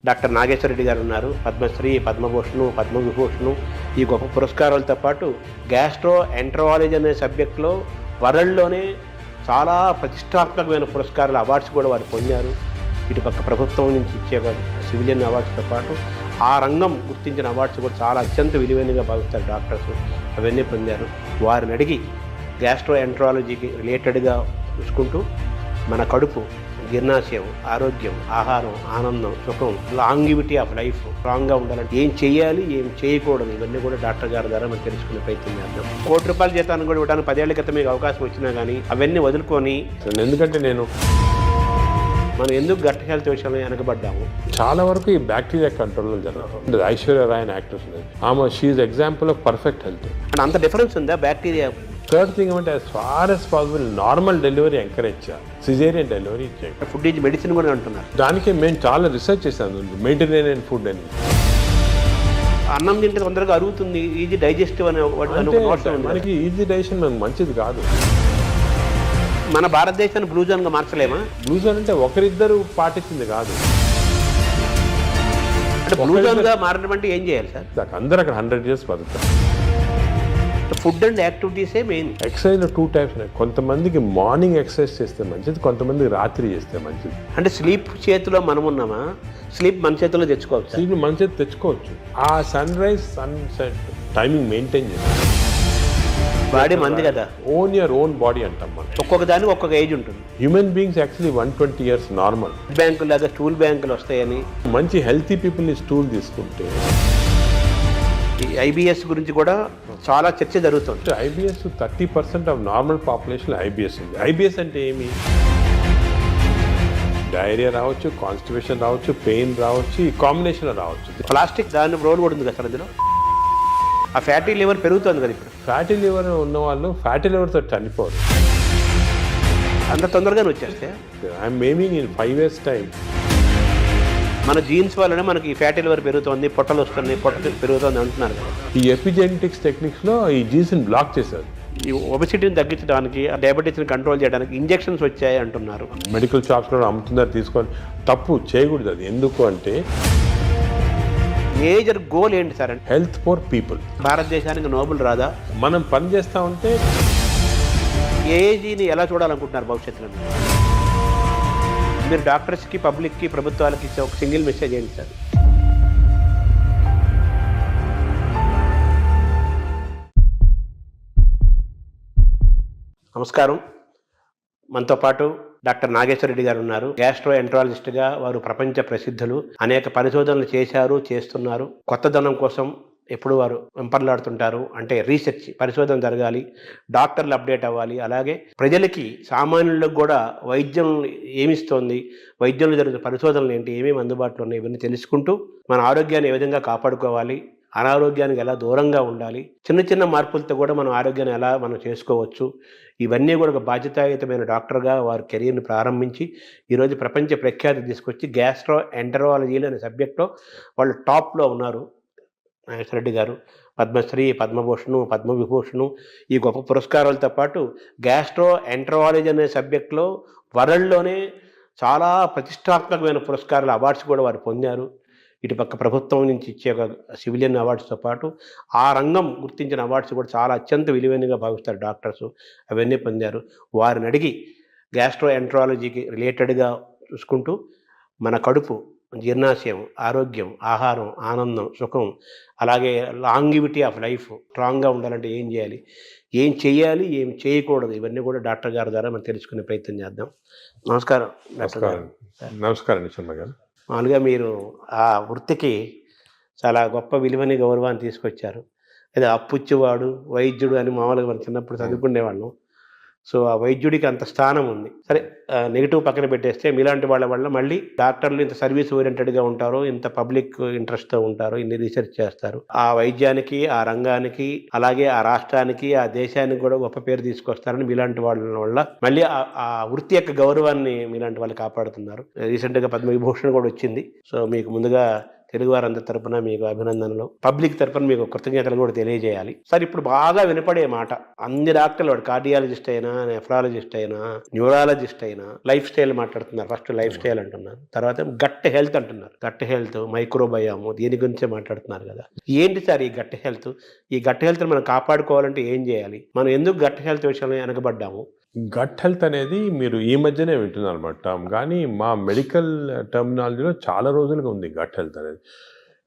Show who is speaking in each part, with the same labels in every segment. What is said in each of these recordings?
Speaker 1: Doctor Nageswara Reddy గారు ఉన్నారు. పద్మశ్రీ, పద్మభూషణ్, పద్మవిభూషణ్ ఈ గొప్ప పురస్కారాలతో పాటు గ్యాస్ట్రో ఎంటరాలజీ అనే సబ్జెక్టులో వరల్డ్లోనే చాలా ప్రతిష్టాత్మకమైన పురస్కారాలు, అవార్డ్స్ కూడా వారు పొందారు. ఇటుపక్క ప్రభుత్వం నుంచి ఇచ్చే సివిలియన్ అవార్డ్స్తో పాటు ఆ రంగం గుర్తించిన అవార్డ్స్ కూడా చాలా అత్యంత విలువైనగా భావిస్తారు డాక్టర్స్. అవన్నీ పొందారు. వారిని అడిగి గ్యాస్ట్రో ఎంటరాలజీకి రిలేటెడ్గా చూసుకుంటూ మన కడుపు, జీర్ణాశయం, ఆరోగ్యం, ఆహారం, ఆనందం, సుఖం, లాంగివిటీ ఆఫ్ లైఫ్ స్ట్రాంగ్గా ఉండాలంటే ఏం చేయాలి, ఏం చేయకూడదు, ఇవన్నీ కూడా డాక్టర్ గారి ద్వారా మనం తెలుసుకునే ప్రయత్నం చేద్దాం. ₹1,00,00,000 జీతాన్ని కూడా ఇవ్వడానికి 10 ఏళ్ల క్రితం మీకు అవకాశం వచ్చినా కానీ అవన్నీ వదులుకొని, ఎందుకంటే మనం ఎందుకు గట్ హెల్త్ విషయంలో వెనకబడ్డాము.
Speaker 2: చాలా వరకు ఈ బ్యాక్టీరియా కంట్రోల్లో జరుగుతుంది. ఐశ్వర్య రాయ్ అని యాక్ట్రెస్ ఆమె she example of perfect health.
Speaker 1: అంటే అంత డిఫరెన్స్ ఉందా బ్యాక్టీరియా?
Speaker 2: థర్డ్ థింగ్ ఏమంటే as far as possible normal delivery encourage చేయాలి, సిజేరియన్ డెలివరీ చేయాలి.
Speaker 1: ఫుడ్ ఈజ్ మెడిసిన్ కూడా అంటున్నారు.
Speaker 2: దానికి మేము చాలా రీసెర్చ్ చేశాను, మెడిటరేనియన్ ఫుడ్ అని.
Speaker 1: అన్నం తింటే తొందరగా అరుగుతుంది, ఈజీ డైజెస్టివ్ అనే
Speaker 2: మనకి ఈజీ డైజెషన్ మనకు మంచిది కాదు.
Speaker 1: మన భారతదేశాన్ని బ్లూ జోన్గా మార్చలేమా?
Speaker 2: బ్లూ జోన్ అంటే ఒకరిద్దరు పాటించింది కాదు.
Speaker 1: అంటే బ్లూ జోన్గా మారడం అంటే ఏం చేయాలి సార్?
Speaker 2: అందరూ అక్కడ 100 years బతుకుతారు.
Speaker 1: ఫుడ్ అండ్ యాక్టివిటీసే మెయిన్.
Speaker 2: ఎక్సర్సైజ్లో 2 types ఉన్నాయి. కొంతమందికి మార్నింగ్ ఎక్సర్సైజ్ చేస్తే మంచిది, కొంతమందికి రాత్రి చేస్తే మంచిది.
Speaker 1: అంటే స్లీప్ చేతిలో మనం ఉన్నామా? స్లీప్ మన చేతిలో తెచ్చుకోవచ్చు.
Speaker 2: స్లీప్ మన చేతి తెచ్చుకోవచ్చు. ఆ sun rise sunset timing maintain చేయాలి.
Speaker 1: బాడీ మంది కదా,
Speaker 2: ఓన్ యువర్ ఓన్ బాడీ అంటాం మనం.
Speaker 1: ఒక్కొక్క దానికి ఒక్కొక్క ఏజ్ ఉంటుంది.
Speaker 2: Human beings actually 120 years normal.
Speaker 1: బ్యాంకులు లాగా స్టూల్ బ్యాంకులు వస్తాయని
Speaker 2: మంచి హెల్తీ పీపుల్ని స్టూల్ తీసుకుంటే.
Speaker 1: ఐబిఎస్ గురించి కూడా చాలా చర్చ జరుగుతుంది.
Speaker 2: IBS 30% of normal population IBS ఉంది. ఐబిఎస్ అంటే ఏమి? డైరియా రావచ్చు, కాన్స్టిపేషన్ రావచ్చు, పెయిన్ రావచ్చు, ఈ కాంబినేషన్ రావచ్చు.
Speaker 1: ప్లాస్టిక్ దాని రోల్ కూడా ఉంది కదా సార్ అందులో. ఆ ఫ్యాటీ లివర్ పెరుగుతుంది కదా ఇప్పుడు.
Speaker 2: ఫ్యాటీ లివర్ ఉన్న వాళ్ళు ఫ్యాటీ లివర్తో చనిపోరు.
Speaker 1: అంత తొందరగానే వచ్చేస్తే
Speaker 2: I'm aiming in 5 years time.
Speaker 1: మన జీన్స్ వల్లనే మనకి ఈ ఫ్యాటీ లివర్ పెరుగుతుంది, పొట్టలు వస్తున్నాయి, పొట్ట పెరుగుతుంది అంటున్నారు కదా.
Speaker 2: ఈ ఎపిజెనెటిక్స్ టెక్నిక్స్లో ఈ జీన్స్ని బ్లాక్ చేశారు.
Speaker 1: ఈ ఒబెసిటీని తగ్గించడానికి, ఆ డయాబెటీస్ని కంట్రోల్ చేయడానికి ఇంజెక్షన్స్ వచ్చాయి అంటున్నారు.
Speaker 2: మెడికల్ షాప్స్లో అమ్ముతున్నారు, తీసుకొని. తప్పు చేయకూడదు అది. ఎందుకు అంటే
Speaker 1: మేజర్ గోల్ ఏంటి సార్ అంటే
Speaker 2: హెల్త్ ఫర్ పీపుల్.
Speaker 1: భారతదేశానికి నోబెల్ రాదా?
Speaker 2: మనం పని చేస్తూ ఉంటే
Speaker 1: ఏజీని ఎలా చూడాలనుకుంటున్నారు భవిష్యత్తులో? మీరు డాక్టర్స్కి, పబ్లిక్కి, ప్రభుత్వాలకి ఇచ్చే ఒక సింగిల్ మెసేజ్ ఏంటి సార్? నమస్కారం. మనతో పాటు డాక్టర్ నాగేశ్వర రెడ్డి గారు ఉన్నారు. గ్యాస్ట్రో ఎంటరాలజిస్ట్గా వారు ప్రపంచ ప్రసిద్ధులు. అనేక పరిశోధనలు చేశారు, చేస్తున్నారు. కొత్తదనం కోసం ఎప్పుడు వారు వెంపర్లాడుతుంటారు. అంటే రీసెర్చ్, పరిశోధన జరగాలి, డాక్టర్లు అప్డేట్ అవ్వాలి. అలాగే ప్రజలకి, సామాన్యులకు కూడా వైద్యం ఏమిస్తోంది, వైద్యంలో జరుగుతున్న పరిశోధనలు ఏంటి, ఏమేమి అందుబాటులో ఉన్నాయి, ఇవన్నీ తెలుసుకుంటూ మన ఆరోగ్యాన్ని ఏ విధంగా కాపాడుకోవాలి, అనారోగ్యానికి ఎలా దూరంగా ఉండాలి, చిన్న చిన్న మార్పులతో కూడా మనం ఆరోగ్యాన్ని ఎలా మనం చేసుకోవచ్చు, ఇవన్నీ కూడా ఒక బాధ్యతాయుతమైన డాక్టర్గా వారి కెరీర్ని ప్రారంభించి ఈరోజు ప్రపంచ ప్రఖ్యాతి తీసుకొచ్చి గ్యాస్ట్రో ఎంటరాలజీలు అనే సబ్జెక్ట్లో వాళ్ళు టాప్లో ఉన్నారు. నాగేశ్వర రెడ్డి గారు పద్మశ్రీ, పద్మభూషణ్, పద్మవిభూషణ్ ఈ గొప్ప పురస్కారాలతో పాటు గ్యాస్ట్రో ఎంటరాలజీ అనే సబ్జెక్టులో వరల్డ్లోనే చాలా ప్రతిష్టాత్మకమైన పురస్కారాలు, అవార్డ్స్ కూడా వారు పొందారు. ఇటుపక్క ప్రభుత్వం నుంచి ఇచ్చే సివిలియన్ అవార్డ్స్తో పాటు ఆ రంగం గుర్తించిన అవార్డ్స్ కూడా చాలా అత్యంత విలువైనగా భావిస్తారు డాక్టర్స్. అవన్నీ పొందారు. వారిని అడిగి గ్యాస్ట్రో ఎంటరాలజీకి రిలేటెడ్గా చూసుకుంటూ మన కడుపు, జీర్ణాశయం, ఆరోగ్యం, ఆహారం, ఆనందం, సుఖం, అలాగే లాంగివిటీ ఆఫ్ లైఫ్ స్ట్రాంగ్గా ఉండాలంటే ఏం చేయాలి, ఏం చేయాలి, ఏం చేయకూడదు, ఇవన్నీ కూడా డాక్టర్ గారి ద్వారా మనం తెలుసుకునే ప్రయత్నం చేద్దాం. నమస్కారం డాక్టర్ గారు.
Speaker 2: నమస్కారం శర్మ గారు.
Speaker 1: మామూలుగా మీరు ఆ వృత్తికి చాలా గొప్ప విలువని, గౌరవాన్ని తీసుకొచ్చారు. అదే అప్పుచ్చేవాడు వైద్యుడు అని మామూలుగా మనం చిన్నప్పుడు చదువుకునేవాళ్ళం. సో ఆ వైద్యుడికి అంత స్థానం ఉంది. సరే, నెగిటివ్ పక్కన పెట్టేస్తే మీలాంటి వాళ్ళ వల్ల మళ్ళీ డాక్టర్లు ఇంత సర్వీస్ ఓరియంటెడ్గా ఉంటారు, ఇంత పబ్లిక్ ఇంట్రెస్ట్తో ఉంటారు, ఇన్ని రీసెర్చ్ చేస్తారు. ఆ వైద్యానికి, ఆ రంగానికి, అలాగే ఆ రాష్ట్రానికి, ఆ దేశానికి కూడా గొప్ప పేరు తీసుకొస్తారని మీలాంటి వాళ్ళ వల్ల మళ్ళీ ఆ వృత్తి యొక్క గౌరవాన్ని మీలాంటి వాళ్ళు కాపాడుతున్నారు. రీసెంట్గా పద్మవిభూషణ్ కూడా వచ్చింది. సో మీకు ముందుగా తెలుగు వారందరి తరపున మీకు అభినందనలు, పబ్లిక్ తరపున మీకు కృతజ్ఞతలు కూడా తెలియజేయాలి. సార్ ఇప్పుడు బాగా వినపడే మాట, అన్ని డాక్టర్లు, వాడు కార్డియాలజిస్ట్ అయినా, నెఫ్రాలజిస్ట్ అయినా, న్యూరాలజిస్ట్ అయినా లైఫ్ స్టైల్ మాట్లాడుతున్నారు. ఫస్ట్ లైఫ్ స్టైల్ అంటున్నారు, తర్వాత గట్ హెల్త్ అంటున్నారు. గట్ హెల్త్, మైక్రోబయాము, దీని గురించే మాట్లాడుతున్నారు కదా. ఏంటి సార్ ఈ గట్ హెల్త్? ఈ గట్ హెల్త్ మనం కాపాడుకోవాలంటే ఏం చేయాలి? మనం ఎందుకు గట్ హెల్త్ విషయంలో వెనకబడ్డాము?
Speaker 2: గట్ హెల్త్ అనేది మీరు ఈ మధ్యనే వింటున్నారు అన్నమాట టర్మ్, కానీ మా మెడికల్ టర్మినాలజీలో చాలా రోజులుగా ఉంది గట్ హెల్త్ అనేది.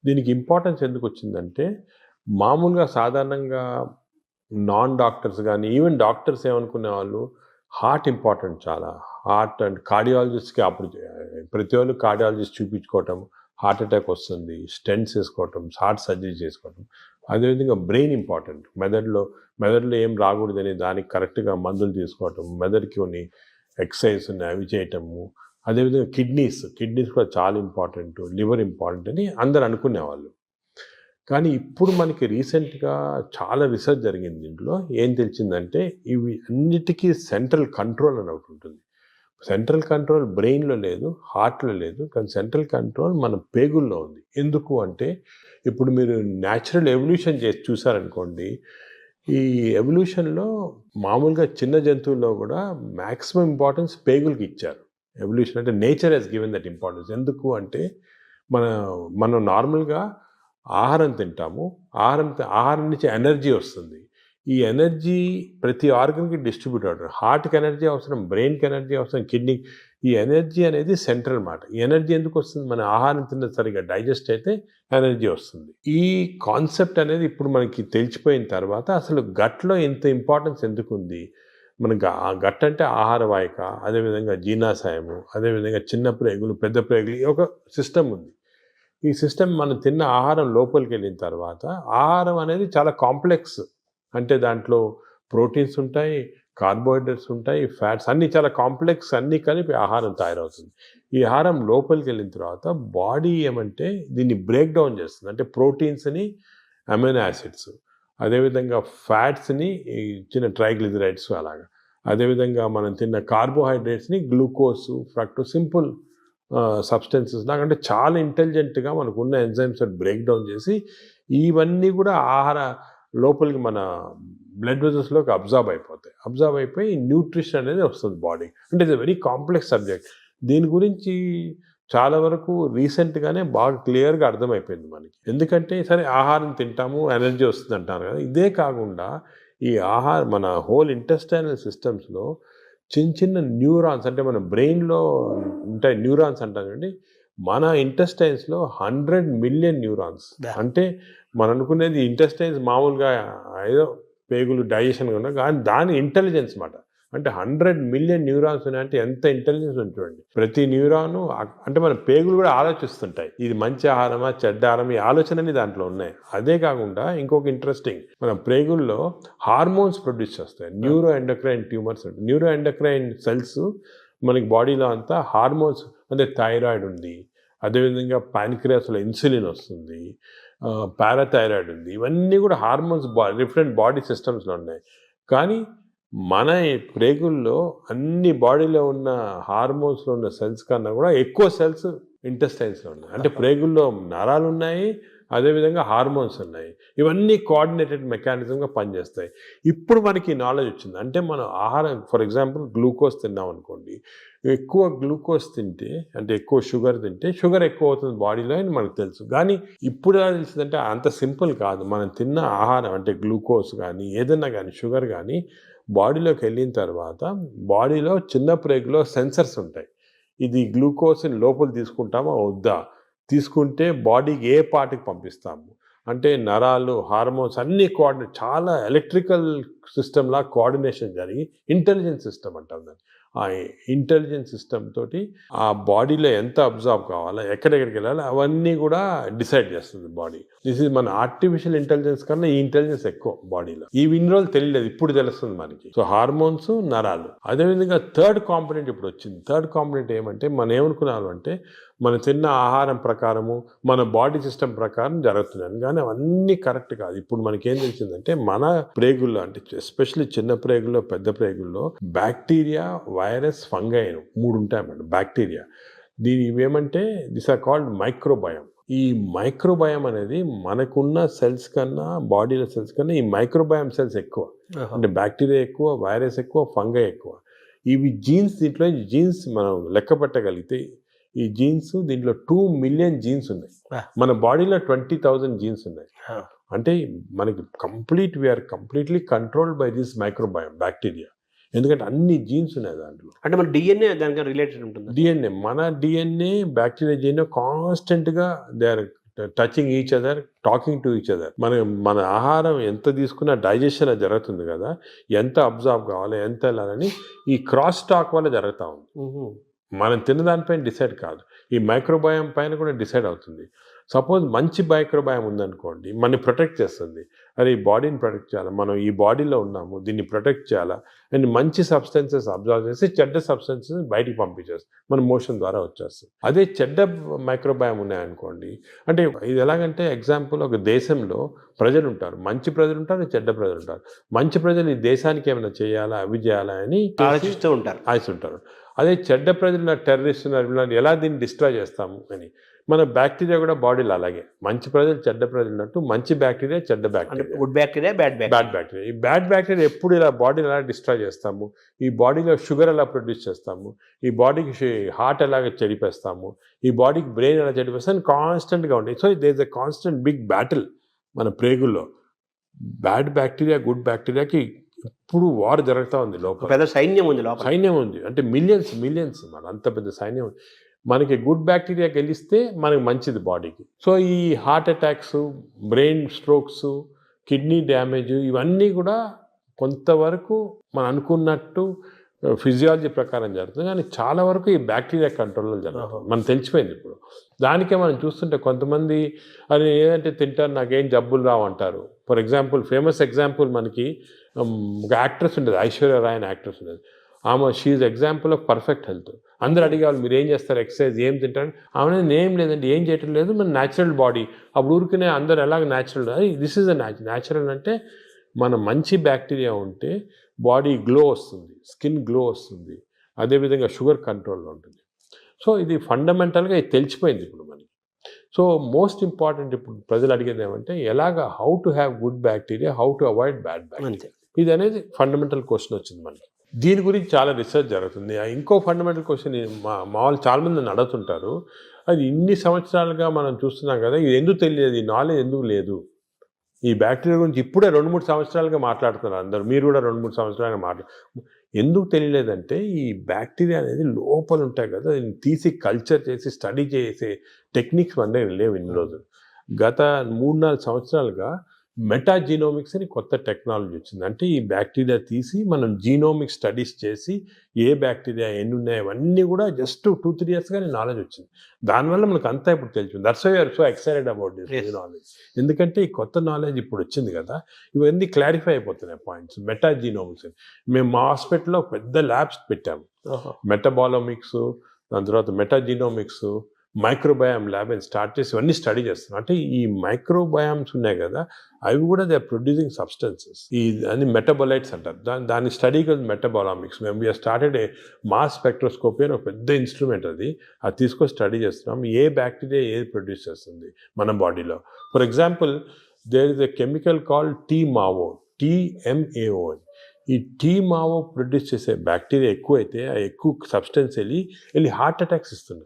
Speaker 2: దీనికి ఇంపార్టెన్స్ ఎందుకు వచ్చిందంటే, మామూలుగా సాధారణంగా నాన్ డాక్టర్స్ కానీ ఈవెన్ డాక్టర్స్ ఏమనుకునే వాళ్ళు, హార్ట్ ఇంపార్టెంట్ చాలా. హార్ట్ అండ్ కార్డియాలజిస్ట్కి అప్పుడు ప్రతి వాళ్ళు కార్డియాలజిస్ట్ చూపించుకోవటం, హార్ట్ అటాక్ వస్తుంది, స్టెంట్స్ వేసుకోవటం, హార్ట్ సర్జరీ చేసుకోవటం. అదేవిధంగా బ్రెయిన్ ఇంపార్టెంట్. మెదడులో ఏం రాకూడదని దానికి కరెక్ట్గా మందులు తీసుకోవటం, మెదడుకి కొన్ని ఎక్సర్సైజ్ ఉన్నాయి అవి చేయటము. అదేవిధంగా కిడ్నీస్ కూడా చాలా ఇంపార్టెంట్, లివర్ ఇంపార్టెంట్ అని అందరు అనుకునేవాళ్ళు. కానీ ఇప్పుడు మనకి రీసెంట్గా చాలా రీసెర్చ్ జరిగింది. దీంట్లో ఏం తెలిసిందంటే, ఇవి అన్నిటికీ సెంట్రల్ కంట్రోల్ అని ఒకటి ఉంటుంది. సెంట్రల్ కంట్రోల్ బ్రెయిన్లో లేదు, హార్ట్లో లేదు, కానీ సెంట్రల్ కంట్రోల్ మన పేగుల్లో ఉంది. ఎందుకు అంటే, ఇప్పుడు మీరు న్యాచురల్ ఎవల్యూషన్ చేసి చూసారనుకోండి, ఈ ఎవల్యూషన్లో మామూలుగా చిన్న జంతువుల్లో కూడా మ్యాక్సిమం ఇంపార్టెన్స్ పేగులకి ఇచ్చారు. ఎవల్యూషన్ అంటే nature has given that importance. ఎందుకు అంటే, మనం నార్మల్గా ఆహారం తింటాము, ఆహారం నుంచి ఎనర్జీ వస్తుంది. ఈ ఎనర్జీ ప్రతి ఆర్గన్కి డిస్ట్రిబ్యూట్ అవుతుంది. హార్ట్కి ఎనర్జీ అవసరం, బ్రెయిన్కి ఎనర్జీ అవసరం, కిడ్నీ. ఈ ఎనర్జీ అనేది సెంట్రల్ మాట. ఈ ఎనర్జీ ఎందుకు వస్తుంది? మన ఆహారం తిన్న సరిగా డైజెస్ట్ అయితే ఎనర్జీ వస్తుంది. ఈ కాన్సెప్ట్ అనేది ఇప్పుడు మనకి తెలిసిపోయిన తర్వాత అసలు గట్లో ఇంత ఇంపార్టెన్స్ ఎందుకు ఉంది? మనకు ఆ గట్ అంటే ఆహార వాహిక, అదేవిధంగా జీర్ణాశయము, అదేవిధంగా చిన్న ప్రేగులు, పెద్ద ప్రేగులు, ఒక సిస్టమ్ ఉంది. ఈ సిస్టమ్ మనం తిన్న ఆహారం లోపలికి వెళ్ళిన తర్వాత, ఆహారం అనేది చాలా కాంప్లెక్స్. అంటే దాంట్లో ప్రోటీన్స్ ఉంటాయి, కార్బోహైడ్రేట్స్ ఉంటాయి, ఫ్యాట్స్, అన్నీ చాలా కాంప్లెక్స్, అన్నీ కలిపి ఆహారం తయారవుతుంది. ఈ ఆహారం లోపలికి వెళ్ళిన తర్వాత బాడీ ఏమంటే దీన్ని బ్రేక్ డౌన్ చేస్తుంది. అంటే ప్రోటీన్స్ని అమైనో యాసిడ్స్, అదేవిధంగా ఫ్యాట్స్ని చిన్న ట్రైగ్లిజరైడ్స్ అలాగా, అదేవిధంగా మనం తిన్న కార్బోహైడ్రేట్స్ని గ్లూకోజ్, ఫ్రక్టోజ్, సింపుల్ సబ్స్టెన్సెస్ నాకంటే చాలా ఇంటెలిజెంట్గా మనకు ఉన్న ఎంజైమ్స్ బ్రేక్ డౌన్ చేసి ఇవన్నీ కూడా ఆహార లోపలికి మన బ్లడ్ వెజల్స్లోకి అబ్జర్వ్ అయిపోయి న్యూట్రిషన్ అనేది వస్తుంది బాడీ. అంటే ఇది వెరీ కాంప్లెక్స్ సబ్జెక్ట్. దీని గురించి చాలా వరకు రీసెంట్గానే బాగా క్లియర్గా అర్థమైపోయింది మనకి. ఎందుకంటే సరే ఆహారం తింటాము, ఎనర్జీ వస్తుంది అంటారు కదా. ఇదే కాకుండా ఈ మన హోల్ ఇంటెస్టైనల్ సిస్టమ్స్లో చిన్న న్యూరాన్స్, అంటే మన బ్రెయిన్లో ఉంటాయి న్యూరాన్స్ అంటాం చూడండి. మన ఇంటెస్టైన్స్లో 100 మిలియన్ న్యూరాన్స్. అంటే మనం అనుకునేది ఇంటెస్టైన్స్ మామూలుగా ఏదో పేగులు డైజెషన్ ఉన్నా, కానీ దాని ఇంటెలిజెన్స్ మాట. అంటే 100 మిలియన్ న్యూరాన్స్ ఉన్నాయంటే ఎంత ఇంటెలిజెన్స్ ఉంటుందండి. ప్రతి న్యూరాను అంటే మన పేగులు కూడా ఆలోచిస్తుంటాయి, ఇది మంచి ఆహారమా చెడ్డ ఆహారం, ఈ ఆలోచనని దాంట్లో ఉన్నాయి. అదే కాకుండా ఇంకొక ఇంట్రెస్టింగ్, మన పేగుల్లో హార్మోన్స్ ప్రొడ్యూస్ చేస్తాయి. Neuro endocrine tumours, neuro endocrine cells మనకి బాడీలో అంతా హార్మోన్స్, అంటే థైరాయిడ్ ఉంది, అదేవిధంగా ప్యాన్క్రియాస్లో ఇన్సులిన్ వస్తుంది, పారాథైరాయిడ్ ఉంది. ఇవన్నీ కూడా హార్మోన్స్ డిఫరెంట్ బాడీ సిస్టమ్స్లో ఉన్నాయి. కానీ మన ప్రేగుల్లో అన్ని బాడీలో ఉన్న హార్మోన్స్లో ఉన్న సెల్స్ కన్నా కూడా ఎక్కువ సెల్స్ ఇంటెస్టైన్స్లో ఉన్నాయి. అంటే ప్రేగుల్లో నరాలు ఉన్నాయి, అదేవిధంగా హార్మోన్స్ ఉన్నాయి. ఇవన్నీ కోఆర్డినేటెడ్ మెకానిజంగా పనిచేస్తాయి. ఇప్పుడు మనకి నాలెడ్జ్ వచ్చింది. అంటే మనం ఆహారం, ఫర్ ఎగ్జాంపుల్ గ్లూకోజ్ తిన్నాం అనుకోండి, ఎక్కువ గ్లూకోజ్ తింటే, అంటే ఎక్కువ షుగర్ తింటే షుగర్ ఎక్కువ అవుతుంది బాడీలో అని మనకు తెలుసు. కానీ ఇప్పుడు ఎలా తెలిసిందంటే అంత సింపుల్ కాదు. మనం తిన్న ఆహారం అంటే గ్లూకోజ్ కానీ ఏదన్నా కానీ షుగర్ కానీ బాడీలోకి వెళ్ళిన తర్వాత బాడీలో చిన్న ప్రేగులో సెన్సర్స్ ఉంటాయి. ఇది గ్లూకోజ్ని లోపల తీసుకుంటామా వద్దా, తీసుకుంటే బాడీకి ఏ పార్ట్కి పంపిస్తాము, అంటే నరాలు, హార్మోన్స్ అన్నీ చాలా ఎలక్ట్రికల్ సిస్టమ్లా కోఆర్డినేషన్ జరిగి ఇంటెలిజెన్స్ సిస్టమ్ అంటాం దాన్ని. ఆ ఇంటెలిజెన్స్ సిస్టమ్ తోటి ఆ బాడీలో ఎంత అబ్జర్వ్ కావాలా, ఎక్కడెక్కడికి వెళ్ళాలి, అవన్నీ కూడా డిసైడ్ చేస్తుంది బాడీ. దిస్ ఇస్ మన ఆర్టిఫిషియల్ ఇంటెలిజెన్స్ కన్నా ఈ ఇంటెలిజెన్స్ ఎక్కువ బాడీలో. ఇన్ని రోజులు తెలియలేదు, ఇప్పుడు తెలుస్తుంది మనకి. సో హార్మోన్స్, నరాలు. అదేవిధంగా థర్డ్ కాంపోనెంట్ ఇప్పుడు వచ్చింది. థర్డ్ కాంపోనెంట్ ఏమంటే, మనం ఏమనుకున్నాము అంటే మనం తిన్న ఆహారం ప్రకారము మన బాడీ సిస్టమ్ ప్రకారం జరుగుతున్నాను, కానీ అవన్నీ కరెక్ట్ కాదు. ఇప్పుడు మనకేం తెలిసిందంటే మన ప్రేగుల్లో, అంటే ఎస్పెషల్లీ చిన్న ప్రేగుల్లో, పెద్ద ప్రేగుల్లో బ్యాక్టీరియా, వైరస్, ఫంగై 3 ఉంటాయి అన్నమాట. బ్యాక్టీరియా, ఇవేమంటే దిస్ ఆర్ కాల్డ్ మైక్రోబయోమ్. ఈ మైక్రోబయామ్ అనేది మనకున్న సెల్స్ కన్నా బాడీలో సెల్స్ కన్నా ఈ మైక్రోబయామ్ సెల్స్ ఎక్కువ. అంటే బ్యాక్టీరియా ఎక్కువ, వైరస్ ఎక్కువ, ఫంగై ఎక్కువ. ఇవి జీన్స్, దీంట్లో జీన్స్ మనం లెక్క పెట్టగలిగితే ఈ జీన్స్ దీంట్లో 2 మిలియన్ జీన్స్ ఉన్నాయి. మన బాడీలో 20,000 జీన్స్ ఉన్నాయి. అంటే మనకి we're completely controlled by this microbiome bacteria. ఎందుకంటే అన్ని జీన్స్ ఉన్నాయి దాంట్లో.
Speaker 1: అంటే మన డిఎన్ఏ దానికి రిలేటెడ్ ఉంటుంది.
Speaker 2: డిఎన్ఏ, మన డిఎన్ఏ బ్యాక్టీరియా డిఎన్ఏ కాన్స్టెంట్గా they are touching each other, talking to each other. మన ఆహారం ఎంత తీసుకున్నా డైజెషన్ అది జరుగుతుంది కదా, ఎంత అబ్జార్బ్ కావాలి, ఎంత వెళ్ళాలని ఈ క్రాస్ టాక్ వల్ల జరుగుతూ ఉంది. మనం తిన్నదానిపైన డిసైడ్ కాదు, ఈ మైక్రోబయామ్ పైన కూడా డిసైడ్ అవుతుంది. సపోజ్ మంచి మైక్రోబయామ్ ఉందనుకోండి, మనని ప్రొటెక్ట్ చేస్తుంది. అరే ఈ బాడీని ప్రొటెక్ట్ చేయాలి, మనం ఈ బాడీలో ఉన్నాము, దీన్ని ప్రొటెక్ట్ చేయాలా అండ్ మంచి సబ్స్టెన్సెస్ అబ్జర్వ్ చేసి చెడ్డ సబ్స్టెన్సెస్ బయటికి పంపించేస్తుంది, మన మోషన్ ద్వారా వచ్చేస్తుంది. అదే చెడ్డ మైక్రోబయామ్ ఉన్నాయనుకోండి, అంటే ఇది ఎలాగంటే ఎగ్జాంపుల్, ఒక దేశంలో ప్రజలు ఉంటారు, మంచి ప్రజలు ఉంటారు, చెడ్డ ప్రజలు ఉంటారు. మంచి ప్రజలు ఈ దేశానికి ఏమైనా చేయాలా, అవి చేయాలా అని
Speaker 1: ఆలోచిస్తూ ఉంటారు.
Speaker 2: అదే చెడ్డ ప్రజలు టెర్రరిస్ట్ ఎలా దీన్ని డిస్ట్రాయ్ చేస్తాము అని. మన బ్యాక్టీరియా కూడా బాడీలో అలాగే, మంచి ప్రజలు చెడ్డ ప్రజలు ఉన్నట్టు మంచి బ్యాక్టీరియా చెడ్డ bacteria,
Speaker 1: good bacteria bad
Speaker 2: bacteria. ఈ బ్యాడ్ బ్యాక్టీరియా ఎప్పుడు ఇలా బాడీని ఎలా డిస్ట్రాయ్ చేస్తాము, ఈ బాడీలో షుగర్ ఎలా ప్రొడ్యూస్ చేస్తాము, ఈ బాడీకి హార్ట్ ఎలాగ చెడిపేస్తాము, ఈ బాడీకి బ్రెయిన్ ఎలా చెడిపేస్తాము కాన్స్టెంట్గా ఉంటాయి. So there is a constant big battle మన ప్రేగుల్లో. బ్యాడ్ బ్యాక్టీరియా గుడ్ బ్యాక్టీరియాకి ఇప్పుడు వార్ జరుగుతూ ఉంది లోపల.
Speaker 1: పెద్ద సైన్యం ఉంది.
Speaker 2: అంటే మిలియన్స్ మన అంత పెద్ద సైన్యం ఉంది. మనకి గుడ్ బ్యాక్టీరియా గెలిస్తే మనకి మంచిది బాడీకి. సో ఈ heart attacks, brain strokes, kidney damage ఇవన్నీ కూడా కొంతవరకు మనం అనుకున్నట్టు ఫిజియాలజీ ప్రకారం జరుగుతుంది, కానీ చాలా వరకు ఈ బ్యాక్టీరియా కంట్రోల్లో జరుగుతుంది. మనం తెలిసిపోయింది ఇప్పుడు. దానికే మనం చూస్తుంటే కొంతమంది అది ఏదంటే తింటారు, నాకేం జబ్బులు రావంటారు. ఫర్ ఎగ్జాంపుల్, ఫేమస్ ఎగ్జాంపుల్ మనకి ఒక యాక్ట్రెస్ ఉండేది, ఐశ్వర్య రాయ్ అని యాక్ట్రెస్ ఉండేది. ఆమె she example of perfect health. అందరు అడిగేవాళ్ళు మీరు ఏం చేస్తారు, ఎక్సర్సైజ్ ఏం తింటారు, ఆమె ఏం లేదండి, ఏం చేయటం లేదు, మన న్యాచురల్ బాడీ. అప్పుడు ఊరికనే అందరు ఎలాగ natural, this is a natural. అంటే మన మంచి బ్యాక్టీరియా ఉంటే బాడీ గ్లో వస్తుంది, స్కిన్ గ్లో వస్తుంది, అదేవిధంగా షుగర్ కంట్రోల్లో ఉంటుంది. సో ఇది ఫండమెంటల్గా ఇది తెలిసిపోయింది ఇప్పుడు మనకి. సో మోస్ట్ ఇంపార్టెంట్ ఇప్పుడు ప్రజలు అడిగేది ఏమంటే ఎలాగ, how to have good bacteria, how to avoid bad bacteria, ఇది అనేది ఫండమెంటల్ క్వశ్చన్ వచ్చింది మనకి. దీని గురించి చాలా రీసెర్చ్ జరుగుతుంది. ఇంకో ఫండమెంటల్ క్వశ్చన్ మా వాళ్ళు చాలామంది నన్ను అడుగుతుంటారు, అది ఇన్ని సంవత్సరాలుగా మనం చూస్తున్నాం కదా, ఇది ఎందుకు తెలియదు, ఈ నాలెడ్జ్ ఎందుకు లేదు, ఈ బ్యాక్టీరియా గురించి ఇప్పుడే 2-3 సంవత్సరాలుగా మాట్లాడుతున్నారు అందరూ, మీరు కూడా 2-3 సంవత్సరాలుగా ఎందుకు తెలియలేదంటే ఈ బ్యాక్టీరియా అనేది లోపల ఉంటాయి కదా, దీన్ని తీసి కల్చర్ చేసి స్టడీ చేసే టెక్నిక్స్ మన దగ్గర లేవు ఇన్ని రోజులు. గత 3-4 సంవత్సరాలుగా మెటాజీనోమిక్స్ అని కొత్త టెక్నాలజీ వచ్చింది. అంటే ఈ బ్యాక్టీరియా తీసి మనం జీనోమిక్ స్టడీస్ చేసి ఏ బ్యాక్టీరియా ఎన్ని ఉన్నాయి అవన్నీ కూడా జస్ట్ 2-3 ఇయర్స్గానే నాలెడ్జ్ వచ్చింది. దానివల్ల మనకు అంతా ఇప్పుడు తెలిసింది. That's why you're so excited about this knowledge. ఎందుకంటే ఈ కొత్త నాలెడ్జ్ ఇప్పుడు వచ్చింది కదా, ఇవన్నీ క్లారిఫై అయిపోతున్నాయి పాయింట్స్. మెటాజీనోమిక్స్ మేము మా హాస్పిటల్లో పెద్ద ల్యాబ్స్ పెట్టాము, మెటబాలోమిక్స్, దాని తర్వాత మెటాజీనోమిక్స్, మైక్రోబయామ్ ల్యాబ్ అని స్టార్ట్ చేసి ఇవన్నీ స్టడీ చేస్తున్నాం. అంటే ఈ మైక్రోబయామ్స్ ఉన్నాయి కదా, అవి కూడా దే ఆర్ ప్రొడ్యూసింగ్ సబ్స్టెన్సెస్, ఈ అన్ని మెటబోలైట్స్ అంటారు. దాని స్టడీకి మెటబాలామిక్స్. మేము we're started a mass spectroscopy అని ఒక పెద్ద ఇన్స్ట్రుమెంట్, అది తీసుకొని స్టడీ చేస్తున్నాం ఏ బ్యాక్టీరియా ఏది ప్రొడ్యూస్ చేస్తుంది మన బాడీలో. For example, there is a chemical called TMAO. ఈ TMAO ప్రొడ్యూస్ చేసే బ్యాక్టీరియా ఎక్కువైతే ఆ ఎక్కువ సబ్స్టెన్స్ వెళ్ళి హార్ట్ అటాక్స్ ఇస్తుంది.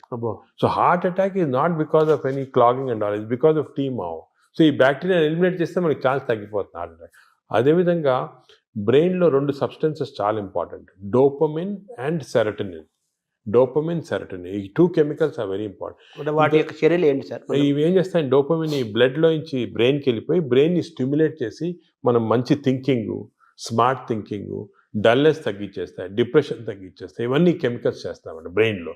Speaker 2: So heart attack is not because of any clogging and all, is because of TMAO. So ఈ బ్యాక్టీరియా ఎలిమినేట్ చేస్తే మనకి ఛాన్స్ తగ్గిపోతుంది హార్ట్ అటాక్. అదేవిధంగా బ్రెయిన్లో 2 సబ్స్టెన్సెస్ చాలా ఇంపార్టెంట్, డోపమిన్ అండ్ సెరటోనిన్. ఈ 2 కెమికల్స్ ఆర్ వెరీ ఇంపార్టెంట్.
Speaker 1: వాటి యొక్క చర్యలు ఏంటి సార్?
Speaker 2: ఇవి ఏం చేస్తాయి, డోపమిన్ ఈ బ్లడ్లో నుంచి బ్రెయిన్కి వెళ్ళిపోయి బ్రెయిన్ని స్టిమ్యులేట్ చేసి మనం మంచి థింకింగ్, స్మార్ట్ థింకింగ్, డల్నెస్ తగ్గించేస్తాయి, డిప్రెషన్ తగ్గించేస్తాయి. ఇవన్నీ కెమికల్స్ చేస్తామండి బ్రెయిన్లో.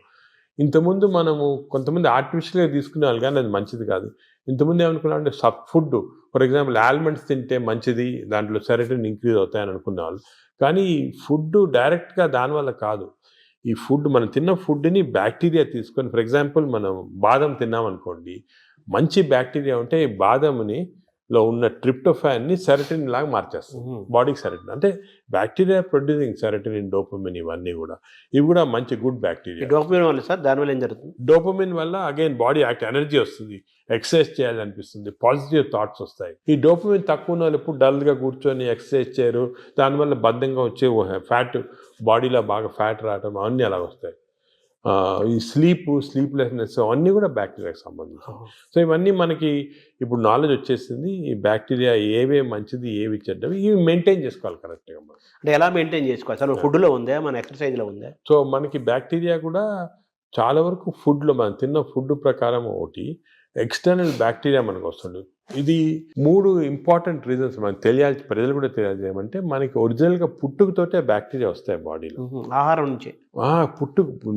Speaker 2: ఇంతకుముందు మనము కొంతమంది ఆర్టిఫిషియల్గా తీసుకునేవాళ్ళు, కానీ అది మంచిది కాదు. ఇంతకుముందు ఏమనుకున్నామంటే ఫుడ్, ఫర్ ఎగ్జాంపుల్ ఆల్మండ్స్ తింటే మంచిది, దాంట్లో సెరటోనిన్ ఇంక్రీజ్ అవుతాయని అనుకునేవాళ్ళు. కానీ ఈ ఫుడ్ డైరెక్ట్గా దానివల్ల కాదు. ఈ ఫుడ్, మనం తిన్న ఫుడ్ని బ్యాక్టీరియా తీసుకొని, ఫర్ ఎగ్జాంపుల్ మనం బాదం తిన్నామనుకోండి, మంచి బ్యాక్టీరియా ఉంటే ఈ బాదంని లో ఉన్న ట్రిప్టోఫాన్ని సెరటిన్ లాగా మార్చేస్తుంది బాడీకి. సెరటిన్ అంటే బ్యాక్టీరియా ప్రొడ్యూసింగ్ సెరటిన్, డోపమిన్, ఇవన్నీ కూడా ఇవి కూడా మంచి గుడ్
Speaker 1: ఈ
Speaker 2: బ్యాక్టీరియా.
Speaker 1: డోపమిన్ వల్ల సార్ దానివల్ల ఏం జరుగుతుంది?
Speaker 2: డోపమిన్ వల్ల అగైన్ బాడీ ఎనర్జీ వస్తుంది, ఎక్సర్సైజ్ చేయాలనిపిస్తుంది, పాజిటివ్ థాట్స్ వస్తాయి. ఈ డోపమిన్ తక్కువ ఉన్న వాళ్ళు ఎప్పుడు డల్గా కూర్చొని ఎక్సర్సైజ్ చేయరు, దానివల్ల బద్ధంగా వచ్చే ఫ్యాట్, బాడీలో బాగా ఫ్యాట్ రావడం అవన్నీ అలా వస్తాయి. ఈ స్లీప్లెస్నెస్ అవన్నీ కూడా బ్యాక్టీరియాకి సంబంధించి. సో ఇవన్నీ మనకి ఇప్పుడు నాలెడ్జ్ వచ్చేసింది. ఈ బ్యాక్టీరియా ఏవే మంచిది, ఏవి చెడ్డవి, ఇవి మెయింటైన్ చేసుకోవాలి కరెక్ట్గా మనం.
Speaker 1: అంటే ఎలా మెయింటైన్ చేసుకోవాలి సార్? ఫుడ్లో ఉందా, మన ఎక్సర్సైజ్లో ఉందా?
Speaker 2: సో మనకి బ్యాక్టీరియా కూడా చాలా వరకు ఫుడ్లో, మనం తిన్న ఫుడ్ ప్రకారం ఒకటి, ఎక్స్టర్నల్ బ్యాక్టీరియా మనకు వస్తుంది. ఇది 3 ఇంపార్టెంట్ రీజన్స్ మనకు తెలియాలి, ప్రజలు కూడా తెలియజేయమంటే, మనకి ఒరిజినల్గా పుట్టుకతోటే బ్యాక్టీరియా వస్తాయి బాడీలో.
Speaker 1: ఆహారం నుంచి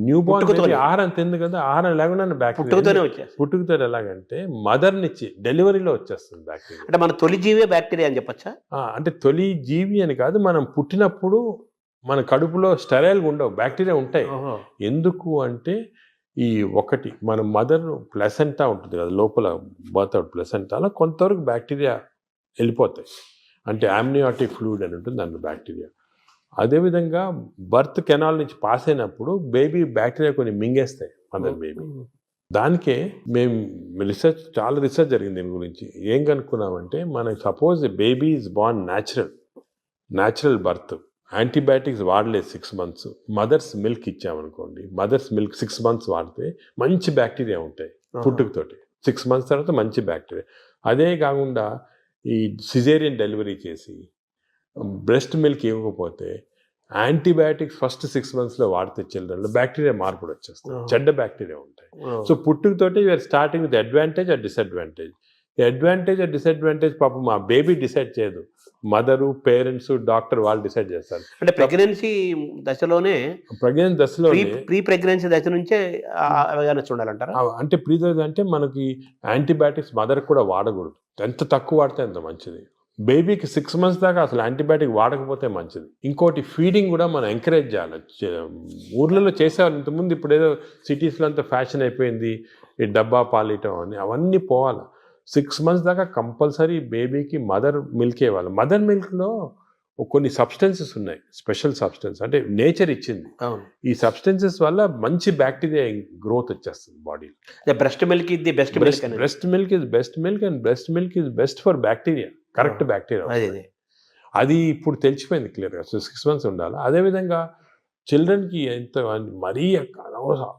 Speaker 2: న్యూ బార్న్ ఆహారం తింది కదా, ఆహారం లేకుండా
Speaker 1: పుట్టుకతోనే వచ్చేస్తుంది.
Speaker 2: పుట్టుకతో ఎలాగంటే మదర్ నుంచి డెలివరీలో వచ్చేస్తుంది బ్యాక్టీరియా.
Speaker 1: అంటే మన తొలి జీవే బ్యాక్టీరియా అని చెప్పచ్చా?
Speaker 2: అంటే తొలి జీవి అని కాదు, మనం పుట్టినప్పుడు మన కడుపులో స్టెరైల్గా ఉండవు, బ్యాక్టీరియా ఉంటాయి. ఎందుకు అంటే ఈ ఒకటి మన మదర్ ప్లసెంటా ఉంటుంది కదా లోపల, బర్త్ ప్లసెంటాలో కొంతవరకు బ్యాక్టీరియా వెళ్ళిపోతాయి. అంటే ఆమ్నియాటిక్ ఫ్లూయిడ్ అని ఉంటుంది దాంట్లో బ్యాక్టీరియా. అదేవిధంగా బర్త్ కెనాల్ నుంచి పాస్ అయినప్పుడు బేబీ బ్యాక్టీరియా కొన్ని మింగేస్తాయి మదర్ బేబీ. దానికే మేము చాలా రీసెర్చ్ జరిగింది దీని గురించి. ఏం కనుక్కున్నామంటే, మనకి suppose baby is born natural birth, antibiotics వాడలేదు 6 months, మదర్స్ మిల్క్ ఇచ్చామనుకోండి, మదర్స్ మిల్క్ 6 months వాడితే మంచి బ్యాక్టీరియా ఉంటాయి పుట్టుకతోటి. 6 months తర్వాత మంచి బ్యాక్టీరియా. అదే కాకుండా ఈ సిజేరియన్ డెలివరీ చేసి బ్రెస్ట్ మిల్క్ ఇవ్వకపోతే యాంటీబయాటిక్స్ ఫస్ట్ 6 monthsలో వాడితే చిల్డ్రన్లో బ్యాక్టీరియా మార్పుడు వచ్చేస్తుంది, చెడ్డ బ్యాక్టీరియా ఉంటాయి. సో పుట్టుకతోటి you are starting with advantage or disadvantage. Advantage or disadvantage పాపం మా బేబీ డిసైడ్ చేయదు, మదరు, పేరెంట్స్, డాక్టర్ వాళ్ళు డిసైడ్ చేస్తారు.
Speaker 1: అంటే ప్రెగ్నెన్సీ దశలోనే, ప్రీ ప్రెగ్నెన్సీ దశ నుంచే అవేర్నెస్ ఉండాలంటారా?
Speaker 2: అంటే అంటే మనకి యాంటీబయాటిక్స్ మదర్ కూడా వాడకూడదు, ఎంత తక్కువ వాడితే అంత మంచిది. బేబీకి 6 months దాకా అసలు యాంటీబయాటిక్ వాడకపోతే మంచిది. ఇంకోటి ఫీడింగ్ కూడా మనం ఎంకరేజ్ చేయాలి. ఊర్లలో చేసేవాళ్ళు ఇంతకుముందు, ఇప్పుడు ఏదో సిటీస్లో అంతా ఫ్యాషన్ అయిపోయింది ఈ డబ్బా పాలియటం అని, అవన్నీ పోవాలి. 6 months దాకా కంపల్సరీ బేబీకి మదర్ మిల్క్ ఇవ్వాలి. మదర్ మిల్క్లో కొన్ని సబ్స్టెన్సెస్ ఉన్నాయి, స్పెషల్ సబ్స్టెన్స్, అంటే నేచర్ ఇచ్చింది. ఈ సబ్స్టెన్సెస్ వల్ల మంచి బ్యాక్టీరియా గ్రోత్ వచ్చేస్తుంది బాడీలో.
Speaker 1: బ్రెస్ట్ మిల్క్ ఇది best milk,
Speaker 2: breast milk is best milk and breast milk is best for bacteria, correct bacteria. అది ఇప్పుడు తెలిసిపోయింది క్లియర్గా. సో 6 months ఉండాలి. అదేవిధంగా చిల్డ్రన్కి ఎంత మరీ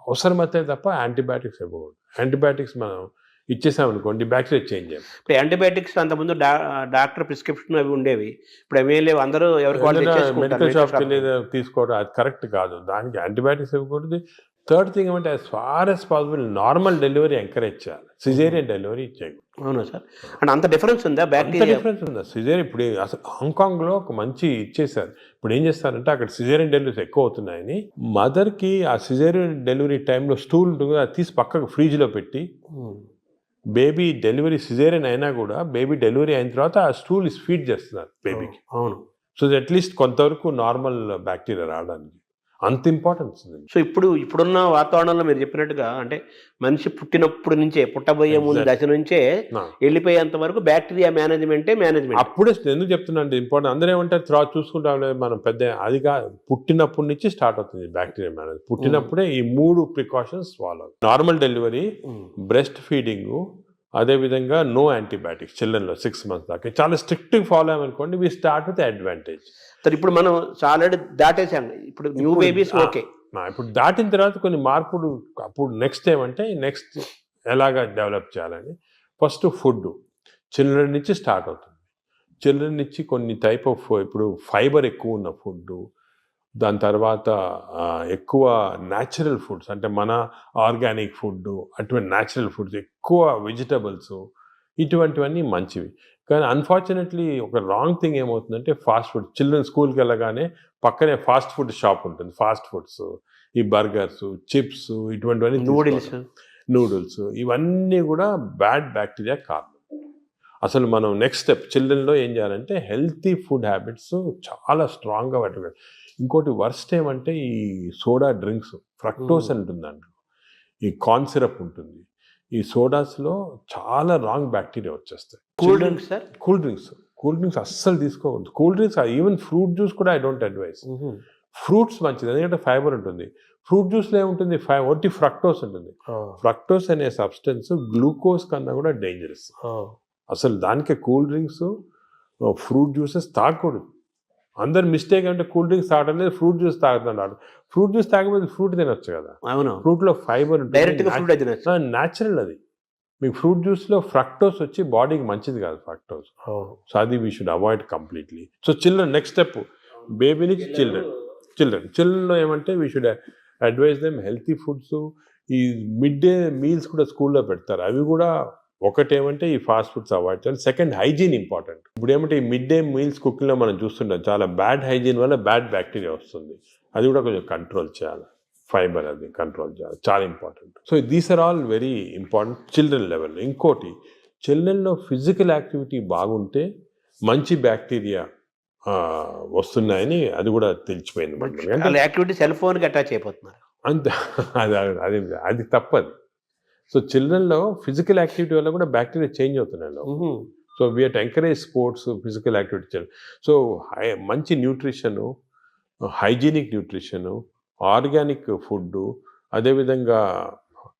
Speaker 2: అవసరమైతే తప్ప యాంటీబయాటిక్స్ ఇవ్వకూడదు. యాంటీబయాటిక్స్ మనం ఇచ్చేసామనుకోండి బ్యాక్టీరియా చేంజ్ అయ్యాం.
Speaker 1: ఇప్పుడు యాంటీబయాటిక్స్ అంతకుముందు డాక్టర్ ప్రిస్క్రిప్షన్ అవి ఉండేవి, ఇప్పుడు అవి లేవు, అందరూ
Speaker 2: మెడికల్ షాప్కి తీసుకోవడం అది కరెక్ట్ కాదు. దానికి యాంటీబయాటిక్స్ ఇవ్వకూడదు. థర్డ్ థింగ్ ఏమంటే, as far as possible normal delivery encourage చేయాలి, సిజేరియన్ డెలివరీ చేయకూడదు.
Speaker 1: అవునా సార్? అంటే అంత డిఫరెన్స్ ఉందా? బ్యాక్టీరియా
Speaker 2: డిఫరెన్స్ ఉందా? సిజేరియన్ ఇప్పుడు అసలు హాంకాంగ్లో ఒక మంచి ఇచ్చేసారు. ఇప్పుడు ఏం చేస్తారంటే, అక్కడ సిజేరియన్ డెలివరీస్ ఎక్కువ అవుతున్నాయని మదర్కి ఆ సిజేరియన్ డెలివరీ టైంలో స్టూల్ ఉంటుంది, అది తీసి పక్కకు ఫ్రిడ్జ్లో పెట్టి, బేబీ డెలివరీ సిజేరియన్ అయినా కూడా బేబీ డెలివరీ అయిన తర్వాత ఆ స్టూల్ ఫీడ్ చేస్తున్నారు బేబీకి.
Speaker 1: అవును.
Speaker 2: సో అట్లీస్ట్ కొంతవరకు నార్మల్ బ్యాక్టీరియా రావడానికి అంత ఇంపార్టెన్స్ ఉంది.
Speaker 1: సో ఇప్పుడున్న వాతావరణంలో మీరు చెప్పినట్టుగా, అంటే మనిషి పుట్టినప్పుడు నుంచే, పుట్టబోయే ముందు దశ నుంచే వెళ్ళిపోయేంత వరకు బ్యాక్టీరియా మేనేజ్మెంట్.
Speaker 2: అప్పుడే ఎందుకు చెప్తున్నా ఇంపార్టెంట్, అందరూ ఏమంటారు తర్వాత చూసుకుంటాం మనం పెద్ద, అదిగా పుట్టినప్పటి నుంచి స్టార్ట్ అవుతుంది బ్యాక్టీరియా మేనేజ్. పుట్టినప్పుడే ఈ 3 precautions follow: normal delivery, breast feeding, అదేవిధంగా నో యాంటీబయాటిక్స్ చిల్డ్రన్లో 6 months దాకా. చాలా స్ట్రిక్ట్గా ఫాలో అయ్యామనుకోండి, వి స్టార్ట్ విత్ అడ్వాంటేజ్.
Speaker 1: ఇప్పుడు మనం ఆల్రెడీ దాటేసాం, ఇప్పుడు న్యూ బేబీస్ ఓకే.
Speaker 2: ఇప్పుడు దాటిన తర్వాత కొన్ని మార్పులు, అప్పుడు నెక్స్ట్ ఏమంటే నెక్స్ట్ ఎలాగా డెవలప్ చేయాలని, ఫస్ట్ ఫుడ్ చిల్డ్రన్ నుంచి స్టార్ట్ అవుతుంది. చిల్డ్రన్ నుంచి కొన్ని టైప్ ఆఫ్, ఇప్పుడు ఫైబర్ ఎక్కువ ఉన్న ఫుడ్, దాని తర్వాత ఎక్కువ న్యాచురల్ ఫుడ్స్, అంటే మన ఆర్గానిక్ ఫుడ్, అటువంటి న్యాచురల్ ఫుడ్స్, ఎక్కువ వెజిటబుల్స్, ఇటువంటివన్నీ మంచివి. కానీ అన్ఫార్చునేట్లీ ఒక రాంగ్ థింగ్ ఏమవుతుందంటే, ఫాస్ట్ ఫుడ్. చిల్డ్రన్ స్కూల్కి వెళ్ళగానే పక్కనే ఫాస్ట్ ఫుడ్ షాప్ ఉంటుంది, ఫాస్ట్ ఫుడ్స్, ఈ బర్గర్స్, చిప్స్, ఇటువంటివన్నీ, నూడిల్స్, ఇవన్నీ కూడా బ్యాడ్ బ్యాక్టీరియా కారణం. అసలు మనం నెక్స్ట్ స్టెప్ చిల్డ్రన్లో ఏం చేయాలంటే, హెల్తీ ఫుడ్ హ్యాబిట్స్ చాలా స్ట్రాంగ్గా పట్టుకోవాలి. ఇంకోటి వర్స్ట్ ఏమంటే, ఈ సోడా డ్రింక్స్, ఫ్రక్టోస్ ఉంటుందండి, ఈ కార్న్ సిరప్ ఉంటుంది, ఈ సోడాస్లో చాలా రాంగ్ బ్యాక్టీరియా వచ్చేస్తాయి.
Speaker 1: Cool drinks sir?
Speaker 2: Cool drinks అస్సలు తీసుకోకూడదు. Cool drinks even fruit juice కూడా ఐ డోంట్ అడ్వైస్. ఫ్రూట్స్ మంచిది, ఎందుకంటే ఫైబర్ ఉంటుంది. ఫ్రూట్ జ్యూస్లో ఏముంటుంది, ఒట్టి ఫ్రక్టోస్ ఉంటుంది. ఫ్రక్టోస్ అనే సబ్స్టెన్స్ గ్లూకోజ్ కన్నా కూడా డేంజరస్. అసలు దానికే కూల్ డ్రింక్స్, ఫ్రూట్ జ్యూసెస్ తాగకూడదు. అందరు మిస్టేక్ అంటే కూల్ డ్రింక్స్ తాగడం లేదు, ఫ్రూట్ జ్యూస్ తాగుతున్నాడు. ఫ్రూట్ జ్యూస్ తాగకపోతే ఫ్రూట్ తినొచ్చు కదా.
Speaker 1: అవును,
Speaker 2: ఫ్రూట్లో ఫైబర్
Speaker 1: ఉంటుంది,
Speaker 2: న్యాచురల్ అది. మీకు ఫ్రూట్ జ్యూస్లో ఫ్రక్టోస్ వచ్చి బాడీకి మంచిది కాదు ఫ్రక్టోస్. సో అది we should avoid completely. So children, next step baby నుంచి చిల్డ్రన్లో ఏమంటే we should advise them healthy foods. ఈ మిడ్ డే మీల్స్ కూడా స్కూల్లో పెడతారు, అవి కూడా ఒకటేమంటే ఈ ఫాస్ట్ ఫుడ్స్ అవాయిడ్ చేయాలి. Second, hygiene important. ఇప్పుడు ఏమంటే ఈ మిడ్ డే మీల్స్ కుకింగ్లో మనం చూస్తుంటాం, చాలా బ్యాడ్ హైజీన్ వల్ల బ్యాడ్ బ్యాక్టీరియా వస్తుంది. అది కూడా కొంచెం కంట్రోల్ చేయాలి. ఫైబర్ అది కంట్రోల్ చేయాలి, చాలా important. So these are all very important children level. ఇంకోటి, చిల్డ్రన్లో ఫిజికల్ యాక్టివిటీ బాగుంటే మంచి బ్యాక్టీరియా వస్తున్నాయని అది కూడా తెలిసిపోయింది.
Speaker 1: యాక్టివిటీ సెల్ ఫోన్కి అటాచ్ అయిపోతున్నారు
Speaker 2: అంతే, అది తప్పది. సో చిల్డ్రన్లో ఫిజికల్ యాక్టివిటీ వల్ల కూడా బ్యాక్టీరియా చేంజ్ అవుతున్నాయి. So we have to encourage sports, physical activity. So మంచి nutrition, hygienic nutrition, organic food, అదేవిధంగా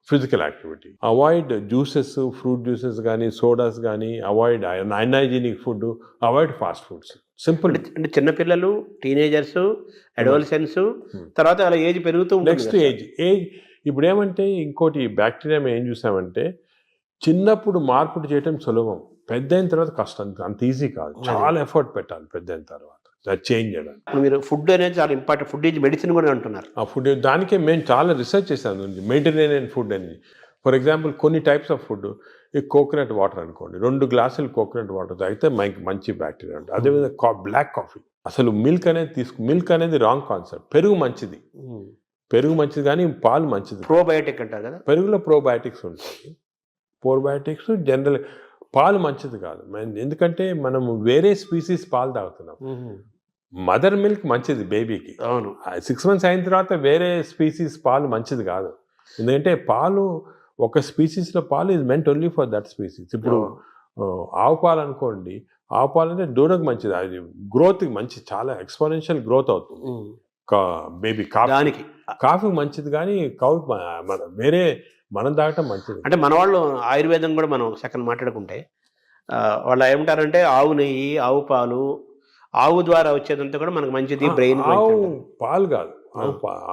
Speaker 2: physical activity. Avoid juices, fruit juices కానీ, సోడాస్ కానీ, avoid unhygienic food, avoid fast foods. Simple.
Speaker 1: అంటే చిన్నపిల్లలు, teenagers, adolescence, తర్వాత అలా age పెరుగుతూ
Speaker 2: next age ఇప్పుడు ఏమంటే ఇంకోటి బ్యాక్టీరియా మేము ఏం చూసామంటే, చిన్నప్పుడు మార్పులు చేయటం సులభం, పెద్ద అయిన తర్వాత కష్టం, అంత ఈజీ కాదు, చాలా ఎఫర్ట్ పెట్టాలి పెద్ద అయిన తర్వాత చేంజ్ చేయడానికి.
Speaker 1: మీరు ఫుడ్ అనేది చాలా ఇంపార్టెంట్, ఫుడ్ ఈజ్ మెడిసిన్ కూడా అంటున్నారు.
Speaker 2: ఆ ఫుడ్ దానికే మేము చాలా రీసెర్చ్ చేశాను, మెడిటరేనియన్ ఫుడ్ అనేది. ఫర్ ఎగ్జాంపుల్ కొన్ని టైప్స్ ఆఫ్ ఫుడ్, ఈ కోకోనట్ వాటర్ అనుకోండి, 2 గ్లాసులు కోకోనట్ వాటర్ తాగితే మంచి బ్యాక్టీరియా ఉంటుంది. అదేవిధంగా బ్లాక్ కాఫీ, అసలు మిల్క్ అనేది రాంగ్ కాన్సెప్ట్. పెరుగు మంచిది కానీ పాలు మంచిది.
Speaker 1: ప్రోబయోటిక్ అంటారు కదా,
Speaker 2: పెరుగులో ప్రోబయోటిక్స్ ఉంటాయి. ప్రోబయోటిక్స్ జనరల్, పాలు మంచిది కాదు. ఎందుకంటే మనం వేరే స్పీసీస్ పాలు తాగుతున్నాం. మదర్ మిల్క్ మంచిది బేబీకి.
Speaker 1: అవును,
Speaker 2: 6 months అయిన తర్వాత వేరే స్పీసీస్ పాలు మంచిది కాదు. ఎందుకంటే పాలు, ఒక స్పీసీస్లో పాలు is meant only for that species. ఇప్పుడు ఆవు పాలు అనుకోండి, ఆవు పాలు అంటే దూడకు మంచిది, అది గ్రోత్కి మంచిది, చాలా ఎక్స్పోనెన్షియల్ గ్రోత్ అవుతుంది బేబీ. కాఫీ మంచిది కానీ వేరే మనం తాగటం మంచిది.
Speaker 1: అంటే మన వాళ్ళు ఆయుర్వేదం కూడా మనం సెకండ్ మాట్లాడుకుంటే వాళ్ళు ఏమంటారంటే ఆవు నెయ్యి, ఆవు పాలు, ఆవు ద్వారా వచ్చేదంతా కూడా మనకు మంచిది, బ్రెయిన్.
Speaker 2: ఆవు పాలు కాదు,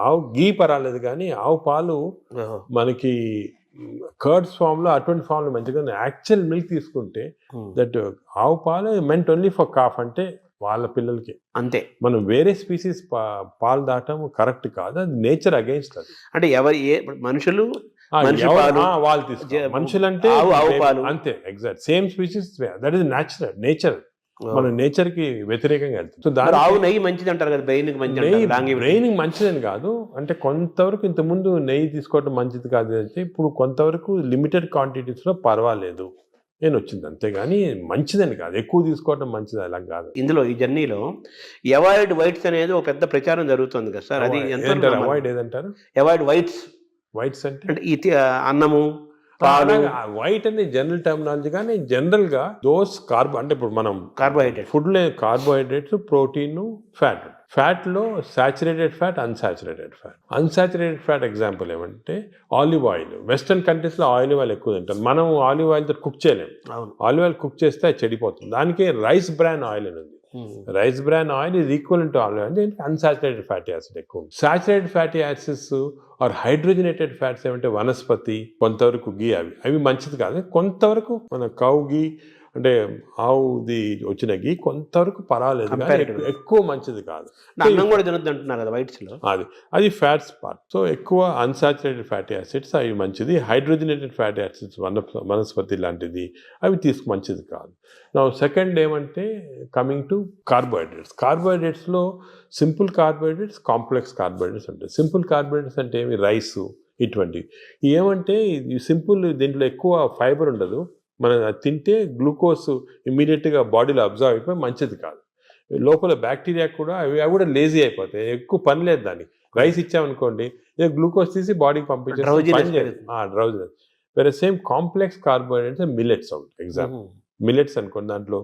Speaker 2: ఆవు గీ పర్వాలేదు కానీ ఆవు పాలు మనకి కర్డ్స్ ఫామ్లో, అటువంటి ఫామ్లో మంచిగా. యాక్చువల్ మిల్క్ తీసుకుంటే దట్ ఆవు పాలు మెంట్ ఓన్లీ ఫర్ కాఫ్, అంటే వాళ్ళ పిల్లలకి
Speaker 1: అంతే.
Speaker 2: మనం వేరే స్పీసీస్ పాలు దాటం కరెక్ట్ కాదు, అది నేచర్ అగైన్స్ట్. అది
Speaker 1: అంటే మనుషులు
Speaker 2: వాళ్ళు తీసుకోవాలి, మనుషులంటే అంతే, exact same species, that is nature. మన నేచర్ కి వ్యతిరేకంగా వెళ్తుంది. సో దాని
Speaker 1: ఆవు నెయ్యి మంచిది అంటారు కదా,
Speaker 2: బ్రెయిన్ మంచిదని కాదు, అంటే కొంతవరకు ఇంతకుముందు నెయ్యి తీసుకోవడం మంచిది కాదు అంటే, ఇప్పుడు కొంతవరకు లిమిటెడ్ క్వాంటిటీస్ లో పర్వాలేదు నేను వచ్చింది, అంతేగాని మంచిదని కాదు, ఎక్కువ తీసుకోవడం మంచిది అలా కాదు.
Speaker 1: ఇందులో ఈ జర్నీలో అవాయిడ్ వైట్స్ అనేది ఒక పెద్ద ప్రచారం జరుగుతుంది కదా సార్, అది
Speaker 2: అవాయిడ్ ఏదంటారు?
Speaker 1: అవాయిడ్ వైట్స్
Speaker 2: అంటే
Speaker 1: అన్నము,
Speaker 2: వైట్ అనేది జనరల్ టర్మినాలజీ, కానీ జనరల్ గా దోస్ అంటే ఇప్పుడు మనం
Speaker 1: కార్బోహైడ్రేట్
Speaker 2: ఫుడ్ లో కార్బోహైడ్రేట్స్, ప్రోటీన్, ఫ్యాట్ లో saturated fat, unsaturated fat example ఏమంటే ఆలివ్ ఆయిల్. వెస్టర్న్ కంట్రీస్ లో ఆలివ్ ఆయిల్ ఎక్కువ తింటాం, మనం ఆలివ్ ఆయిల్ తో కుక్ చేయలేము. ఆలివ్ ఆయిల్ కుక్ చేస్తే అది చెడిపోతుంది. దానికే రైస్ బ్రాన్ ఆయిల్ అని ఉంది. Rice bran oil is equal to olive oil, unsaturated fatty acid ఎక్కువ. Saturated fatty acids or hydrogenated fats ఏమంటే వనస్పతి, కొంతవరకు గీ, అవి మంచిది కాదు. కొంతవరకు మన కౌ గీ అంటే ఆవుది వచ్చిన గీ కొంతవరకు పర్వాలేదు, ఎక్కువ మంచిది కాదు.
Speaker 1: అన్నం కూడా తినొద్దు అంటున్నారు కదా వైట్స్ లో,
Speaker 2: అది ఫ్యాట్స్ పార్ట్. సో ఎక్కువ అన్సాచురేటెడ్ ఫ్యాటీ యాసిడ్స్ అవి మంచిది. హైడ్రోజనేటెడ్ ఫ్యాటీ యాసిడ్స్ వనస్పతి లాంటిది అవి మంచిది కాదు. నా సెకండ్ ఏమంటే కమింగ్ టు కార్బోహైడ్రేట్స్లో సింపుల్ కార్బోహైడ్రేట్స్, కాంప్లెక్స్ కార్బోహైడ్రేట్స్ ఉంటాయి. సింపుల్ కార్బోహైడ్రేట్స్ అంటే ఏమి, రైసు ఇటువంటివి. ఏమంటే సింపుల్, దీంట్లో ఎక్కువ ఫైబర్ ఉండదు, మనం తింటే గ్లూకోజ్ ఇమ్మీడియట్గా బాడీలో అబ్జర్వ్ అయిపోయి మంచిది కాదు. లోపల బ్యాక్టీరియా కూడా అవి కూడా లేజీ అయిపోతాయి, ఎక్కువ పని లేదు దానికి. రైస్ ఇచ్చామనుకోండి, గ్లూకోజ్ తీసి బాడీకి పంపించేసి డ్రౌజినెస్. వేరే సేమ్ కాంప్లెక్స్ కార్బోహైడ్రేట్స్ మిల్లెట్స్ ఉంటాయి. ఎగ్జాంపుల్ మిల్లెట్స్ అనుకోండి, దాంట్లో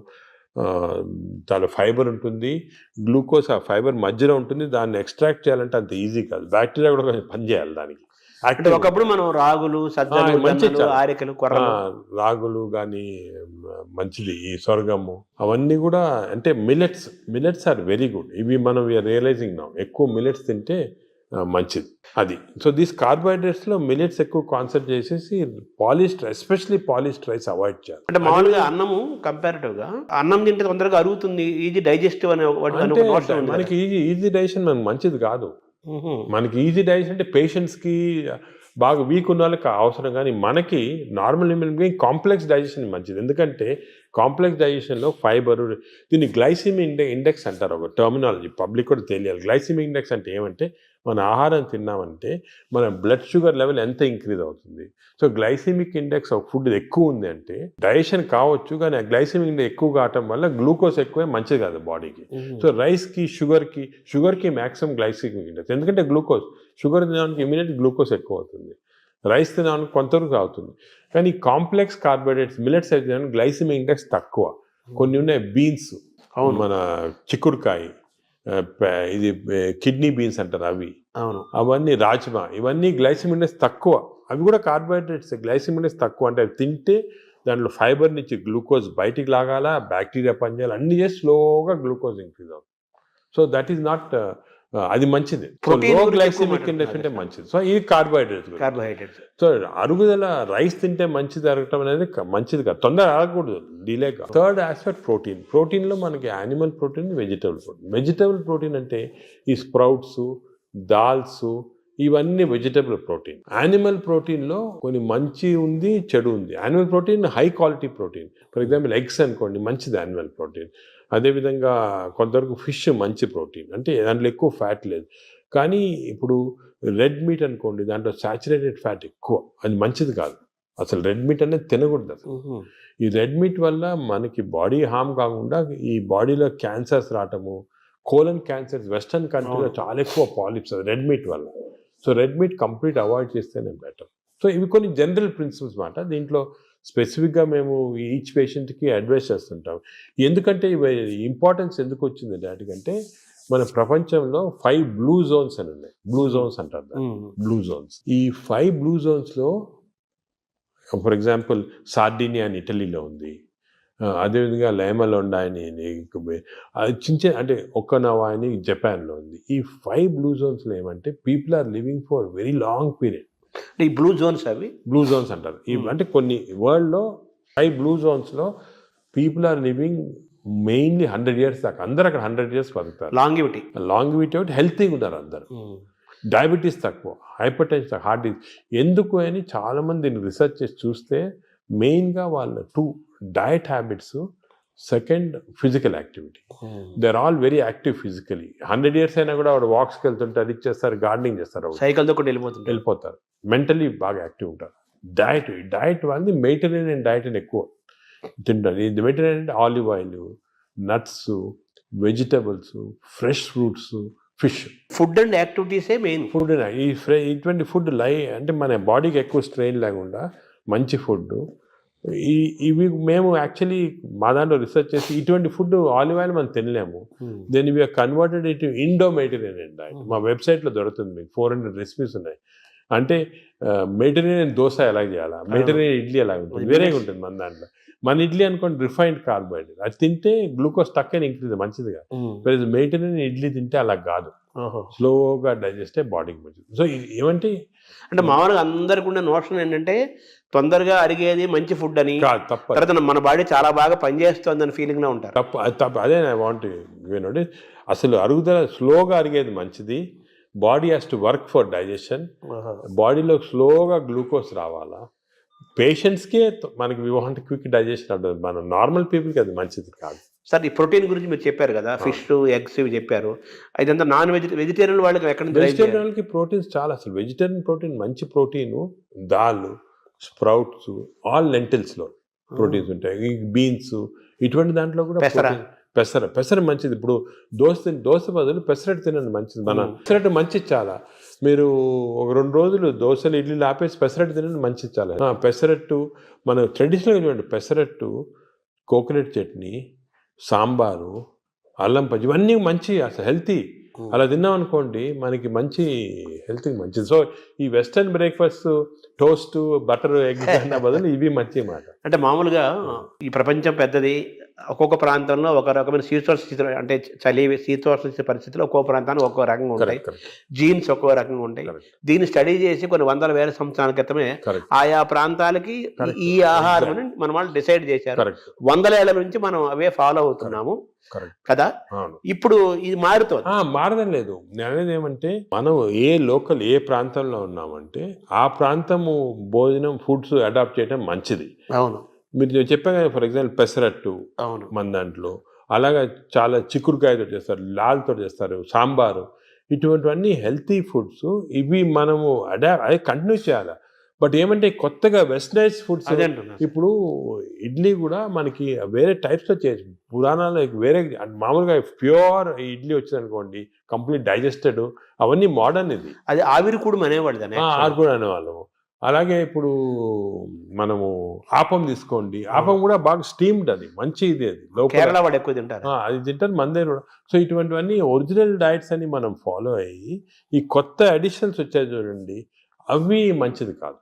Speaker 2: చాలా ఫైబర్ ఉంటుంది, గ్లూకోజ్ ఆ ఫైబర్ మధ్యలో ఉంటుంది, దాన్ని ఎక్స్ట్రాక్ట్ చేయాలంటే అంత ఈజీ కాదు, బ్యాక్టీరియా కూడా కొంచెం పనిచేయాలి దానికి.
Speaker 1: అంటే ఒకప్పుడు మనం రాగులు, సజ్జలు,
Speaker 2: మంచి
Speaker 1: జొన్నలు, ఆరికలు, కొర్రలు,
Speaker 2: రాగులు కానీ మంచిది, ఈ సొరగము అవన్నీ కూడా, అంటే మిల్లెట్స్ ఆర్ వెరీ గుడ్. ఇవి మనం రియలైజింగ్ నా ఎక్కువ మిల్లెట్స్ తింటే మంచిది అది. సో దీస్ కార్బోహైడ్రేట్స్లో మిల్లెట్స్ ఎక్కువ కాన్సన్ట్రేట్ చేసేసి polished, especially polished rice avoid చేయాలి.
Speaker 1: అంటే మామూలుగా అన్నము కంపారిటివ్ గా అన్నం తింటే తొందరగా అరుగుతుంది, ఈజీ డైజెస్టివ్ అనే
Speaker 2: మనకి ఈజీ డైజెషన్ మనకు మంచిది కాదు. మనకి ఈజీ డైజెషన్ అంటే పేషెంట్స్కి, బాగా వీక్ ఉన్న వాళ్ళకి అవసరం, కానీ మనకి normal human being complex digestion మంచిది. ఎందుకంటే కాంప్లెక్స్ డైజెషన్లో ఫైబర్, దీన్ని గ్లైసిమిక్ ఇండెక్స్ అంటారు, ఒక టర్మినాలజీ పబ్లిక్ కూడా తెలియాలి. గ్లైసిమిక్ ఇండెక్స్ అంటే ఏమంటే, మన ఆహారం తిన్నామంటే మన బ్లడ్ షుగర్ లెవెల్ ఎంత ఇంక్రీజ్ అవుతుంది. సో గ్లైసిమిక్ ఇండెక్స్ ఒక ఫుడ్ ఎక్కువ ఉంది అంటే డైజెషన్ కావచ్చు, కానీ ఆ గ్లైసిమిక్ ఇండెక్స్ ఎక్కువ కావటం వల్ల గ్లూకోజ్ ఎక్కువే మంచిది కాదు బాడీకి. సో రైస్కి, షుగర్కి మ్యాక్సిమం గ్లైసిమిక్ ఇండెక్స్, ఎందుకంటే షుగర్ తినడానికి ఇమీడియట్ గ్లూకోజ్ ఎక్కువ అవుతుంది, రైస్ తినడానికి కొంతవరకు అవుతుంది. కానీ కాంప్లెక్స్ కార్బోహైడ్రేట్స్ మిల్లెట్స్ అయితే గ్లైసిమిక్ ఇండెక్స్ తక్కువ. కొన్ని ఉన్నాయి బీన్స్, మన చిక్కుడుకాయ, ఇది కిడ్నీ బీన్స్ అంటారు అవి, అవన్నీ రాజ్మా, ఇవన్నీ గ్లైసిమిక్ ఇండెక్స్ తక్కువ. అవి కూడా కార్బోహైడ్రేట్స్, గ్లైసిమిక్ ఇండెక్స్ తక్కువ. అంటే అవి తింటే దాంట్లో ఫైబర్ నుంచి గ్లూకోజ్ బయటికి లాగాల, బ్యాక్టీరియా పనిచేయాలి, అన్ని చేసి స్లోగా గ్లూకోజ్ ఇంక్రీజ్ అవుతుంది. సో దట్ ఈస్ నాట్, అది మంచిది. లో గ్లైసిమిక్ ఇండెక్స్ అంటే మంచిది. సో ఇది కార్బోహైడ్రేట్స్. సో అరుగుదల, రైస్ తింటే మంచిది అరగటం అనేది మంచిది కాదు, తొందర అరగకూడదు, డిలే కాదు. థర్డ్ ఆస్పెక్ట్ ప్రోటీన్లో మనకి యానిమల్ ప్రోటీన్, వెజిటబుల్ ప్రోటీన్ అంటే ఈ స్ప్రౌట్స్, దాల్స్, ఇవన్నీ వెజిటబుల్ ప్రోటీన్. యానిమల్ ప్రోటీన్లో కొన్ని మంచి ఉంది, చెడు ఉంది. Animal protein high quality protein, for example eggs అనుకోండి, మంచిది యానిమల్ ప్రోటీన్. అదేవిధంగా కొంతవరకు ఫిష్ మంచి ప్రోటీన్, అంటే దాంట్లో ఎక్కువ ఫ్యాట్ లేదు. కానీ ఇప్పుడు రెడ్ మీట్ అనుకోండి, దాంట్లో సాచురేటెడ్ ఫ్యాట్ ఎక్కువ, అది మంచిది కాదు. అసలు రెడ్ మీట్ అనేది తినకూడదు అసలు. ఈ రెడ్ మీట్ వల్ల మనకి బాడీ హార్మ్ కాకుండా ఈ బాడీలో క్యాన్సర్స్ రావటము, కోలన్ క్యాన్సర్స్ వెస్టర్న్ కంట్రీలో చాలా ఎక్కువ పాలిప్స్ అది రెడ్ మీట్ వల్ల. So red meat complete avoid చేస్తేనే బెటర్. సో ఇవి కొన్ని జనరల్ ప్రిన్సిపల్స్ మాట. దీంట్లో స్పెసిఫిక్గా మేము ఈచ్ పేషెంట్కి అడ్వైస్ చేస్తుంటాం. ఎందుకంటే ఇవి ఇంపార్టెన్స్ ఎందుకు వచ్చిందంటే వాటికంటే, మన ప్రపంచంలో 5 బ్లూ జోన్స్ అని ఉన్నాయి. బ్లూ జోన్స్ అంటారు దాన్ని, బ్లూ జోన్స్. ఈ 5 బ్లూ జోన్స్లో ఫర్ ఎగ్జాంపుల్ సార్డినియా అని ఇటలీలో ఉంది, అదేవిధంగా లైమలోండా అని అంటే ఒక్కనవా అని జపాన్లో ఉంది. ఈ 5 బ్లూ జోన్స్లో ఏమంటే people are living for very long period.
Speaker 1: ఈ బ్లూ జోన్స్, అవి
Speaker 2: బ్లూ జోన్స్ అంటారు. అంటే కొన్ని వరల్డ్లో 5 బ్లూ జోన్స్లో people are living mainly 100 years దాకా. అందరు అక్కడ 100 years బతుకుతారు. లాంగివిటీ ఒకటి, హెల్తీగా ఉన్నారు అందరు. డయాబెటీస్ తక్కువ, హైపర్ టెన్షన్ తక్కువ, హార్ట్ డిసీజ్. ఎందుకు అని చాలామంది రీసెర్చ్ చేసి చూస్తే మెయిన్గా వాళ్ళ 2 diet habits, second physical activity. They are all very active physically. 100 years అయినా కూడా వాడు వాక్స్కి వెళ్తుంటారు, ఇది చేస్తారు, గార్డెనింగ్ చేస్తారు,
Speaker 1: సైకిల్తో కూడా వెళ్ళిపోతారు.
Speaker 2: మెంటలీ బాగా యాక్టివ్ ఉంటారు. డయట్ వాళ్ళది మెడిటరేనియన్ డయట్ అని ఎక్కువ తింటారు. ఇది మెడిటరేనియన్ అంటే olive oil, nuts, vegetables, fresh fruits, fish.
Speaker 1: Food and యాక్టివిటీసే మెయిన్.
Speaker 2: ఫుడ్, ఇటువంటి ఫుడ్ అంటే మన బాడీకి ఎక్కువ స్ట్రెయిన్ లేకుండా మంచి ఫుడ్. ఇవి మేము యాక్చువల్లీ మా దాంట్లో రీసెర్చ్ చేసి ఇటువంటి ఫుడ్, ఆలివ్ ఆయిల్ మనం తినలేము, దెన్ ఇవి కన్వర్టెడ్ ఇటు ఇండో మెడిటరేనియన్ డయట్. మా వెబ్సైట్లో దొరుకుతుంది, మీకు 400 రెసిపీస్ ఉన్నాయి. అంటే మెడిటరేనియన్ దోశ ఎలా చేయాలా, మెడిటరేనియన్ ఇడ్లీ ఎలా ఉంటుంది, వేరేగా ఉంటుంది మన దాంట్లో. మన ఇడ్లీ అనుకోండి రిఫైన్డ్ కార్బోహైడ్రేట్, అది తింటే గ్లూకోజ్ తక్కువ ఇంక్రీజ్, మంచిది కాదు. మెడిటరేనియన్ ఇడ్లీ తింటే అలా కాదు, స్లోగా డైజెస్ట్ అయ్యి బాడీకి మంచిది. సో ఏమంటే,
Speaker 1: అంటే మామూలుగా అందరికి ఉన్న నోషన్ ఏంటంటే తొందరగా అరిగేది మంచి ఫుడ్ అని, తర్వాత మన బాడీ చాలా బాగా పనిచేస్తుంది అని ఫీలింగ్లో ఉంటారు.
Speaker 2: తప్పు. అదే ఐ వాంట్ వినండి, అసలు అరుగుదల స్లోగా అరిగేది మంచిది. Body has to work for digestion. బాడీలో స్లోగా గ్లూకోజ్ రావాలా. పేషెంట్స్కే మనకి వి వాంట్ క్విక్ డైజెషన్ ఉంటుంది, మన నార్మల్ పీపుల్కి అది మంచిది కాదు.
Speaker 1: సార్, ఈ ప్రోటీన్ గురించి మీరు చెప్పారు కదా, ఫిష్, ఎగ్స్ ఇవి చెప్పారు. ఇదంతా నాన్ వెజిటేరియన్ వాళ్ళకి ఎక్కడ?
Speaker 2: వెజిటేరియన్ వాళ్ళకి ప్రోటీన్స్ చాలా. అసలు వెజిటేరియన్ ప్రోటీన్ మంచి ప్రోటీను, దాల్, స్ప్రౌట్స్, ఆల్ లెంటిల్స్లో ప్రోటీన్స్ ఉంటాయి. ఈ బీన్స్, ఇటువంటి దాంట్లో కూడా పెసర మంచిది. ఇప్పుడు దోశ బదులు పెసరట్టు తినండి, మంచిది. మన పెసరట్టు మంచిది చాలా. మీరు ఒక 2 రోజులు దోశలు, ఇడ్లీలు ఆపేసి పెసరట్టు తినండి, మంచిది చాలా. పెసరట్టు మన ట్రెడిషనల్గా చూడండి, పెసరట్టు కోకోనట్ చట్నీ, సాంబారు, అల్లం పచ్చి ఇవన్నీ మంచి అసలు హెల్తీ. అలా తిన్నాం అనుకోండి మనకి మంచి హెల్త్కి మంచిది. సో ఈ western breakfast toast butter egg అన్న బదులు ఇవి మంచి మాట.
Speaker 1: అంటే మామూలుగా ఈ ప్రపంచం పెద్దది, ఒక్కొక్క ప్రాంతంలో ఒక రకమైన శీతోష్ణ స్థితి, అంటే చలి శీతోష్ణ పరిస్థితుల్లో ఒక్కో ప్రాంతానికి ఒక్కో రకంగా ఉంటాయి, జీన్స్ ఒక్కో రకంగా ఉంటాయి. దీన్ని స్టడీ చేసి కొన్ని వందల వేల సంవత్సరాల క్రితమే ఆయా ప్రాంతాలకి ఈ ఆహారం మన వాళ్ళు డిసైడ్ చేశారు. వందల ఏళ్ల నుంచి మనం అవే ఫాలో అవుతున్నాము కదా. ఇప్పుడు ఇది మారడం లేదు. నేను అనేది ఏమంటే మనం
Speaker 2: ఏ ప్రాంతంలో ఉన్నామంటే ఆ ప్రాంతము భోజనం ఫుడ్స్ అడాప్ట్ చేయడం మంచిది.
Speaker 1: అవును,
Speaker 2: మీరు చెప్పాను కదా, ఫర్ ఎగ్జాంపుల్ పెసరట్టు మన దాంట్లో, అలాగా చాలా చిక్కుడుకాయతో చేస్తారు, లాల్తో చేస్తారు, సాంబారు, ఇటువంటివన్నీ హెల్తీ ఫుడ్స్. ఇవి మనము అదే కంటిన్యూ చేయాలి. బట్ ఏమంటే కొత్తగా వెస్టర్నైజ్ ఫుడ్స్, ఇప్పుడు ఇడ్లీ కూడా మనకి వేరే టైప్స్లో చేయొచ్చు. పురాణాలు వేరే మామూలుగా ప్యూర్ ఇడ్లీ వచ్చింది అనుకోండి, కంప్లీట్ డైజెస్టెడ్, అవన్నీ మోడర్న్. ఇది
Speaker 1: అది ఆవిరికూడు అనేవాళ్ళు,
Speaker 2: ఆవిరికూడు అనేవాళ్ళము. అలాగే ఇప్పుడు మనము ఆపం తీసుకోండి, ఆపం కూడా బాగా స్టీమ్డ్, అది మంచి ఇది, అది
Speaker 1: కేరళ వాడు ఎక్కువ తింటారు,
Speaker 2: అది తింటారు మన దగ్గర కూడా. సో ఇటువంటివన్నీ ఒరిజినల్ డైట్స్ అని మనం ఫాలో అయ్యి ఈ కొత్త అడిషన్స్ వచ్చాయి చూడండి, అవి మంచిది కాదు.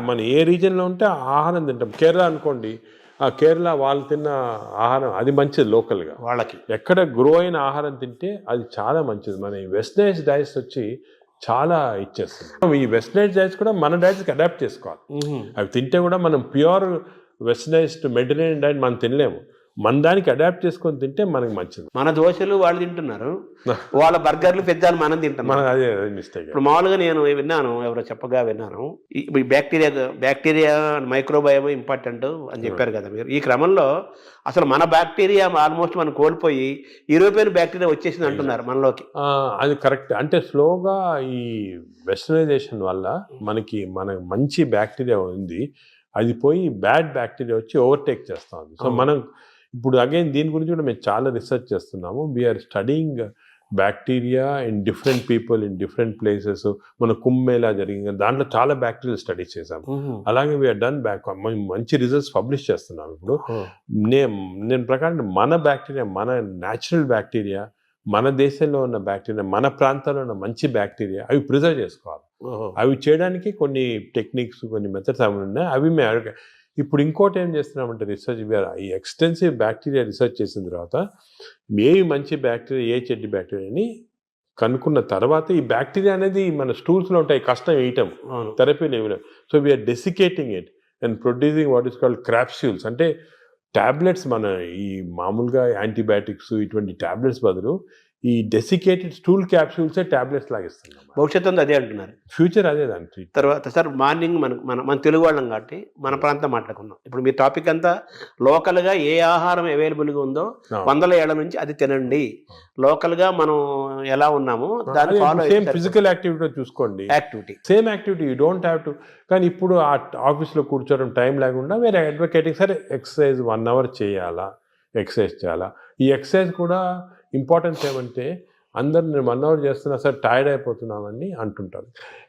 Speaker 2: మనం ఏ రీజన్లో ఉంటే ఆ ఆహారం తింటాం. కేరళ అనుకోండి, ఆ కేరళ వాళ్ళు తిన్న ఆహారం అది మంచిది, లోకల్గా
Speaker 1: వాళ్ళకి ఎక్కడ
Speaker 2: గ్రో అయిన ఆహారం తింటే అది చాలా మంచిది. మన ఈ వెస్టర్నైజ్ డైట్స్ వచ్చి చాలా ఇచ్చేస్తుంది. ఈ వెస్టర్నైజ్ డైట్స్ కూడా మన డైట్స్కి అడాప్ట్ చేసుకోవాలి. అవి తింటే కూడా మనం ప్యూర్ వెస్టర్నైజ్డ్ మెడిటరేనియన్ డైట్ మనం తినలేము. మన దానికి అడాప్ట్ చేసుకొని తింటే మనకి మంచిది.
Speaker 1: మన దోశలు వాళ్ళు తింటున్నారు, వాళ్ళ బర్గర్లు పిజ్జాలు మనం తింటున్నాం.
Speaker 2: అదే మిస్టేక్.
Speaker 1: ఇప్పుడు మామూలుగా నేను విన్నాను, ఎవరో చెప్పగా విన్నాను, ఈ బ్యాక్టీరియా మైక్రోబయోమ్ ఇంపార్టెంట్ అని చెప్పారు కదా మీరు. ఈ క్రమంలో అసలు మన బ్యాక్టీరియా ఆల్మోస్ట్ మనం కోల్పోయి యూరోపియన్ బ్యాక్టీరియా వచ్చేసింది అంటున్నారు మనలోకి.
Speaker 2: అది కరెక్ట్. అంటే స్లోగా ఈ వెస్టర్నైజేషన్ వల్ల మనకి మంచి బ్యాక్టీరియా ఉంది, అది పోయి బ్యాడ్ బ్యాక్టీరియా వచ్చి ఓవర్టేక్ చేస్తూ ఉంది. సో మనం ఇప్పుడు అగైన్ దీని గురించి కూడా మేము చాలా రీసెర్చ్ చేస్తున్నాము. We're studying bacteria in different people in different places. మన కుంభమేళా జరిగింది, దాంట్లో చాలా బ్యాక్టీరియల్ స్టడీస్ చేసాము. అలాగే వీఆర్ డన్ మంచి రిజల్ట్స్ పబ్లిష్ చేస్తున్నాము. ఇప్పుడు నేను ప్రకారం మన బ్యాక్టీరియా, మన న్యాచురల్ బ్యాక్టీరియా, మన దేశంలో ఉన్న బ్యాక్టీరియా, మన ప్రాంతాల్లో ఉన్న మంచి బ్యాక్టీరియా, అవి ప్రిజర్వ్ చేసుకోవాలి. అవి చేయడానికి కొన్ని టెక్నిక్స్, కొన్ని మెథడ్స్ అవి ఉన్నాయి. అవి మేము ఇప్పుడు ఇంకోటి ఏం చేస్తున్నామంటే రీసెర్చ్, ఈ ఎక్స్టెన్సివ్ బ్యాక్టీరియా రీసెర్చ్ చేసిన తర్వాత ఏవి మంచి బ్యాక్టీరియా, ఏ చెడ్డి బ్యాక్టీరియా అని కనుక్కున్న తర్వాత, ఈ బ్యాక్టీరియా అనేది మన స్టూల్స్లో ఉంటాయి, కష్టం వేయటం, థెరపీలు ఏమి. So we are desiccating it and producing what is called crapsules, అంటే ట్యాబ్లెట్స్. మన ఈ మామూలుగా యాంటీబయాటిక్స్ ఇటువంటి ట్యాబ్లెట్స్ బదులు ఈ డెసికేటెడ్ స్టూల్ క్యాప్సూల్సే ట్యాబ్లెట్స్ లాగిస్తున్నాం.
Speaker 1: భవిష్యత్తు అదే అంటున్నారు,
Speaker 2: ఫ్యూచర్ అదే దానికి.
Speaker 1: తర్వాత సార్ మార్నింగ్ మన తెలుగు వాళ్ళం కాబట్టి మన ప్రాంతం మాట్లాడుకున్నాం. ఇప్పుడు మీ టాపిక్ అంతా లోకల్గా ఏ ఆహారం అవైలబుల్గా ఉందో 100 ఏళ్ల నుంచి అది తినండి, లోకల్గా మనం ఎలా ఉన్నామో దాన్ని ఫాలో.
Speaker 2: సేమ్ ఫిజికల్ యాక్టివిటీ చూసుకోండి, same activity you don't have to. కానీ ఇప్పుడు ఆ ఆఫీస్లో కూర్చోవడం టైం లేకుండా వేరే అడ్వకేటింగ్, సరే ఎక్సర్సైజ్ 1 అవర్ చేయాలా, ఎక్సర్సైజ్ చేయాలా. ఈ ఎక్సర్సైజ్ కూడా ఇంపార్టెన్స్ ఏమంటే, అందరు నేను 1 అవర్ చేస్తున్నా సార్ టైర్డ్ అయిపోతున్నామని అంటుంటారు.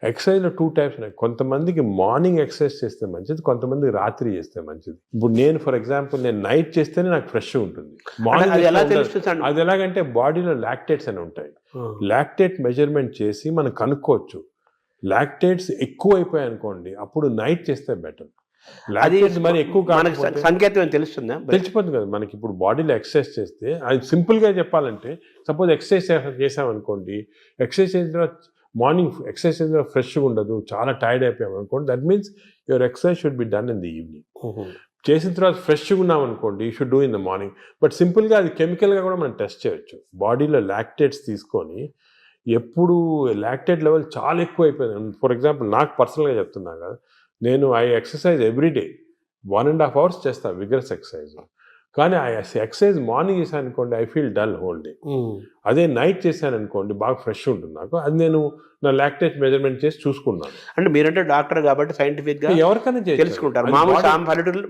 Speaker 2: ఎక్సర్సైజ్లో 2 టైప్స్ ఉన్నాయి. కొంతమందికి మార్నింగ్ ఎక్సర్సైజ్ చేస్తే మంచిది, కొంతమందికి రాత్రి చేస్తే మంచిది. ఇప్పుడు నేను ఫర్ ఎగ్జాంపుల్ నేను నైట్ చేస్తేనే నాకు ఫ్రెష్ ఉంటుంది. మార్నింగ్ అది ఎలాగంటే బాడీలో లాక్టేట్స్ అని ఉంటాయి. లాక్టేట్ మెజర్మెంట్ చేసి మనం కనుక్కోవచ్చు. లాక్టేట్స్ ఎక్కువ అయిపోయాయి అనుకోండి, అప్పుడు నైట్ చేస్తే బెటర్. మరి ఎక్కువ
Speaker 1: సంకేతం తెలుస్తుందా?
Speaker 2: తెలిసిపోతుంది కదా మనకి. ఇప్పుడు బాడీలో ఎక్సర్సైజ్ చేస్తే, అది సింపుల్గా చెప్పాలంటే, సపోజ్ ఎక్సర్సైజ్ చేసామనుకోండి, ఎక్సర్సైజ్ చేసిన తర్వాత మార్నింగ్ ఎక్సర్సైజ్ చేసిన తర్వాత ఫ్రెష్గా ఉండదు, చాలా టైర్డ్ అయిపోయాం అనుకోండి, that means your exercise should be done in the evening. చేసిన తర్వాత ఫ్రెష్గా ఉన్నాం అనుకోండి, you should do in the morning. But సింపుల్గా అది కెమికల్గా కూడా మనం టెస్ట్ చేయొచ్చు. బాడీలో లాక్టేట్స్ తీసుకొని, ఎప్పుడు లాక్టేట్ లెవెల్ చాలా ఎక్కువ అయిపోయింది, ఫర్ ఎగ్జాంపుల్ నాకు పర్సనల్గా చెప్తున్నా కదా, నేను ఎక్సర్సైజ్ ఎవ్రీడే 1.5 hours చేస్తాను విగరస్ ఎక్సర్సైజ్. కానీ ఎక్సర్సైజ్ మార్నింగ్ చేశాను అనుకోండి, I feel dull whole day. అదే నైట్ చేశాను అనుకోండి బాగా ఫ్రెష్ ఉంటుంది నాకు. అది నేను నా లాక్టేజ్ మెజర్మెంట్ చేసి చూసుకున్నాను.
Speaker 1: అంటే మీరంటే డాక్టర్ కాబట్టి సైంటిఫిక్ గా
Speaker 2: ఎవరికైనా
Speaker 1: తెలుసుకుంటారు.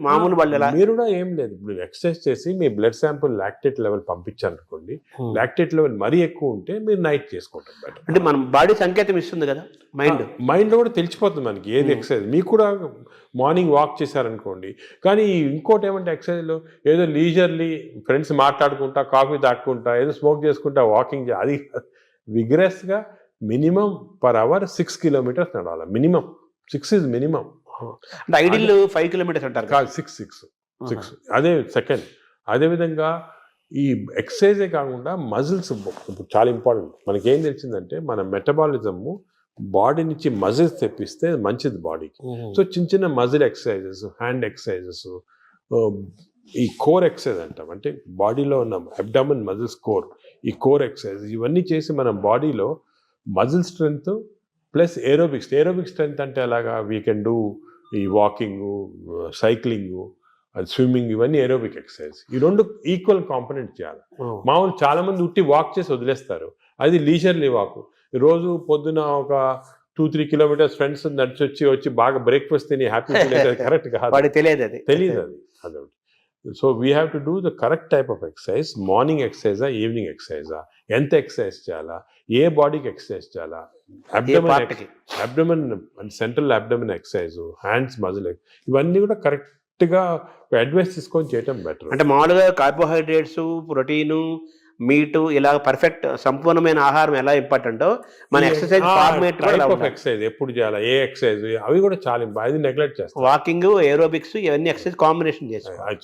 Speaker 1: మామూలు వాళ్ళు
Speaker 2: మీరు కూడా ఏం లేదు, ఇప్పుడు ఎక్సర్సైజ్ చేసి మీ బ్లడ్ శాంపుల్ లాక్టేట్ లెవెల్ పంపించారనుకోండి, లాక్టేట్ లెవెల్ మరీ ఎక్కువ ఉంటే మీరు నైట్ చేసుకుంటారు బెటర్.
Speaker 1: అంటే మన బాడీ సంకేతం ఇస్తుంది కదా,
Speaker 2: మైండ్ లో కూడా తెలిసిపోతుంది మనకి ఏది ఎక్సర్సైజ్. మీకు కూడా మార్నింగ్ వాక్ చేశారనుకోండి, కానీ ఇంకోటి ఏమంటే ఎక్సర్సైజ్లో ఏదో లీజర్లీ ఫ్రెండ్స్ మాట్లాడుకుంటా కాఫీ తాక్కుంటా ఏదో స్మోక్ చేసుకుంటా వాకింగ్ అది విగ్రెస్గా మినిమం పర్ అవర్ 6 kilometers నడవాలి. Minimum 6 is minimum.
Speaker 1: అంటే ఐడియల్ 5 kilometers అంటారు
Speaker 2: కాదు, 6. అదే సెకండ్. అదేవిధంగా ఈ ఎక్సర్సైజే కాకుండా మజిల్స్ చాలా ఇంపార్టెంట్. మనకేం తెలిసిందంటే మన మెటబాలిజము బాడీ నుంచి మజిల్స్ తెప్పిస్తే మంచిది బాడీకి. సో చిన్న మజిల్ ఎక్సర్సైజెస్, హ్యాండ్ ఎక్సర్సైజెస్, ఈ కోర్ ఎక్సర్సైజ్ అంటాం, అంటే బాడీలో ఉన్న అబ్డామిన్ మజిల్స్ కోర్, ఈ కోర్ ఎక్సర్సైజ్ ఇవన్నీ చేసి మన బాడీలో muscle strength plus aerobics strength అంటే అలాగా వీ కెన్ డూ ఈ వాకింగ్, సైక్లింగ్, స్విమ్మింగ్, ఇవన్నీ ఏరోబిక్ ఎక్సర్సైజ్. ఈ రెండు ఈక్వల్ కాంపనెంట్ చేయాలి. మామూలు చాలా మంది ఉట్టి వాక్ చేసి వదిలేస్తారు, అది లీజర్లీ వాక్. రోజు పొద్దున ఒక 2-3 kilometers ఫ్రెండ్స్ నడిచి వచ్చి బాగా బ్రేక్ఫాస్ట్ తిని హ్యాపీ కరెక్ట్ కాదు, తెలియదు అది. So we have to do the correct type of exercise. Morning ఎక్సర్సైజా, ఈవినింగ్ ఎక్సర్సైజా, ఎంత ఎక్సర్సైజ్ చేయాలా, ఏ బాడీకి ఎక్సర్సైజ్ చేయాలా, abdomen and central abdomen exercise, hands muscle, ఇవన్నీ కూడా కరెక్ట్గా అడ్వైస్ తీసుకొని చేయటం బెటర్.
Speaker 1: అంటే మామూలుగా కార్బోహైడ్రేట్స్, ప్రోటీను, మీటు ఇలా పర్ఫెక్ట్ సంపూర్ణమైన ఆహారం ఎలా ఇంపార్టెంటో మన ఎక్సర్సైజ్ ఫార్మేట్
Speaker 2: ఎక్సర్సైజ్ ఎప్పుడు చేయాలి, ఏ ఎక్సర్సైజ్, అవి కూడా చాలా అది నెగ్లెక్ట్ చేస్తాం.
Speaker 1: వాకింగ్, ఏరోబిక్స్, ఇవన్నీ ఎక్సర్సైజ్ కాంబినేషన్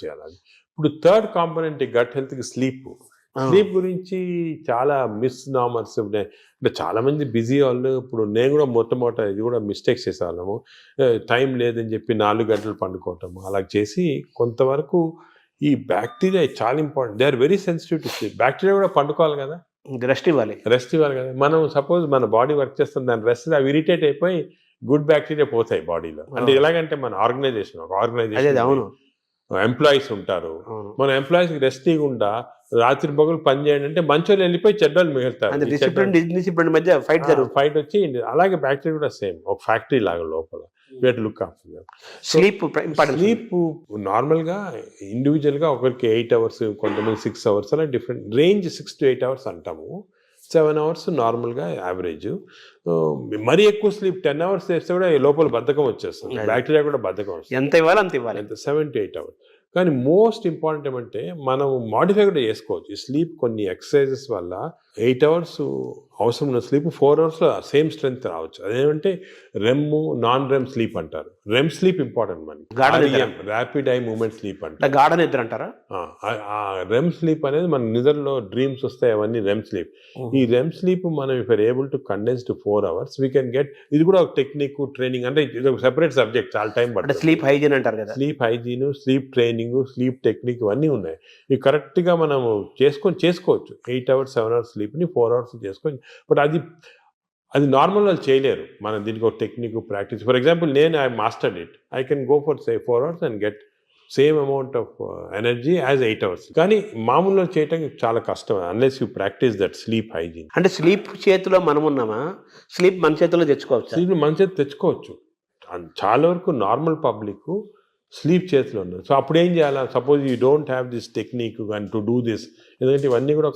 Speaker 2: చేయాలి. ఇప్పుడు థర్డ్ కాంపోనెంట్ గట్ హెల్త్ కి స్లీప్. స్లీప్ గురించి చాలా మిస్ నామర్స్ ఉన్నాయి. అంటే చాలా మంది బిజీ వాళ్ళు, ఇప్పుడు నేను కూడా మొట్టమొదట ఇది కూడా మిస్టేక్స్ చేసేవాళ్ళము. టైం లేదని చెప్పి 4 గంటలు పండుకోవటము అలా చేసి కొంతవరకు ఈ బ్యాక్టీరియా చాలా important. They are very sensitive to sleep. Bacteria కూడా పండుకోవాలి కదా, రెస్ట్ ఇవ్వాలి కదా. మనం సపోజ్ మన బాడీ వర్క్ చేస్తుంది, దాని రెస్ట్ అవి ఇరిటేట్ అయిపోయి గుడ్ బ్యాక్టీరియా పోతాయి బాడీలో. అంటే ఎలాగంటే మన ఆర్గనైజేషన్ ఎంప్లాయీస్ ఉంటారు, మన ఎంప్లాయీస్కి రెస్ట్ ఇవ్వకుండా రాత్రి పగలు పని చేయండి అంటే మంచోళ్ళు వెళ్ళిపోయి చెడ్డోళ్ళు మిగులుతారు.
Speaker 1: డిసిప్లిన్ మధ్య
Speaker 2: ఫైట్ వచ్చి అలాగే బ్యాక్టీరియా కూడా సేమ్ ఒక ఫ్యాక్టరీ లాగా లోపల. లుక్ ఆఫ్టర్
Speaker 1: స్లీప్
Speaker 2: నార్మల్గా ఇండివిజువల్గా ఒకరికి 8 hours, కొంతమంది 6 hours, అలా డిఫరెంట్ రేంజ్. 6 to 8 hours అంటాము, 7 hours నార్మల్గా యావరేజ్. మరీ ఎక్కువ స్లీప్ 10 hours చేస్తే కూడా లోపల బద్ధకం వచ్చేస్తుంది, బ్యాక్టీరియా కూడా బద్ధకం వస్తుంది.
Speaker 1: ఎంత ఇవ్వాలి అంత ఇవ్వాలి,
Speaker 2: 7 to 8 hours. కానీ మోస్ట్ ఇంపార్టెంట్ ఏమంటే మనం మాడిఫై కూడా చేసుకోవచ్చు ఈ స్లీప్. కొన్ని ఎక్సర్సైజెస్ వల్ల 8 hours అవసరం ఉన్న స్లీప్ 4 hours సేమ్ స్ట్రెంగ్త్ రావచ్చు. అదేమంటే రెమ్, నాన్ రెమ్ స్లీప్ అంటారు. రెమ్ స్లీప్ ఇంపార్టెంట్ మనకి, ర్యాపిడ్ ఐ మూవ్మెంట్ స్లీప్ అంటే
Speaker 1: గాఢ నిద్ర అంటారా.
Speaker 2: రెమ్ స్లీప్ అనేది మన నిద్రలో డ్రీమ్స్ వస్తాయి, అవన్నీ రెమ్ స్లీప్. ఈ రెమ్ స్లీప్ మనం if are able to condense to 4 hours we can get. ఇది కూడా ఒక టెక్నిక్, ట్రైనింగ్, అంటే ఇది ఒక సెపరేట్ సబ్జెక్ట్, చాలా టైం పడుతుంది.
Speaker 1: స్లీప్ హైజీన్ అంటారు కదా,
Speaker 2: sleep hygiene, sleep training, sleep technique, ఇవన్నీ ఉన్నాయి. ఇవి కరెక్ట్గా మనం చేసుకోవచ్చు. 8 hours 7 hours స్లీప్ని 4 hours చేసుకోవచ్చు. బట్ అది నార్మల్ వాళ్ళు చేయలేరు. మనం దీనికి ఒక టెక్నిక్, ప్రాక్టీస్. ఫర్ ఎగ్జాంపుల్ నేను I mastered it, I can go for 4 hours and get same amount of energy as 8 hours. కానీ మామూలుగా చేయటం చాలా కష్టం unless you practice that sleep hygiene.
Speaker 1: అంటే స్లీప్ చేతిలో మనం ఉన్నామా, స్లీప్ మన చేతిలో తెచ్చుకోవచ్చు.
Speaker 2: స్లీప్ మన చేతి తెచ్చుకోవచ్చు. చాలా వరకు నార్మల్ పబ్లిక్ స్లీప్ చేతిలో ఉన్నారు. సో అప్పుడు ఏం చేయాలి, suppose you don't have this technique and to do this, ఎందుకంటే ఇవన్నీ కూడా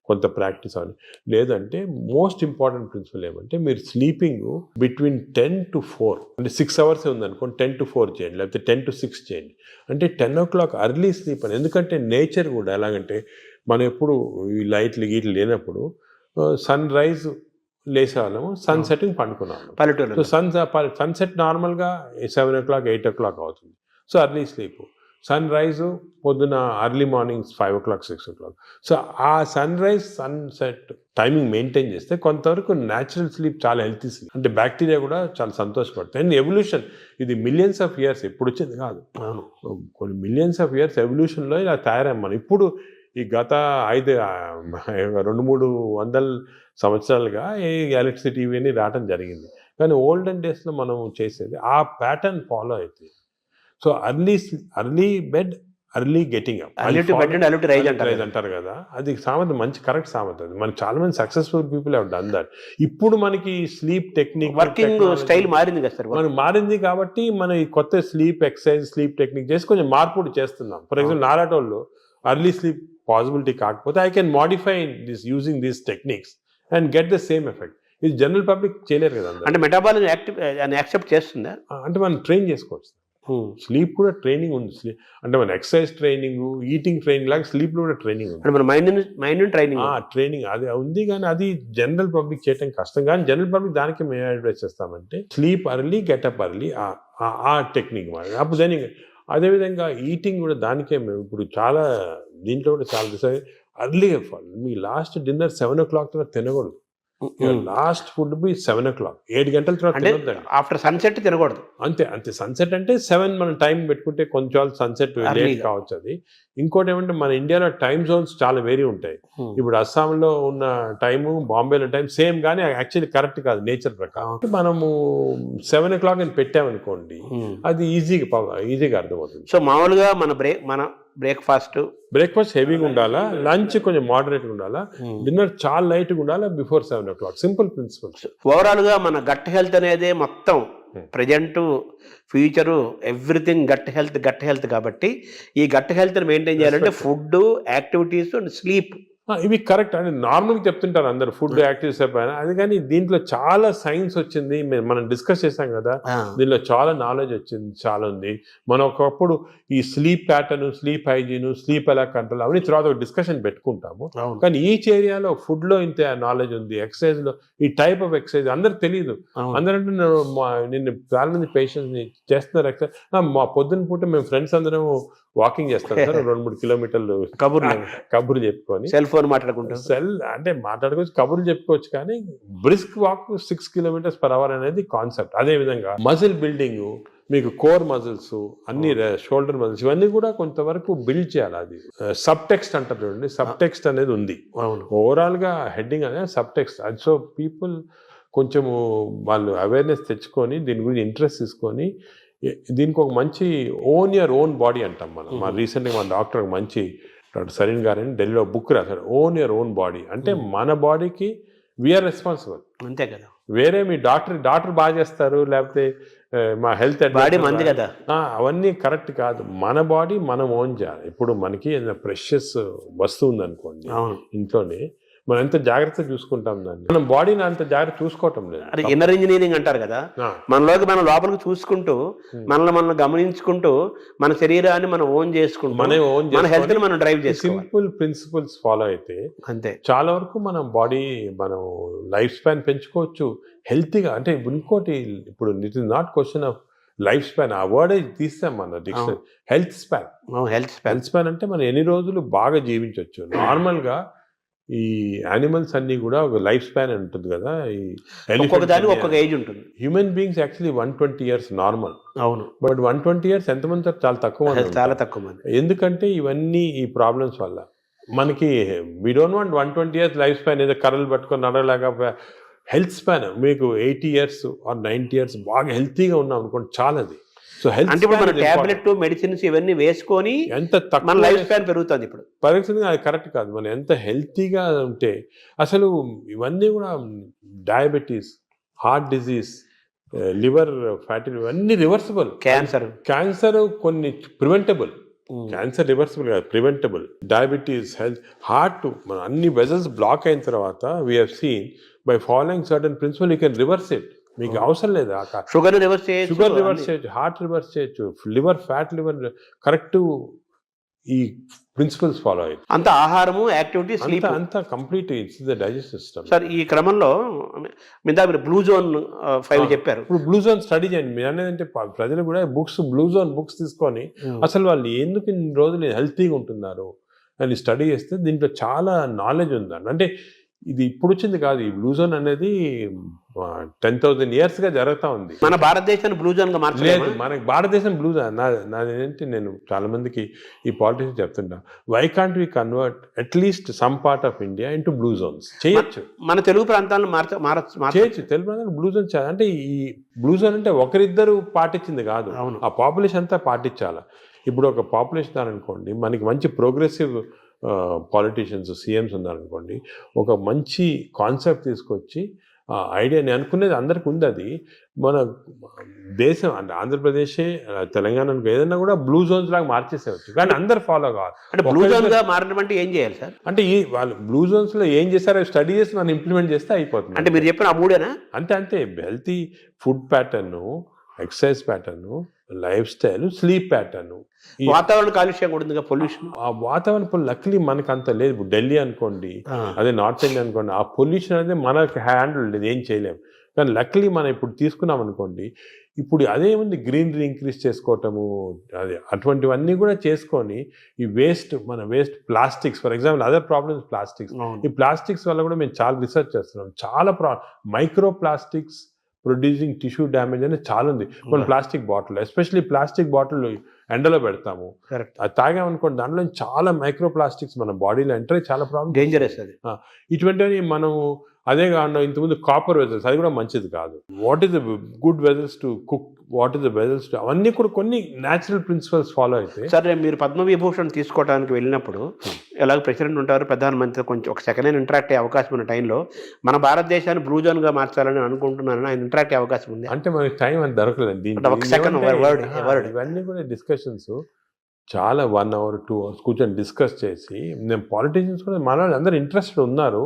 Speaker 2: కొంత ప్రాక్టీస్ అవ్వాలి. లేదంటే మోస్ట్ ఇంపార్టెంట్ ప్రిన్సిపల్ ఏమంటే మీరు స్లీపింగ్ బిట్వీన్ 10 to 4, అంటే 6 hours ఉందనుకోండి, 10 to 4 చేయండి, లేకపోతే 10 to 6 చేయండి. అంటే 10 o'clock అర్లీ స్లీప్ అని. ఎందుకంటే నేచర్ కూడా ఎలాగంటే మనం ఎప్పుడు ఈ లైట్లు గీట్లు లేనప్పుడు సన్ రైజ్ లేసేవాళ్ళము, సన్ సెట్టింగ్ పండుకున్నాము పల్లెటూరు. సో సన్సెట్ నార్మల్గా 7 o'clock 8 o'clock అవుతుంది. So early sleep. Sun rise పొద్దున early morning 5 o'clock 6 o'clock. So ఆ sun rise sunset timing maintain చేస్తే కొంతవరకు న్యాచురల్ స్లీప్ చాలా హెల్తీ స్లీప్. అంటే బ్యాక్టీరియా కూడా చాలా సంతోషపడుతుంది. అండ్ ఎవల్యూషన్ ఇది మిలియన్స్ ఆఫ్ ఇయర్స్ ఎప్పుడు వచ్చింది కాదు, కొన్ని మిలియన్స్ ఆఫ్ ఇయర్స్ ఎవల్యూషన్లో ఇలా తయారయ్యాం మనం. ఇప్పుడు ఈ గత 200-300 సంవత్సరాలుగా ఈ ఎలక్ట్రిసిటీ ఇవన్నీ రావడం జరిగింది. కానీ ఓల్డెన్ డేస్లో మనం చేసేది ఆ ప్యాటర్న్ ఫాలో అవుతుంది. So early bed, early getting up,
Speaker 1: early to bed and early to rise అంటారు.
Speaker 2: అంటారు కదా, అది సామెత మంచి కరెక్ట్ సామెత. అది మనకి చాలా మంది successful people have done that. ఇప్పుడు మనకి స్లీప్ టెక్నిక్,
Speaker 1: వర్కింగ్ స్టైల్ మారింది కదా సార్.
Speaker 2: మనకు మారింది కాబట్టి మనం ఈ కొత్త స్లీప్ ఎక్సర్సైజ్, స్లీప్ టెక్నిక్ చేసి కొంచెం మార్పు చేస్తున్నాం. ఫర్ ఎగ్జాంపుల్ నాలాటోళ్ళు అర్లీ స్లీప్ పాసిబిలిటీ కాకపోతే I can modify this using these techniques and get the same effect. ఇది జనరల్ పబ్లిక్ చేయలేరు కదా.
Speaker 1: అంటే మెటాబాలిజం యాక్సెప్ట్ చేస్తుందా?
Speaker 2: అంటే మనం ట్రైన్ చేసుకోవచ్చు. స్లీప్ కూడా ట్రైనింగ్ ఉంది. అంటే మన ఎక్సర్సైజ్ ట్రైనింగ్, ఈటింగ్ ట్రైనింగ్ లాగా స్లీప్ లో కూడా ట్రైనింగ్ ఉంది.
Speaker 1: అంటే మన మైండ్
Speaker 2: ట్రైనింగ్ అది ఉంది, కానీ అది జనరల్ పబ్లిక్ చేయడం కష్టం. కానీ జనరల్ పబ్లిక్ దానికి మేము అడ్వైస్ చేస్తామంటే స్లీప్ అర్లీ, గెటప్ అర్లీ, ఆ టెక్నిక్ మరి. అప్పుడు దాని అదేవిధంగా ఈటింగ్ కూడా దానికే మేము ఇప్పుడు చాలా దీంట్లో కూడా చాలా అర్లీగా మీ లాస్ట్ డిన్నర్ 7 o'clock తర్వాత తినకూడదు. లాస్ట్ ఫుడ్ బి 7 o'clock, 7 గంటల తర్వాత తినొద్దండి.
Speaker 1: ఆఫ్టర్ సన్సెట్ తినకూడదు.
Speaker 2: అంతే సన్సెట్ అంటే 7 మనం టైం పెట్టుకుంటే కొంచెం సన్సెట్ లేట్ కావచ్చు. అది ఇంకోటి ఏమంటే మన ఇండియాలో టైమ్ జోన్స్ చాలా వేరీ ఉంటాయి. ఇప్పుడు అస్సాంలో ఉన్న టైము, బాంబేలో టైం సేమ్, కానీ యాక్చువల్లీ కరెక్ట్ కాదు నేచర్ ప్రకారం. మనము 7 o'clock అని పెట్టామనుకోండి, అది ఈజీగా అర్థమవుతుంది.
Speaker 1: సో మామూలుగా మన బ్రేక్ఫాస్ట్
Speaker 2: హెవీగా ఉండాలా, లంచ్ కొంచెం మోడరేట్గా ఉండాలా, డిన్నర్ చాలా లైట్గా ఉండాలా before 7 o'clock. Simple principles.
Speaker 1: Overall గా మన గట్ హెల్త్ అనేది మొత్తం present, future, everything gut health కాబట్టి ఈ గట్ హెల్త్ మెయింటైన్ చేయాలంటే ఫుడ్, యాక్టివిటీస్ అండ్ స్లీప్
Speaker 2: ఇవి కరెక్ట్ అని నార్మల్గా చెప్తుంటారు అందరు, ఫుడ్ యాక్టివిటీస్ పైన. అది కానీ దీంట్లో చాలా సైన్స్ వచ్చింది, మనం డిస్కస్ చేసాం కదా, దీనిలో చాలా నాలెడ్జ్ వచ్చింది, చాలా ఉంది. మనం ఒకప్పుడు ఈ sleep pattern, sleep hygiene, sleep ఎలా కంట్రోల్ అవన్నీ తర్వాత ఒక డిస్కషన్ పెట్టుకుంటాము. కానీ ఈచ్ ఏరియాలో ఫుడ్ లో ఇంత నాలెడ్జ్ ఉంది, ఎక్సర్సైజ్ లో ఈ టైప్ ఆఫ్ ఎక్సర్సైజ్ అందరికి తెలియదు. అందరంటే నేను చాలా మంది పేషెంట్స్ ని చేస్తున్నారు ఎక్సర్సైజ్. మా పొద్దున్న పూట మేము ఫ్రెండ్స్ అందరం వాకింగ్ చేస్తాం సార్, 2-3 కిలోమీటర్లు కబుర్లు చెప్పుకొని,
Speaker 1: సెల్ ఫోన్ మాట్లాడుకుంటాం.
Speaker 2: అంటే మాట్లాడుకోవచ్చు, కబుర్లు చెప్పుకోవచ్చు. కానీ బ్రిస్క్ వాక్ 6 km/h అనేది కాన్సెప్ట్. అదే విధంగా మజిల్ బిల్డింగ్, మీకు కోర్ మజిల్స్, అన్ని షోల్డర్ మజిల్స్, ఇవన్నీ కూడా కొంతవరకు బిల్డ్ చేయాలి. అది సబ్ టెక్స్ట్ అంటారు చూడండి, సబ్ టెక్స్ట్ అనేది ఉంది. ఓవరాల్ గా హెడ్డింగ్ అనేది సబ్ టెక్స్ట్. అది సో పీపుల్ కొంచెము వాళ్ళు అవేర్నెస్ తెచ్చుకొని దీని గురించి ఇంట్రెస్ట్ తీసుకొని దీనికి ఒక మంచి ఓన్ యువర్ ఓన్ బాడీ అంటాం మనం. మా రీసెంట్గా మన డాక్టర్ మంచి డాక్టర్ సరీన్ గారు అని ఢిల్లీలో బుక్ రాశారు, ఓన్ యువర్ ఓన్ బాడీ. అంటే మన బాడీకి వీఆర్ రెస్పాన్సిబుల్.
Speaker 1: అంతే కదా.
Speaker 2: వేరే మీ డాక్టర్ బాగా చేస్తారు, లేకపోతే మా హెల్త్
Speaker 1: బాడీ మంది కదా,
Speaker 2: అవన్నీ కరెక్ట్ కాదు. మన బాడీ మనం ఓన్ చేయాలి. ఇప్పుడు మనకి ఏదైనా ప్రెషియస్ వస్తువు ఉందనుకోండి ఇంట్లోనే, మనం ఎంత జాగ్రత్తగా చూసుకుంటాం దాన్ని, మనం బాడీని అంత జాగ్రత్త చూసుకోవటం లేదు.
Speaker 1: అది ఇన్నర్ ఇంజనీరింగ్ అంటారు కదా. మనలోకి మనం లోపలికి చూసుకుంటూ, మనల్ని గమనించుకుంటూ, మన శరీరాన్ని మనం ఓన్ చేసుకుంటూ, మన హెల్త్ ని మనం డ్రైవ్ చేసి
Speaker 2: సింపుల్ ప్రిన్సిపల్స్ ఫాలో అయితే
Speaker 1: అంతే చాలా
Speaker 2: వరకు మనం బాడీ, మనం లైఫ్ స్పాన్ పెంచుకోవచ్చు హెల్తీగా. అంటే ఇంకోటి, ఇప్పుడు it is not question of life span, ఆ వర్డ్ తీస్తాం మన డిక్షనరీ. హెల్త్ స్పాన్ అంటే మనం ఎన్ని రోజులు బాగా జీవించవచ్చు. నార్మల్గా ఈ యానిమల్స్ అన్ని కూడా ఒక లైఫ్ స్పాన్ అని ఉంటుంది కదా,
Speaker 1: ఒక్కొక్క ఏజ్ ఉంటుంది.
Speaker 2: Human beings actually 120 years normal.
Speaker 1: అవును.
Speaker 2: బట్ 120 years ఎంతమంది చాలా తక్కువ మంది. ఎందుకంటే ఇవన్నీ ఈ ప్రాబ్లమ్స్ వల్ల మనకి we don't want 120 years life span, ఏదో కర్రలు పట్టుకొని నడవలాగా. హెల్త్ స్పాన్ మీకు 80 years or 90 years బాగా హెల్తీగా ఉన్నాం అనుకోండి, చాలా. అది సో హెల్త్
Speaker 1: అంటే మన టాబ్లెట్, మెడిసిన్స్ ఇవన్నీ వేసుకొని
Speaker 2: ఎంత తక్కువ
Speaker 1: లైఫ్ స్పాన్ పెరుగుతుంది. ఇప్పుడు
Speaker 2: పరిస్థితి అది కరెక్ట్ కాదు. మనం ఎంత హెల్తీగా ఉంటే అసలు ఇవన్నీ కూడా diabetes, heart disease, liver fatty, ఇవన్నీ రివర్సిబుల్. క్యాన్సర్ కొన్ని ప్రివెంటబుల్, క్యాన్సర్ రివర్సిబుల్ కాదు, ప్రివెంటబుల్. డయాబెటీస్, హార్ట్, మన అన్ని వెజల్స్ బ్లాక్ అయిన తర్వాత we have seen by following certain principal you can reverse it. మీకు అవసరం లేదు.
Speaker 1: షుగర్ రివర్స్
Speaker 2: చేయొచ్చు, హార్ట్ రివర్స్ చేయొచ్చు, లివర్ ఫ్యాట్, లివర్ కరెక్ట్. ఈ ప్రిన్సిపల్స్ ఫాలో అయ్యి
Speaker 1: అంత ఆహారము, యాక్టివిటీ, స్లీప్
Speaker 2: అంతా complete it's the digestive system.
Speaker 1: Sir ఈ క్రమంలో మీరు బ్లూ జోన్ 5 చెప్పారు.
Speaker 2: ఇప్పుడు బ్లూ జోన్ స్టడీ చేయండి. మీరు అనేది ప్రజలు కూడా బ్లూ జోన్ బుక్స్ తీసుకొని అసలు వాళ్ళు ఎందుకు ఇన్ని రోజులు హెల్తీగా ఉంటున్నారు అని స్టడీ చేస్తే దీంట్లో చాలా నాలెడ్జ్ ఉందండి. అంటే ఇది ఇప్పుడు వచ్చింది కాదు. ఈ బ్లూ జోన్ అనేది 10,000 years గా జరుగుతూ ఉంది.
Speaker 1: మన భారతదేశాన్ని బ్లూ జోన్ గా మార్చలేదు.
Speaker 2: మనకి భారతదేశం బ్లూ జోన్. నాదేంటి, నేను చాలా మందికి ఈ పాలిటిక్స్ చెప్తుంటా, why can't we convert at least some part of India into blue zones? చేయొచ్చు.
Speaker 1: మన తెలుగు ప్రాంతాలను
Speaker 2: చేయొచ్చు. తెలుగు ప్రాంతాలను బ్లూ జోన్ చేయాలి. అంటే ఈ బ్లూ జోన్ అంటే ఒకరిద్దరు పాటించింది కాదు, ఆ పాపులేషన్ అంతా పాటించాలి. ఇప్పుడు ఒక పాపులేషన్ ఉన్నారనుకోండి, మనకి మంచి ప్రోగ్రెసివ్ పాలిటీషియన్స్ సీఎంస్ ఉన్నారనుకోండి, ఒక మంచి కాన్సెప్ట్ తీసుకొచ్చి ఐడియా, నేను అనుకునేది అందరికి ఉంది, అది మన దేశం అంటే ఆంధ్రప్రదేశే తెలంగాణ ఏదైనా కూడా బ్లూ జోన్స్ లాగా మార్చేసేవచ్చు, కానీ అందరు ఫాలో కావాలి.
Speaker 1: అంటే బ్లూ జోన్ గా మారడం అంటే ఏం చేయాలి సార్?
Speaker 2: అంటే ఈ వాళ్ళు బ్లూ జోన్స్ లో ఏం చేస్తారో స్టడీ చేసి మనం ఇంప్లిమెంట్ చేస్తే అయిపోతుంది.
Speaker 1: అంటే మీరు చెప్పిన ఆ మూడేనా?
Speaker 2: అంతే healthy food pattern, exercise pattern, life style, sleep pattern.
Speaker 1: వాతావరణ కాలుష్యం కూడా ఉంది, పొల్యూషన్.
Speaker 2: ఆ వాతావరణ లక్లీ మనకు అంత లేదు. ఇప్పుడు ఢిల్లీ అనుకోండి, అదే నార్త్ ఇండియా అనుకోండి, ఆ పొల్యూషన్ అనేది మనకి హ్యాండిల్ లేదు, ఏం చేయలేము. కానీ లక్లీ మనం ఇప్పుడు తీసుకున్నాం అనుకోండి, ఇప్పుడు అదేముంది, గ్రీనరీ ఇంక్రీజ్ చేసుకోవటము, అదే అటువంటివన్నీ కూడా చేసుకొని ఈ waste plastics, for example other problems plastics. ఈ ప్లాస్టిక్స్ వల్ల కూడా మేము చాలా రీసెర్చ్ చేస్తున్నాం. చాలా micro plastics producing tissue damage అనేది చాలా ఉంది. మన plastic bottle, especially plastic bottle ఎండలో పెడతాము, అది తాగామనుకోండి, దాంట్లో చాలా మైక్రో ప్లాస్టిక్స్ మన బాడీలో ఎంటర్ అయ్యి చాలా ప్రాబ్లమ్,
Speaker 1: డేంజరస్ అది.
Speaker 2: ఇటువంటివి మనం అదే కాకుండా ఇంతకుముందు కాపర్ వెజల్స్, అది కూడా మంచిది కాదు. What is the good vessels to cook, what is the vessels to, అవన్నీ కూడా కొన్ని న్యాచురల్ ప్రిన్సిపల్స్ ఫాలో అయితే.
Speaker 1: సరే, మీరు పద్మవిభూషణ్ తీసుకోవడానికి వెళ్ళినప్పుడు ఎలాగ ప్రెసిడెంట్ ఉంటారు, ప్రధానమంత్రి, కొంచెం ఒక సెకండ్ హ్యాండ్ ఇంటరాక్ట్ అయ్యే అవకాశం ఉన్న టైంలో మన భారతదేశాన్ని బ్లూ జోన్ గా మార్చాలని అనుకుంటున్నాను, ఆయన ఇంటరాక్ట్ అయ్యే అవకాశం ఉంది?
Speaker 2: అంటే మనకి టైం అని దొరకలేదు.
Speaker 1: ఒక సెకండ్ వర్డ్,
Speaker 2: ఇవన్నీ కూడా డిస్కషన్స్ చాలా 1 hour 2 hours కూర్చొని డిస్కస్ చేసి, నేను పాలిటీషియన్స్ కూడా మన వాళ్ళు అందరూ ఇంట్రెస్టెడ్ ఉన్నారు,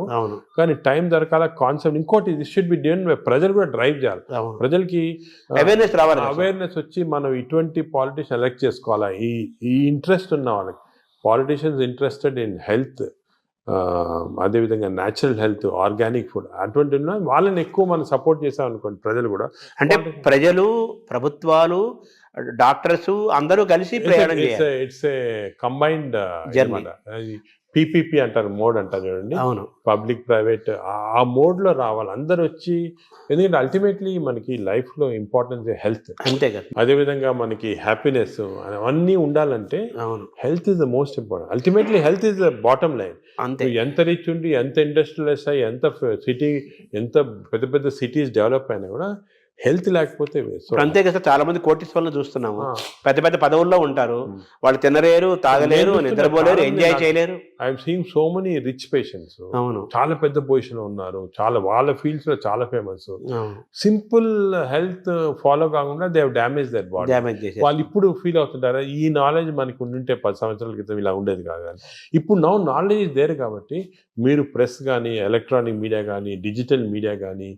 Speaker 2: కానీ టైం దొరకాల కాన్సెప్ట్. ఇంకోటి, ఇది షుడ్ బి డన్, ప్రజలు కూడా డ్రైవ్ చేయాలి, ప్రజలకి
Speaker 1: అవేర్నెస్ రావాలి,
Speaker 2: అవేర్నెస్ వచ్చి మనం ఇటువంటి పాలిటీషియన్ ఎలక్ట్ చేసుకోవాలా. ఈ ఇంట్రెస్ట్ ఉన్న వాళ్ళకి, పాలిటీషియన్స్ ఇంట్రెస్టెడ్ ఇన్ హెల్త్, అదేవిధంగా న్యాచురల్ హెల్త్, ఆర్గానిక్ ఫుడ్, అటువంటి వాళ్ళని ఎక్కువ మనం సపోర్ట్ చేసాం అనుకోండి, ప్రజలు కూడా.
Speaker 1: అంటే ప్రజలు, ప్రభుత్వాలు, డాక్టర్స్ అందరూ కలిసి ప్రయాణం చేయాలి.
Speaker 2: ఇట్స్ ఏ కంబైన్డ్ PPP అంటారు, మోడ్ అంటారు చూడండి,
Speaker 1: అవును,
Speaker 2: పబ్లిక్ ప్రైవేట్, ఆ మోడ్ లో రావాలి అందరు వచ్చి. ఎందుకంటే అల్టిమేట్లీ మనకి లైఫ్ లో ఇంపార్టెన్స్ హెల్త్,
Speaker 1: అంతే కదా.
Speaker 2: అదేవిధంగా మనకి హ్యాపీనెస్ అవన్నీ ఉండాలంటే health is the most important. Ultimately health is the bottom line.
Speaker 1: అంతే,
Speaker 2: ఎంత రిచ్ ఉండి, ఎంత ఇండస్ట్రియలైజ్ అయ్యి, ఎంత సిటీ, ఎంత పెద్ద సిటీస్ డెవలప్ అయినా కూడా హెల్త్ లేకపోతే
Speaker 1: అంతే కదా. చాలా మంది కోటీశ్వరులను చూస్తున్నాము, పెద్ద పదవుల్లో ఉంటారు, వాళ్ళు తినలేరు, తాగలేరు, నిద్రపోలేరు, ఎంజాయ్ చేయలేరు.
Speaker 2: I'm seeing so many rich patients,
Speaker 1: అవును,
Speaker 2: చాలా పెద్ద పొజిషన్ లో ఉన్నారు, చాలా వాళ్ళ ఫీల్డ్స్ లో చాలా ఫేమస్. సింపుల్ హెల్త్ ఫాలో కాకుండా they have damage that body. వాళ్ళు ఇప్పుడు ఫీల్ అవుతుంటారా, ఈ నాలెడ్జ్ మనకు ఉండుంటే 10 సంవత్సరాల క్రితం ఇలా ఉండేది కాదు. కానీ ఇప్పుడు నౌ నాలెడ్జ్ ఇస్ దేర్ కాబట్టి, మీరు ప్రెస్ కానీ, ఎలక్ట్రానిక్ మీడియా కానీ, డిజిటల్ మీడియా కానీ,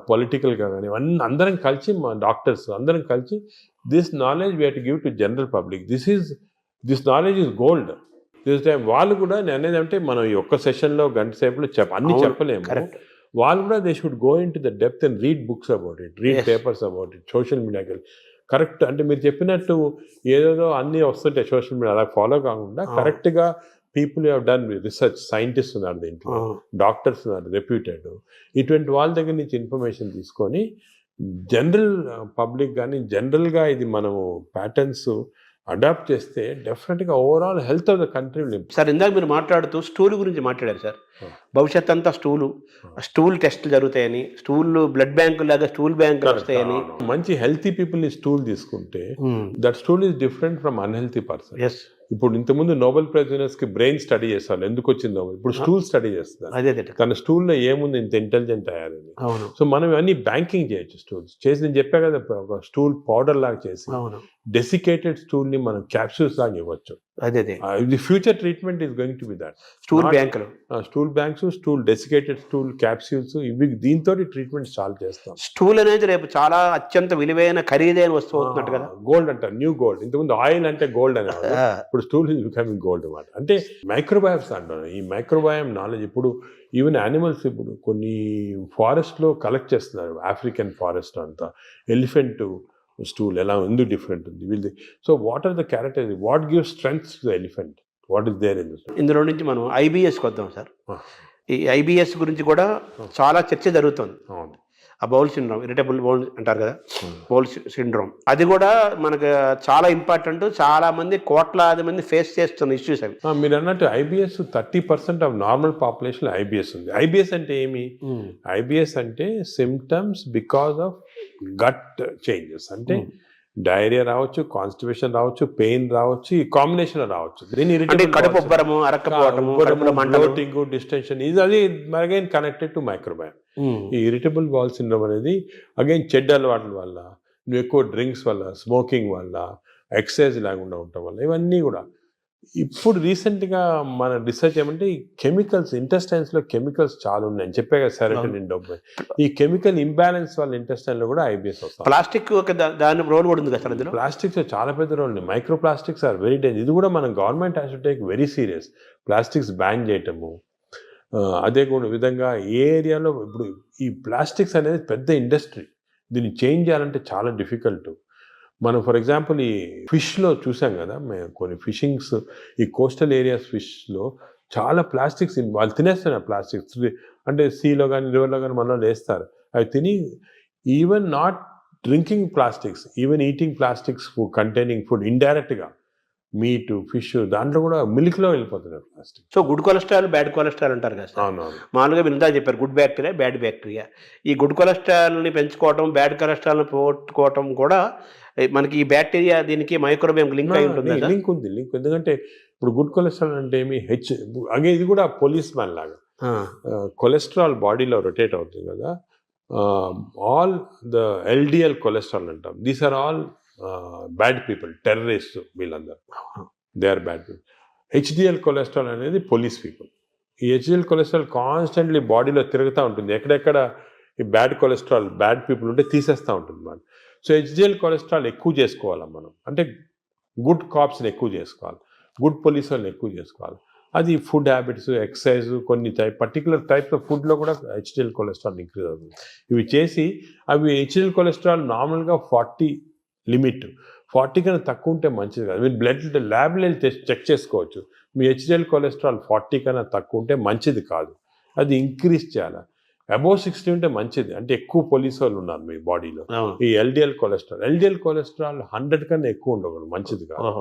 Speaker 2: పొలిటికల్గా కానీ, అందరం కలిసి, మా డాక్టర్స్ అందరం కలిసి, this knowledge we have to give to general public. This knowledge is gold. This time వాళ్ళు కూడా, నేను అనేది అంటే, మనం ఈ ఒక్క సెషన్లో గంట సేపులో అన్ని చెప్పలేము. వాళ్ళు కూడా they should go in to the depth and read books about it, read papers about it, social మీడియాకి కరెక్ట్. అంటే మీరు చెప్పినట్టు ఏదేదో అన్నీ వస్తుంటాయి సోషల్ మీడియా, అలా ఫాలో కాకుండా కరెక్ట్గా people have done research, scientist ఉన్నారు దీంట్లో, డాక్టర్స్ ఉన్నారు రెప్యూటెడ్, ఇటువంటి వాళ్ళ దగ్గర నుంచి ఇన్ఫర్మేషన్ తీసుకొని జనరల్ పబ్లిక్ కానీ, జనరల్గా ఇది మనము ప్యాటర్న్స్ అడాప్ట్ చేస్తే డెఫినెట్గా overall health of the country.
Speaker 1: Sir, ఇందాక మీరు మాట్లాడుతూ స్టూల్ గురించి మాట్లాడారు సార్. భవిష్యత్ అంతా స్టూల్ టెస్ట్లు జరుగుతాయని, బ్లడ్ బ్యాంకు లాగా స్టూల్ బ్యాంకులు వస్తాయని.
Speaker 2: మంచి హెల్తీ పీపుల్ ని స్టూల్ తీసుకుంటే that stool is different from unhealthy person. ఇప్పుడు ఇంతకుముందు నోబెల్ ప్రైజ్ విన్నర్స్ కి బ్రెయిన్ స్టడీ చేస్తారు, ఎందుకు వచ్చిందో. ఇప్పుడు స్టూల్ స్టడీ చేస్తారు, తన స్టూల్లో ఏముంది, ఇంత ఇంటెలిజెంట్ అయ్యారని. సో మనం ఇవన్నీ బ్యాంకింగ్ చేయొచ్చు. స్టూల్స్ చేసి, నేను చెప్పా కదా, ఒక స్టూల్ పౌడర్ లాగా చేసి డెసికేటెడ్ స్టూల్ ని మనం క్యాప్సూల్స్ లాగా ఇవ్వచ్చు. The future treatment is going to be that. Stool banks, stool desiccated stool capsules, ఇవి దీంతో ట్రీట్మెంట్ స్టార్ట్ చేస్తాం.
Speaker 1: స్టూల్ అనేది రేపు చాలా అత్యంత విలువైన, ఖరీదైన వస్తువు అవుతున్నట్టు కదా.
Speaker 2: గోల్డ్ అంటారు, న్యూ గోల్డ్. ఇంతకుముందు ఆయిల్ అంటే గోల్డ్ అనేవారు, ఇప్పుడు స్టూల్ ఈజ్ బికమింగ్ గోల్డ్ అన్నమాట. అంటే మైక్రోబయామ్స్ అంటారు. ఈ మైక్రోబయామ్ నాలెడ్జ్ ఇప్పుడు ఈవెన్ యానిమల్స్, ఇప్పుడు కొన్ని ఫారెస్ట్లో కలెక్ట్ చేస్తున్నారు, ఆఫ్రికన్ ఫారెస్ట్ అంతా, ఎలిఫెంట్ స్టూల్ ఎలా ఎందుకు డిఫరెంట్ ఉంది వీళ్ళది. So what are the characters, what give strength to the elephant, what is there in this.
Speaker 1: ఇందులో నుంచి మనం IBSకి వద్దాం సార్. ఈ IBS గురించి కూడా చాలా చర్చ జరుగుతుంది. ఆ బౌల్ సిండ్రోమ్, ఇరిటబుల్ బౌల్ అంటారు కదా, బౌల్ సిండ్రోమ్, అది కూడా మనకు చాలా ఇంపార్టెంట్. చాలా మంది, కోట్లాది మంది ఫేస్ చేస్తున్న ఇష్యూస్ అవి.
Speaker 2: మీరు అన్నట్టు IBS 30% of normal population IBS ఉంది. IBS అంటే ఏమి? IBS అంటే symptoms because of gut changes. అంటే డైరియా రావచ్చు, కాన్స్టిపేషన్ రావచ్చు, పెయిన్ రావచ్చు, ఈ కాంబినేషన్ రావచ్చు. దీని
Speaker 1: అంటే కడుపు ఉబ్బరము, అరక్కపోవటము, కడుపులో మంటలు,
Speaker 2: బ్లోటింగ్, డిస్టెన్షన్, ఇది అది అగైన్ కనెక్టెడ్ టు మైక్రోబయామ్. ఈ ఇరిటబుల్ బౌల్ సిండ్రోమ్ అనేది అగైన్ చెడ్డ అలవాట్ల వల్ల, నువ్వు ఎక్కువ డ్రింక్స్ వల్ల, స్మోకింగ్ వల్ల, ఎక్సర్సైజ్ లేకుండా ఉండటం వల్ల, ఇవన్నీ కూడా. ఇప్పుడు రీసెంట్గా మన రీసెర్చ్ ఏమంటే ఈ కెమికల్స్, ఇంటెస్టైన్స్లో కెమికల్స్ చాలా ఉన్నాయి అని చెప్పే కదా, సెరోటోనిన్, డోపమైన్. ఈ కెమికల్ ఇంబ్యాలెన్స్ వల్ల ఇంటెస్టైన్లో కూడా ఐబిఎస్ వస్తుంది.
Speaker 1: ప్లాస్టిక్ దాని రోల్ కూడా ఉంది కదా సార్ ఇందులో.
Speaker 2: ప్లాస్టిక్స్ చాలా పెద్ద రోల్ ఉంది. Microplastics are very danger. ఇది కూడా మనం government has to take very serious. Plastics ban చేయటము, అదే కూడా విధంగా ఏ ఏరియాలో ఇప్పుడు ఈ ప్లాస్టిక్స్ అనేది పెద్ద ఇండస్ట్రీ. దీన్ని చేంజ్ చేయాలంటే చాలా డిఫికల్ట్. మనం ఫర్ ఎగ్జాంపుల్ ఈ ఫిష్లో చూసాం కదా, మేము కొన్ని ఫిషింగ్స్, ఈ కోస్టల్ ఏరియాస్ ఫిష్లో చాలా ప్లాస్టిక్స్ వాళ్ళు తినేస్తున్నారు. ప్లాస్టిక్స్ అంటే సీలో కానీ రివర్లో కానీ మనలో వేస్తారు. అవి తిని even not drinking plastics, even eating plastics containing food ఇండైరెక్ట్గా, మీట్, ఫిష్, దాంట్లో కూడా మిల్క్లో వెళ్ళిపోతున్నారు plastic.
Speaker 1: So good cholesterol, bad cholesterol అంటారు కదా సార్.
Speaker 2: అవునవును.
Speaker 1: మామూలుగా మీరు ఇందా చెప్పారు గుడ్ బ్యాక్టీరియా, బ్యాడ్ బ్యాక్టీరియా. ఈ గుడ్ కొలెస్ట్రాల్ని పెంచుకోవటం, బ్యాడ్ కొలెస్ట్రాల్ని పోగొట్టుకోవటం కూడా మనకి ఈ బ్యాక్టీరియా దీనికి మైక్రోబియం లింక్ అయి ఉంటుంది.
Speaker 2: లింక్ ఉంది, లింక్. ఎందుకంటే ఇప్పుడు గుడ్ కొలెస్ట్రాల్ అంటే ఏమి అగే ఇది కూడా పోలీస్ మ్యాన్ లాగా. కొలెస్ట్రాల్ బాడీలో రొటేట్ అవుతుంది కదా, ఆల్ ద ఎల్డిఎల్ కొలెస్ట్రాల్ అంటాం. These are all bad people, terrorist, వీళ్ళందరూ they are bad people. HDL cholesterol అనేది పోలీస్ పీపుల్. ఈ హెచ్డిఎల్ కొలెస్ట్రాల్ కాన్స్టెంట్లీ బాడీలో తిరుగుతూ ఉంటుంది. ఎక్కడెక్కడ ఈ బ్యాడ్ కొలెస్ట్రాల్, బ్యాడ్ పీపుల్ ఉంటే తీసేస్తూ ఉంటుంది మనం. సో హెచ్డిఎల్ కొలెస్ట్రాల్ ఎక్కువ చేసుకోవాలి మనం, అంటే గుడ్ కాప్స్ని ఎక్కువ చేసుకోవాలి, గుడ్ పోలీస్ వాళ్ళని ఎక్కువ చేసుకోవాలి. అది ఫుడ్ హ్యాబిట్స్, ఎక్సర్సైజ్, కొన్ని పర్టికులర్ టైప్స్ ఆఫ్ ఫుడ్లో కూడా హెచ్డిఎల్ కొలెస్ట్రాల్ ఇంక్రీజ్ అవుతుంది. ఇవి చేసి అవి హెచ్డిఎల్ కొలెస్ట్రాల్ నార్మల్గా 40 లిమిట్, 40 కన్నా తక్కువ ఉంటే మంచిది కాదు. మీరు బ్లడ్ ల్యాబ్లో చెక్ చేసుకోవచ్చు. మీ హెచ్డిఎల్ కొలెస్ట్రాల్ 40 కన్నా తక్కువ ఉంటే మంచిది కాదు, అది ఇంక్రీజ్ చేయాలి. అబోవ్ 60 ఉంటే మంచిది, అంటే ఎక్కువ పోలీసు వాళ్ళు ఉన్నారు మీ బాడీలో. ఈ ఎల్డిఎల్ కొలెస్ట్రాల్ 100 కన్నా ఎక్కువ ఉండకూడదు, మంచిది కాదు.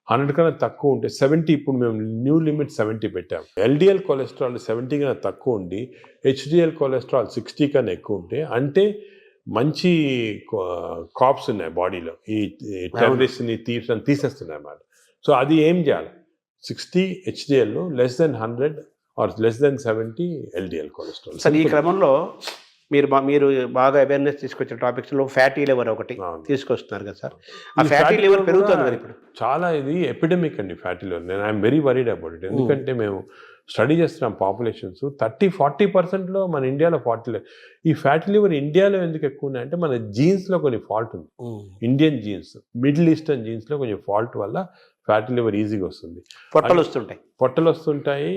Speaker 2: 100 కన్నా తక్కువ ఉంటే 70, ఇప్పుడు మేము న్యూ లిమిట్ 70 పెట్టాం. ఎల్డిఎల్ కొలెస్ట్రాల్ 70 కన్నా తక్కువ ఉండి హెచ్డిఎల్ కొలెస్ట్రాల్ 60 కన్నా ఎక్కువ ఉంటే అంటే మంచి కాప్స్ ఉన్నాయి బాడీలో, ఈ టెర్రరిస్ట్ని, థీవ్స్ అని తీసేస్తున్నాయి అన్నమాట. సో అది ఏం చేయాలి, 60 HDL, less than 100 or less than 70 LDL cholesterol.
Speaker 1: Sir ఈ క్రమంలో మీరు బాగా అవేర్నెస్ తీసుకొచ్చే టాపిక్స్లో ఫ్యాటీ లివర్ ఒకటి తీసుకొస్తున్నారు కదా సార్. ఆ ఫ్యాటీ లివర్ పెరుగుతుంది కదా ఇప్పుడు
Speaker 2: చాలా. ఇది ఎపిడమిక్ అండి ఫ్యాటీ లివర్. నేను I'm very worried about it. ఎందుకంటే మేము స్టడీ చేస్తున్నాం పాపులేషన్స్ 30-40%లో మన ఇండియాలో ఈ ఫ్యాటీ లివర్ ఇండియాలో ఎందుకు ఎక్కువ ఉన్నాయంటే మన జీన్స్లో కొన్ని ఫాల్ట్ ఉంది. ఇండియన్ జీన్స్, మిడిల్ ఈస్టర్న్ జీన్స్లో కొంచెం ఫాల్ట్ వల్ల ఫ్యాటీ లివర్ ఈజీగా వస్తుంది. పొట్టలు వస్తుంటాయి.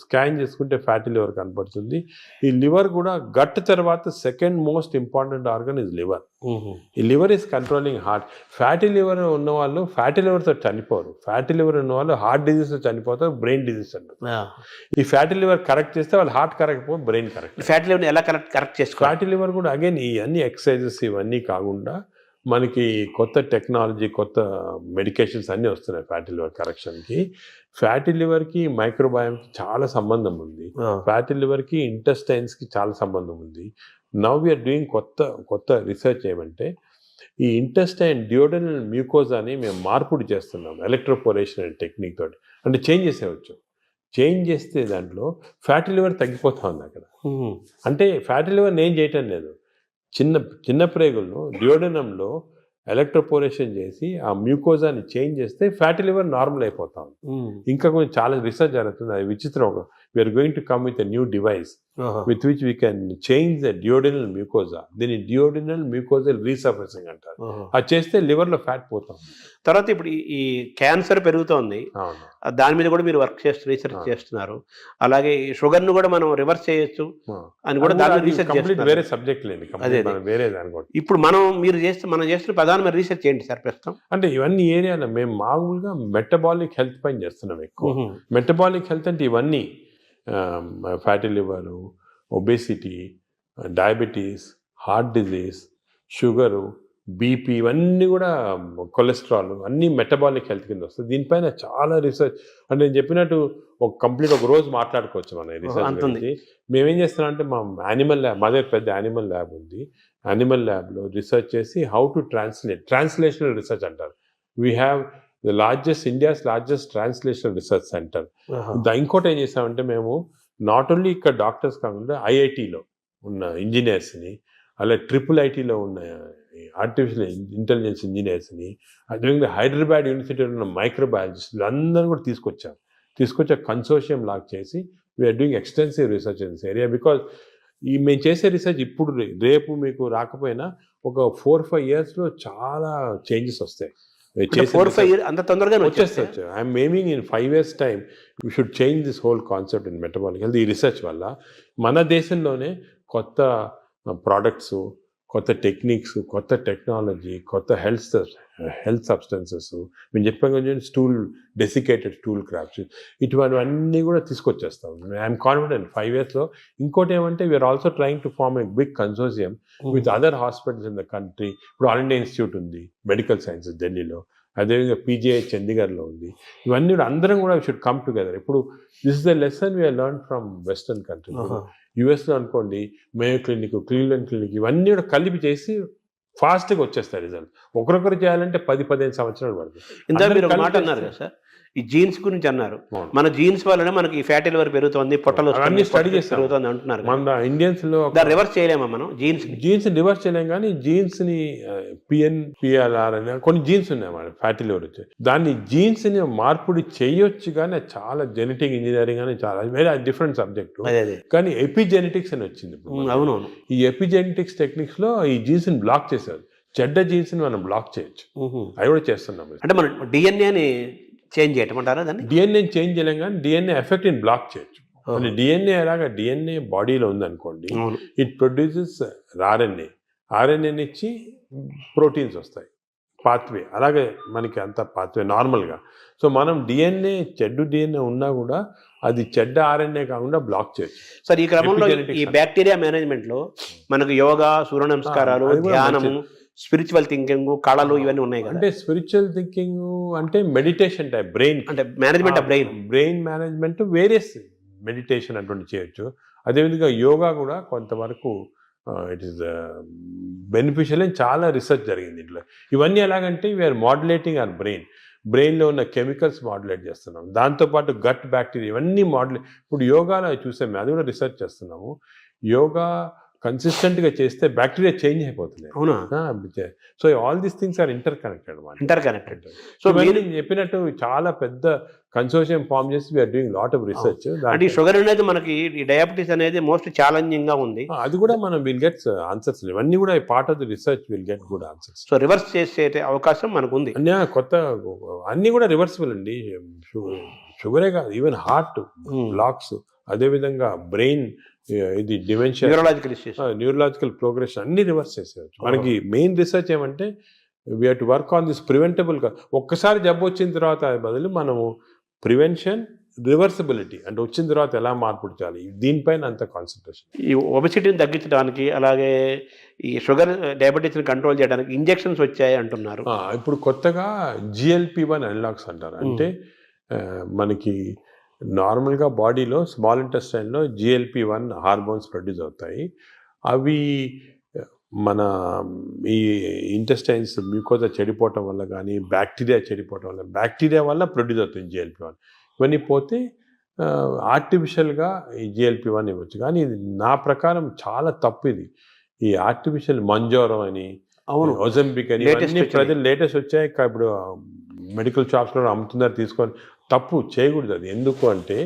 Speaker 2: స్కాన్ చేసుకుంటే ఫ్యాటీ లివర్ కనపడుతుంది. ఈ లివర్ కూడా గట్ తర్వాత second most important organ is liver. ఈ liver is controlling heart. Fatty liver ఉన్న వాళ్ళు ఫ్యాటీ లివర్తో చనిపోరు. ఫ్యాటీ లివర్ ఉన్న వాళ్ళు హార్ట్ డిజీజ్తో చనిపోతారు, బ్రెయిన్ డిజీజ్ అంటారు. ఈ ఫ్యాటీ లివర్ కరెక్ట్ చేస్తే వాళ్ళు హార్ట్ కరెక్ట్ పోయి బ్రెయిన్ కరెక్ట్.
Speaker 1: ఫ్యాటీ లివర్ ఎలా కరెక్ట్ చేసుకోవాలి?
Speaker 2: ఫ్యాటీ లివర్ కూడా అగైన్ ఈ అన్ని ఎక్సర్సైజెస్ ఇవన్నీ కాకుండా మనకి కొత్త టెక్నాలజీ, కొత్త మెడికేషన్స్ అన్నీ వస్తున్నాయి ఫ్యాటీ లివర్ కరెక్షన్కి. ఫ్యాటీ లివర్కి మైక్రోబయామ్కి చాలా సంబంధం ఉంది. ఫ్యాటీ లివర్కి ఇంటెస్టైన్స్కి చాలా సంబంధం ఉంది. నవ్ వీఆర్ డూయింగ్ కొత్త రీసెర్చ్ ఏమంటే ఈ ఇంటెస్టైన్ డియోడనల్ మ్యూకోజాని మేము మార్పుడు చేస్తున్నాం ఎలక్ట్రోపోరేషన్ అనే టెక్నిక్ తోటి. అంటే చేంజ్ చేసేవచ్చు. చేంజ్ చేస్తే దాంట్లో ఫ్యాటీ లివర్ తగ్గిపోతా ఉంది అక్కడ. అంటే ఫ్యాటీ లివర్ నేను చేయటం లేదు, చిన్న ప్రేగుల్లో డియోడనంలో ఎలక్ట్రోపోరేషన్ చేసి ఆ మ్యూకోజాని చేంజ్ చేస్తే ఫ్యాటీ లివర్ నార్మల్ అయిపోతా ఉంది. ఇంకా కొంచెం చాలా రీసెర్చ్ జరుగుతుంది. అది విచిత్రం. We're going to come with a new device with which we can change the duodenal mucosa. దీన్ని డియోడినల్ మ్యూకోజల్ రీసర్ఫేసింగ్ అంటారు. అది చేస్తే లివర్లో ఫ్యాట్ పోతాం.
Speaker 1: తర్వాత ఇప్పుడు ఈ క్యాన్సర్ పెరుగుతోంది, దాని మీద కూడా మీరు రీసెర్చ్ చేస్తున్నారు. అలాగే షుగర్ను కూడా మనం రివర్స్ చేయొచ్చు అని కూడా దాని రీసెర్చ్ చేస్తున్నారు.
Speaker 2: వేరే సబ్జెక్ట్ లేదు, వేరే దాని కూడా.
Speaker 1: ఇప్పుడు మనం చేస్తున్న ప్రధానమైన రీసెర్చ్ ఏంటి సార్ ప్రస్తుతం?
Speaker 2: అంటే ఇవన్నీ ఏరియాలో మేము మామూలుగా మెటబాలిక్ హెల్త్ పైన చేస్తున్నాం ఎక్కువ. మెటబాలిక్ హెల్త్ అంటే ఇవన్నీ fatty liver, obesity, diabetes, heart disease, sugar, BP ఇవన్నీ కూడా కొలెస్ట్రాల్ అన్నీ మెటబాలిక్ హెల్త్ కింద వస్తుంది. దీనిపైన చాలా రీసెర్చ్ అంటే నేను చెప్పినట్టు ఒక రోజు మాట్లాడుకోవచ్చు మన రీసెర్చ్
Speaker 1: అంతుంది.
Speaker 2: గురించి. మేమేం చేస్తున్నాం అంటే మా యానిమల్ ల్యాబ్ మా దగ్గర పెద్ద యానిమల్ ల్యాబ్ ఉంది. యానిమల్ ల్యాబ్లో రీసెర్చ్ చేసి హౌ టు ట్రాన్స్లేషనల్ రీసెర్చ్ అంటారు. We have India's largest translational research centre. ఇంకోటి ఏం చేసామంటే మేము నాట్ ఓన్లీ ఇక్కడ డాక్టర్స్ కాకుండా ఐఐటీలో ఉన్న ఇంజనీర్స్ని అలా IIITలో ఉన్న ఆర్టిఫిషియల్ ఇంటెలిజెన్స్ ఇంజనీర్స్ని అదేవిధంగా హైదరాబాద్ యూనివర్సిటీలో ఉన్న మైక్రోబయాలజిస్టులు అందరూ కూడా తీసుకొచ్చే కన్సోర్షియం లాక్ చేసి we are doing extensive research in this area. Because మేము చేసే రీసెర్చ్ ఇప్పుడు రేపు మీకు రాకపోయినా ఒక 4-5 yearsలో చాలా చేంజెస్ వస్తాయి.
Speaker 1: 4-5 years అంత తొందరగా
Speaker 2: వచ్చేస్తాయి. I'm aiming in 5 years time we should change this whole concept in metabolic health. ఈ రీసెర్చ్ వల్ల మన దేశంలోనే కొత్త ప్రోడక్ట్స్, కొత్త టెక్నిక్స్, కొత్త టెక్నాలజీ, కొత్త హెల్త్ సబ్స్టెన్సెస్ మేము చెప్పాం కదా, డెసికేటెడ్ స్టూల్ క్రాప్స్, ఇటువంటివన్నీ కూడా తీసుకొచ్చేస్తాం. ఐఎమ్ కాన్ఫిడెంట్ 5 yearsలో. ఇంకోటి ఏమంటే we're also trying to form a big consortium with other hospitals in the country. ఇప్పుడు ఆల్ ఇండియా ఇన్స్టిట్యూట్ ఉంది మెడికల్ సైన్సెస్ ఢిల్లీలో, అదేవిధంగా PGI చండీగఢ్లో ఉంది. ఇవన్నీ కూడా అందరం కూడా షుడ్ కమ్ టుగెదర్. ఇప్పుడు this is the lesson we're learn from western country. యుఎస్లో అనుకోండి మేయో క్లినిక్, క్లీవ్లాండ్ క్లినిక్ ఇవన్నీ కూడా కలిపి చేసి ఫాస్ట్గా వచ్చేస్తాయి రిజల్ట్. ఒకరొకరు చేయాలంటే 10-15 సంవత్సరాలు పడుతుంది.
Speaker 1: ఇందాక మీరు ఒక మాట అన్నారు కదా సార్, ఈ జీన్స్ గురించి అన్నారు. మన జీన్స్ వల్లనే మనకి ఫ్యాటీ లివర్ పెరుగుతుంది, పొట్టలు
Speaker 2: అన్ని స్టడీ చేసి
Speaker 1: పెరుగుతుంది అంటున్నారు.
Speaker 2: మన ఇండియన్స్లో
Speaker 1: రివర్స్ చేయలేమా మనం జీన్స్
Speaker 2: రివర్స్ చేయలేం, కానీ జీన్స్ని PNPLR అని కొన్ని జీన్స్ ఉన్నాయి మన ఫ్యాటీ లివర్ వచ్చి, దాన్ని జీన్స్ని మార్పుడి చేయొచ్చు. కానీ చాలా జెనెటిక్ ఇంజనీరింగ్ అని చాలా వేరే డిఫరెంట్ సబ్జెక్టు. కానీ ఎపిజెనెటిక్స్ అని వచ్చింది.
Speaker 1: అవునవును.
Speaker 2: ఈ ఎపిజెనెటిక్స్ టెక్నిక్స్లో ఈ జీన్స్ని బ్లాక్ చేశారు. చెడ్డ జీన్స్ని మనం బ్లాక్ చేయొచ్చు. అవి కూడా చేస్తున్నాం.
Speaker 1: అంటే మనం డిఎన్ఏని చేంజ్ చేయటమంటారా? దాన్ని
Speaker 2: డిఎన్ఏ చేంజ్ చేయలేం, కానీ డిఎన్ఏ ఎఫెక్ట్ని బ్లాక్ చేయొచ్చు. అంటే డిఎన్ఏ ఎలాగా డిఎన్ఏ బాడీలో ఉందనుకోండి, ఇట్ ప్రొడ్యూసెస్ ఆర్ఎన్ఏని ఇచ్చి ప్రోటీన్స్ వస్తాయి, పాత్వే. అలాగే మనకి అంత పాత్వే నార్మల్గా. సో మనం చెడ్డు డిఎన్ఏ ఉన్నా కూడా అది చెడ్డ ఆర్ఎన్ఏ కాకుండా బ్లాక్ చేయొచ్చు.
Speaker 1: సార్, ఈ క్రమంలో ఈ బ్యాక్టీరియా మేనేజ్మెంట్లో మనకు యోగా, సూర్య నమస్కారాలు, ధ్యానము, స్పిరిచువల్ థింకింగ్, కళలు ఇవన్నీ ఉన్నాయి కదా.
Speaker 2: అంటే స్పిరిచువల్ థింకింగ్ అంటే మెడిటేషన్ టైప్, బ్రెయిన్
Speaker 1: అంటే management of
Speaker 2: brain management, various meditation అటువంటి చేయొచ్చు. అదేవిధంగా యోగా కూడా కొంతవరకు ఇట్ ఈస్ బెనిఫిషియల్ అని చాలా రీసెర్చ్ జరిగింది ఇంట్లో. ఇవన్నీ ఎలాగంటే వీఆర్ మాడ్యులేటింగ్ అవర్ బ్రెయిన్లో ఉన్న కెమికల్స్ మాడ్యులేట్ చేస్తున్నాం. దాంతోపాటు గట్ బ్యాక్టీరియా ఇవన్నీ ఇప్పుడు యోగాలో చూసాము, అది కూడా రీసెర్చ్ చేస్తున్నాము. యోగా కన్సిస్టెంట్గా చేస్తే బ్యాక్టీరియా చేంజ్ అయిపోతుంది.
Speaker 1: అవునా?
Speaker 2: So all these things are interconnected. So మీరు చెప్పినట్టు చాలా పెద్ద కన్సోర్షియం ఫామ్ చేసి we are doing lot of research.
Speaker 1: అంటే ఈ షుగర్ అనేది మనకి, ఈ డయాబెటీస్ అనేది మోస్ట్ ఛాలెంజింగ్ గా ఉంది.
Speaker 2: అది కూడా మనం విల్ గెట్ ఆన్సర్స్. ఇవన్నీ కూడా part of the research will get good answers.
Speaker 1: So reverse చేసే అవకాశం మనకు ఉంది.
Speaker 2: కొత్త అన్ని కూడా రివర్సిబుల్ అండి. షుగరే కాదు, ఈవెన్ హార్ట్ బ్లాక్స్, అదేవిధంగా బ్రెయిన్ ఇది డిమెన్షియా, న్యూరలాజికల్ ప్రోగ్రెషన్ అన్ని రివర్స్ చేసేయచ్చు. మనకి మెయిన్ రీసెర్చ్ ఏమంటే we have to work on this preventable. ఒక్కసారి జబ్బు వచ్చిన తర్వాత బదులు మనము ప్రివెన్షన్, రివర్సిబిలిటీ అంటే వచ్చిన తర్వాత ఎలా మార్పు చేయాలి, దీనిపైన అంత కాన్సన్ట్రేషన్.
Speaker 1: ఈ ఒబెసిటీని తగ్గించడానికి, అలాగే ఈ షుగర్ డయాబెటీస్ని కంట్రోల్ చేయడానికి ఇంజెక్షన్స్ వచ్చాయి అంటున్నారు.
Speaker 2: ఇప్పుడు కొత్తగా GLP-1 అనలాగ్స్ అంటారు. అంటే మనకి నార్మల్గా బాడీలో స్మాల్ ఇంటెస్టైన్లో GLP-1 హార్మోన్స్ ప్రొడ్యూస్ అవుతాయి. అవి మన ఈ ఇంటెస్టైన్స్ మ్యూకోజా చెడిపోవటం వల్ల కానీ, బ్యాక్టీరియా వల్ల ప్రొడ్యూస్ అవుతుంది GLP-1. ఇవన్నీ పోతే ఆర్టిఫిషియల్గా ఈ GLP-1 ఇవ్వచ్చు. కానీ ఇది నా ప్రకారం చాలా తప్పు. ఇది ఈ ఆర్టిఫిషియల్ మంజోరం అని, ఒజంబిక్ అని ఇవన్నీ ప్రజలు లేటెస్ట్ వచ్చాయి. ఇప్పుడు మెడికల్ షాప్స్లో అమ్ముతున్నారు, తీసుకొని తప్పు చేయకూడదు. అది ఎందుకు అంటే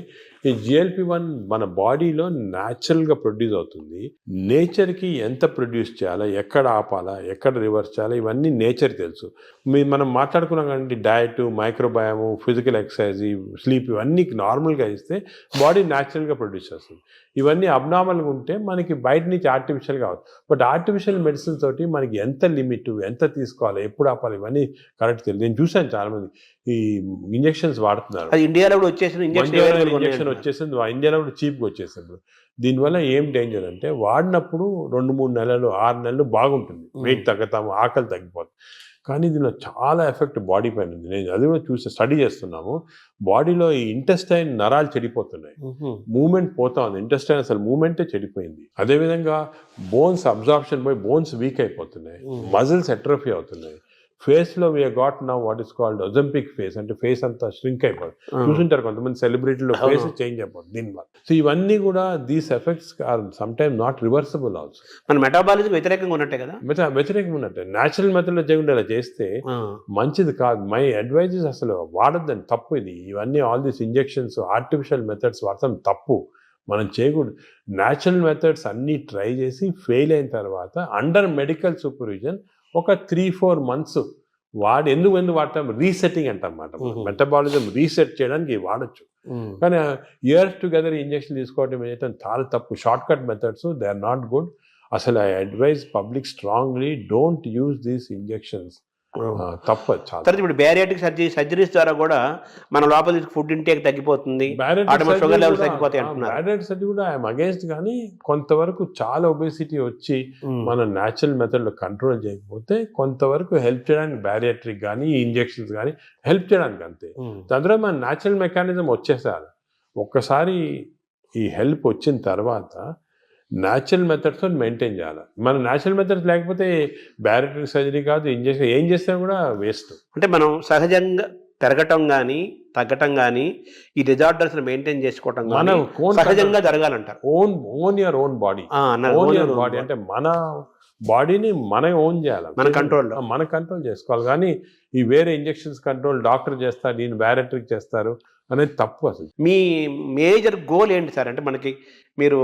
Speaker 2: ఈ GLP-1 మన బాడీలో న్యాచురల్గా ప్రొడ్యూస్ అవుతుంది. నేచర్కి ఎంత ప్రొడ్యూస్ చేయాలా, ఎక్కడ ఆపాలా, ఎక్కడ రివర్స్ చేయాలా, ఇవన్నీ నేచర్ తెలుసు. మనం మాట్లాడుకున్నాం కానీ డయట్, మైక్రోబయాము, ఫిజికల్ ఎక్సర్సైజ్, స్లీప్ ఇవన్నీ నార్మల్గా ఇస్తే బాడీ న్యాచురల్గా ప్రొడ్యూస్ చేస్తుంది. ఇవన్నీ అబ్నార్మల్గా ఉంటే మనకి బయట నుంచి ఆర్టిఫిషియల్గా అవుతుంది. బట్ ఆర్టిఫిషియల్ మెడిసిన్ తోటి మనకి ఎంత లిమిట్, ఎంత తీసుకోవాలి, ఎప్పుడు ఆపాలి, ఇవన్నీ కరెక్ట్ తెలియదు. నేను చూశాను చాలామంది ఈ ఇంజెక్షన్స్ వాడుతున్నారు. వాడుతున్నారు.
Speaker 1: అది ఇండియాలో కూడా వచ్చేసిన
Speaker 2: ఇంజెక్షన్ వచ్చేసింది, ఇండియాలో కూడా చీప్గా వచ్చేసింది. దీనివల్ల ఏం డేంజర్ అంటే వాడినప్పుడు 2-3 నెలలు 6 నెలలు బాగుంటుంది, వెయిట్ తగ్గుతాము, ఆకలి తగ్గిపోతుంది. కానీ దీనిలో చాలా ఎఫెక్ట్ బాడీ పైన ఉంది. నేను అది కూడా స్టడీ చేస్తున్నాము. బాడీలో ఈ ఇంటెస్టైన్ నరాలు చెడిపోతున్నాయి, మూమెంట్ పోతా ఉంది, ఇంటెస్టైన్ అసలు మూమెంటే చెడిపోయింది. అదేవిధంగా బోన్స్ అబ్జార్ప్షన్ పోయి బోన్స్ వీక్ అయిపోతున్నాయి, మజిల్స్ ఎట్రోఫీ అవుతున్నాయి. ఫేస్లో we got now what is called Ozempic face, అంటే ఫేస్ అంతా ష్రింక్ అయిపోతుంది. చూసుంటారు కొంతమంది సెలబ్రిటీలో ఫేస్ చేంజ్ అయిపోతుంది దీనివల్ల. సో ఇవన్నీ కూడా these effects are some time not reversible also.
Speaker 1: మన మెటాబాలిజం వ్యతిరేకంగా ఉన్నట్టే కదా,
Speaker 2: వ్యతిరేకంగా ఉన్నట్టే. న్యాచురల్ మెథడ్లో చేయకుండా ఇలా చేస్తే మంచిది కాదు. మై అడ్వైజెస్ అసలు వాడద్దని, తప్పు ఇది. ఇవన్నీ all these injections artificial methods వాడతాం తప్పు, మనం చేయకూడదు. న్యాచురల్ మెథడ్స్ అన్నీ ట్రై చేసి ఫెయిల్ అయిన తర్వాత అండర్ మెడికల్ సూపర్విజన్ ఒక 3-4 months వాడి ఎందుకు వాడతాం, రీసెట్టింగ్ అంటాం అన్నమాట. మెటబాలిజం రీసెట్ చేయడానికి వాడచ్చు. కానీ ఇయర్స్ టుగెదర్ ఇంజెక్షన్ తీసుకోవడం చేయటం చాలా తప్పు. Short cut methods they are not good. అసలు I advise public strongly don't use these injections. తప్పదు చాలా.
Speaker 1: తర్వాత ఇప్పుడు బ్యారియాటిక్ సర్జరీస్ ద్వారా కూడా మన లోపల ఫుడ్ ఇంటేక్ తగ్గిపోతుంది, షుగర్ లెవెల్స్ తగ్గిపోతాయి అంటున్నారు.
Speaker 2: బ్యారియాటిక్ సర్జరీ కూడా ఐఎమ్ అగేన్స్ట్, కానీ కొంతవరకు చాలా ఒబేసిటీ వచ్చి మనం న్యాచురల్ మెథడ్లో కంట్రోల్ చేయకపోతే కొంతవరకు హెల్ప్ చేయడానికి బ్యారియాట్రిక్ కానీ ఇంజెక్షన్స్ కానీ హెల్ప్ చేయడానికి అంతే. దాని తర్వాత మన న్యాచురల్ మెకానిజం వచ్చేసారు. ఒక్కసారి ఈ హెల్ప్ వచ్చిన తర్వాత న్యాచురల్ మెథడ్స్తో మెయింటైన్ చేయాలి. మన న్యాచురల్ మెథడ్స్ లేకపోతే బ్యారియాట్రిక్ సర్జరీ కాదు, ఇంజెక్షన్ ఏం చేసినా కూడా వేస్ట్.
Speaker 1: అంటే మనం సహజంగా పెరగటం కానీ తగ్గటం కానీ ఈ డిజార్డర్స్ మెయింటైన్ చేసుకోవటం
Speaker 2: మనం
Speaker 1: సహజంగా జరగాలంటారు.
Speaker 2: Own your own body, body అంటే మన బాడీని మనం ఓన్ చేయాలి, మన కంట్రోల్ చేసుకోవాలి. కానీ ఈ వేరే ఇంజెక్షన్స్ కంట్రోల్ డాక్టర్ చేస్తారు, నేను బ్యారియాట్రిక్ చేస్తారు అనేది తప్పు. అసలు
Speaker 1: మీ మేజర్ గోల్ ఏంటి సార్? అంటే మనకి మీరు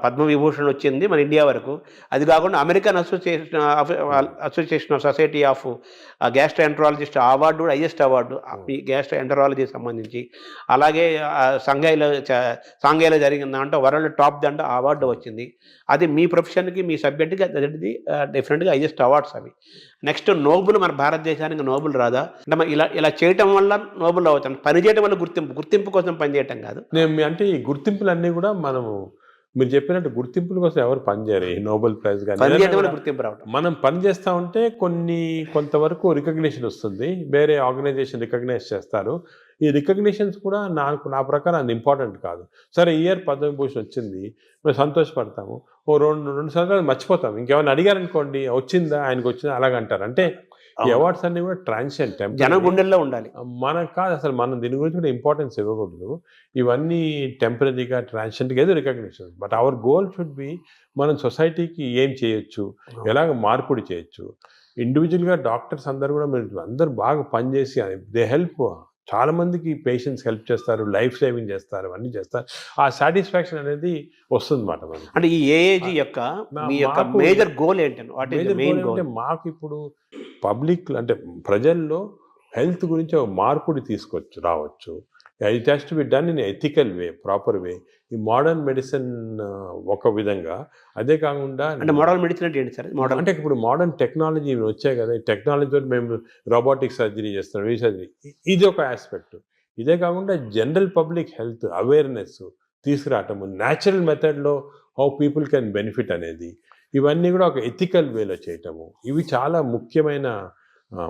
Speaker 1: పద్మవిభూషణ్ వచ్చింది మన ఇండియా వరకు, అది కాకుండా American association of society of gastroenterologist award కూడా హైయెస్ట్ అవార్డు ఈ గ్యాస్ట్రోఎంటరాలజీకి సంబంధించి. అలాగే సాంఘైలో జరిగిన దాంట్లో వరల్డ్ టాప్ దాంట్లో అవార్డు వచ్చింది. అది మీ ప్రొఫెషన్కి మీ సబ్జెక్ట్కి అది డిఫరెంట్గా హైయెస్ట్ అవార్డ్స్ అవి. నెక్స్ట్ నోబుల్ మన భారతదేశానికి నోబుల్ రాదా? అంటే ఇలా చేయటం వల్ల నోబుల్ అవుతాం, పని చేయడం వల్ల గుర్తింపు కోసం పనిచేయటం కాదు.
Speaker 2: అంటే ఈ గుర్తింపులన్నీ కూడా మనము మీరు చెప్పినట్టు గుర్తింపుల కోసం ఎవరు పనిచేయరు. ఈ నోబెల్ ప్రైజ్ కానీ
Speaker 1: గుర్తింపు రావడం,
Speaker 2: మనం పని చేస్తూ ఉంటే కొంతవరకు రికగ్నిషన్ వస్తుంది, వేరే ఆర్గనైజేషన్ రికగ్నైజ్ చేస్తారు. ఈ రికగ్నిషన్స్ కూడా నా ప్రకారం అది ఇంపార్టెంట్ కాదు. సరే ఇయర్ పద్మవిభూషణ్ వచ్చింది, మేము సంతోషపడతాము, ఓ రెండు సంవత్సరాలు మర్చిపోతాం. ఇంకేమైనా అడిగారనుకోండి వచ్చిందా, ఆయనకు వచ్చిందా అలాగంటారు. అంటే ఈ అవార్డ్స్ అన్ని కూడా ట్రాన్సియెంట్,
Speaker 1: జన గుండెల్లో ఉండాలి.
Speaker 2: మనకు కాదు అసలు, మనం దీని గురించి కూడా ఇంపార్టెన్స్ ఇవ్వకూడదు. ఇవన్నీ టెంపరీగా ట్రాన్సియెంట్గా ఏదో recognition. But our goal should be మనం సొసైటీకి ఏం చేయొచ్చు, ఎలాగ మార్పుడి చేయొచ్చు. ఇండివిజువల్గా డాక్టర్స్ అందరూ కూడా అందరూ బాగా పనిచేసి దే హెల్ప్, చాలా మందికి పేషెంట్స్ హెల్ప్ చేస్తారు, లైఫ్ సేవింగ్ చేస్తారు, అన్నీ చేస్తారు. ఆ సాటిస్ఫాక్షన్ అనేది వస్తుంది మాట.
Speaker 1: అంటే ఈ ఏఏజీ యొక్క మేజర్ గోల్ ఏంటంటే,
Speaker 2: మాకు ఇప్పుడు పబ్లిక్ అంటే ప్రజల్లో హెల్త్ గురించి ఒక మార్పుడి రావచ్చు. It has to be done in ethical way, proper way. ఈ మోడర్న్ మెడిసిన్ ఒక విధంగా, అదే కాకుండా
Speaker 1: అంటే మోడర్న్ మెడిసిన్ అంటే ఏంటి సార్?
Speaker 2: అంటే ఇప్పుడు మోడర్న్ టెక్నాలజీ వచ్చాయి కదా, ఈ టెక్నాలజీతో మేము రోబోటిక్ సర్జరీ చేస్తున్నాం, ఈ సర్జరీ, ఇది ఒక ఆస్పెక్ట్. ఇదే కాకుండా general public health awareness తీసుకురావటము, natural మెథడ్లో హౌ పీపుల్ కెన్ బెనిఫిట్ అనేది, ఇవన్నీ కూడా ఒక ఎథికల్ వేలో చేయటము, ఇవి చాలా ముఖ్యమైన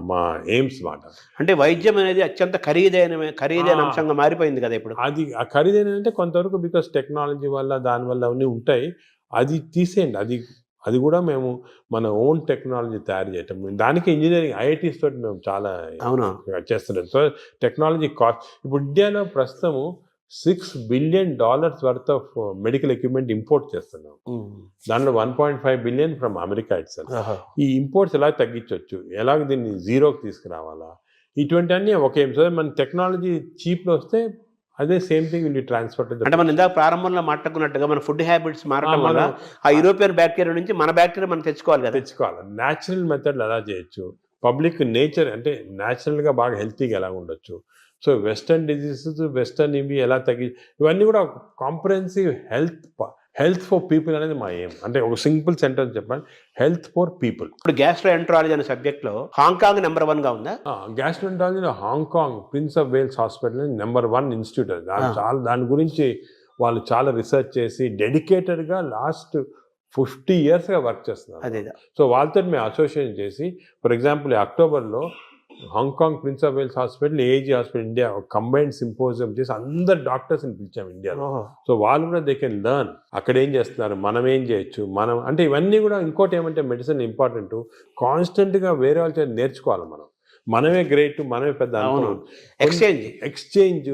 Speaker 2: మా ఎయిమ్స్ మాట.
Speaker 1: అంటే వైద్యం అనేది అత్యంత ఖరీదైన అంశంగా మారిపోయింది కదా ఇప్పుడు.
Speaker 2: అది ఖరీదైన అంటే కొంతవరకు బికాస్ టెక్నాలజీ వల్ల దానివల్ల అవన్నీ ఉంటాయి, అది తీసేయండి. అది కూడా మేము మన ఓన్ టెక్నాలజీ తయారు చేయటం, దానికి ఇంజనీరింగ్ ఐఐటీస్ తోటి మేము చాలా చేస్తున్నాం. సో టెక్నాలజీ కాస్ట్ ఇప్పుడు ఇండియాలో ప్రస్తుతము $6 billion worth of medical equipment import చేస్తున్నాం. దాంట్లో 1.5 billion ఫ్రమ్ అమెరికా ఇట్సెల్ఫ్. ఈ ఇంపోర్ట్స్ ఎలా తగ్గించవచ్చు, ఎలాగ దీన్ని జీరోకి తీసుకురావాలా, ఇటువంటి అన్నీ ఒకే. సో మన టెక్నాలజీ చీప్లో వస్తే అదే సేమ్ థింగ్ విల్ ట్రాన్స్ఫర్.
Speaker 1: అంటే మనం ఇందాక ప్రారంభంలో మాట్లాడుకున్నట్టుగా మన ఫుడ్ హ్యాబిట్స్ మారడం వల్ల ఆ యూరోపియన్ బ్యాక్టీరియా నుంచి మన బ్యాక్టీరియా మనం తెచ్చుకోవాలి.
Speaker 2: న్యాచురల్ మెథడ్లు ఎలా చేయొచ్చు, పబ్లిక్ నేచర్ అంటే న్యాచురల్గా బాగా హెల్తీగా ఎలా ఉండొచ్చు. సో వెస్టర్న్ డిజీజెస్, వెస్టర్న్ ఇవి ఎలా ఇవన్నీ కూడా comprehensive health health for people అనేది మా ఏం. అంటే ఒక సింపుల్ సెంటెన్స్ చెప్పండి, హెల్త్ ఫర్ పీపుల్.
Speaker 1: ఇప్పుడు గ్యాస్ట్రోఎంట్రాలజీ అనే సబ్జెక్ట్లో హాంకాంగ్ నెంబర్ 1గా ఉందా?
Speaker 2: గ్యాస్ట్రోఎంట్రాలజీలో Hong Kong Prince of Wales hospital number 1 institute అది. దాని గురించి వాళ్ళు చాలా రీసెర్చ్ చేసి డెడికేటెడ్గా లాస్ట్ 50 yearsగా వర్క్ చేస్తున్నారు.
Speaker 1: అదే.
Speaker 2: సో వాళ్ళతో మేము అసోసియేషన్ చేసి, ఫర్ ఎగ్జాంపుల్ అక్టోబర్లో Hong Kong Prince of Wales hospital, AG hospital India combined symposium చేసి అందరు డాక్టర్స్ని పిలిచాం ఇండియాలో. సో వాళ్ళు కూడా దే కెన్ లెర్న్ అక్కడ ఏం చేస్తున్నారు, మనం ఏం చేయొచ్చు, మనం అంటే ఇవన్నీ కూడా. ఇంకోటి ఏమంటే మెడిసిన్ ఇంపార్టెంట్, కాన్స్టెంట్గా వేరే వాళ్ళ చేత నేర్చుకోవాలి. మనమే గ్రేట్, మనమే పెద్ద ఎక్స్చేంజ్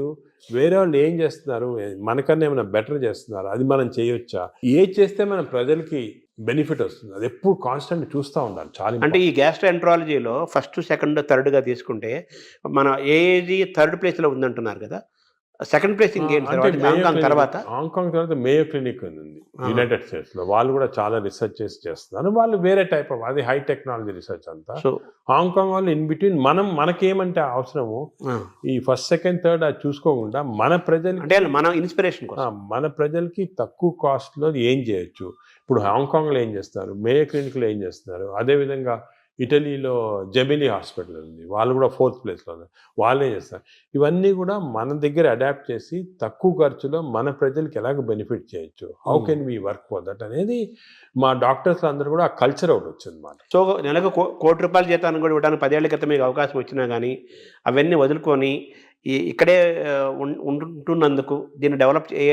Speaker 2: వేరే వాళ్ళు ఏం చేస్తున్నారు, మనకన్నా ఏమైనా బెటర్ చేస్తున్నారు, అది మనం చేయొచ్చా, ఏది చేస్తే మన ప్రజలకి బెనిఫిట్ వస్తుంది, అది ఎప్పుడు కాన్స్టెంట్ చూస్తూ ఉండాలి. చాలా
Speaker 1: అంటే ఈ గ్యాస్ట్రోఎంట్రాలజీలో ఫస్ట్, సెకండ్, థర్డ్గా తీసుకుంటే మన ఏజీ థర్డ్ ప్లేస్లో ఉందంటున్నారు కదా, సెకండ్ ప్లేస్ ఇంకేంటి హాంకాంగ్ తర్వాత?
Speaker 2: హాంకాంగ్ తర్వాత మేయో క్లినిక్ ఉంది యునైటెడ్ స్టేట్స్లో. వాళ్ళు కూడా చాలా రీసెర్చ్ చేస్తున్నారు. వాళ్ళు వేరే టైప్ ఆఫ్, అది హై టెక్నాలజీ రీసెర్చ్ అంతా. సో హాంకాంగ్ వాళ్ళు ఇన్ బిట్వీన్ మనకేమంటే అవసరము ఈ ఫస్ట్, సెకండ్, థర్డ్ అది చూసుకోకుండా మన ప్రజలు,
Speaker 1: అంటే మన ఇన్స్పిరేషన్ కోసం
Speaker 2: మన ప్రజలకి తక్కువ కాస్ట్లో ఏం చేయొచ్చు. ఇప్పుడు హాంకాంగ్లో ఏం చేస్తారు, మేయో క్లినిక్లో ఏం చేస్తున్నారు, అదేవిధంగా ఇటలీలో జెమినీ హాస్పిటల్ ఉంది, వాళ్ళు కూడా 4th ప్లేస్లో ఉన్నారు, వాళ్ళే చేస్తారు. ఇవన్నీ కూడా మన దగ్గర అడాప్ట్ చేసి తక్కువ ఖర్చులో మన ప్రజలకి ఎలాగ బెనిఫిట్ చేయొచ్చు, how can we work for that అనేది మా డాక్టర్స్ అందరూ కూడా ఆ కల్చర్ ఒకటి వచ్చింది మాట.
Speaker 1: సో నెలకు ₹1,00,00,000 జీతాన్ని కూడా ఇవ్వడానికి 10 ఏళ్ల క్రితం మీకు అవకాశం వచ్చినా కానీ అవన్నీ వదులుకొని ఇక్కడే ఉంటున్నందుకు,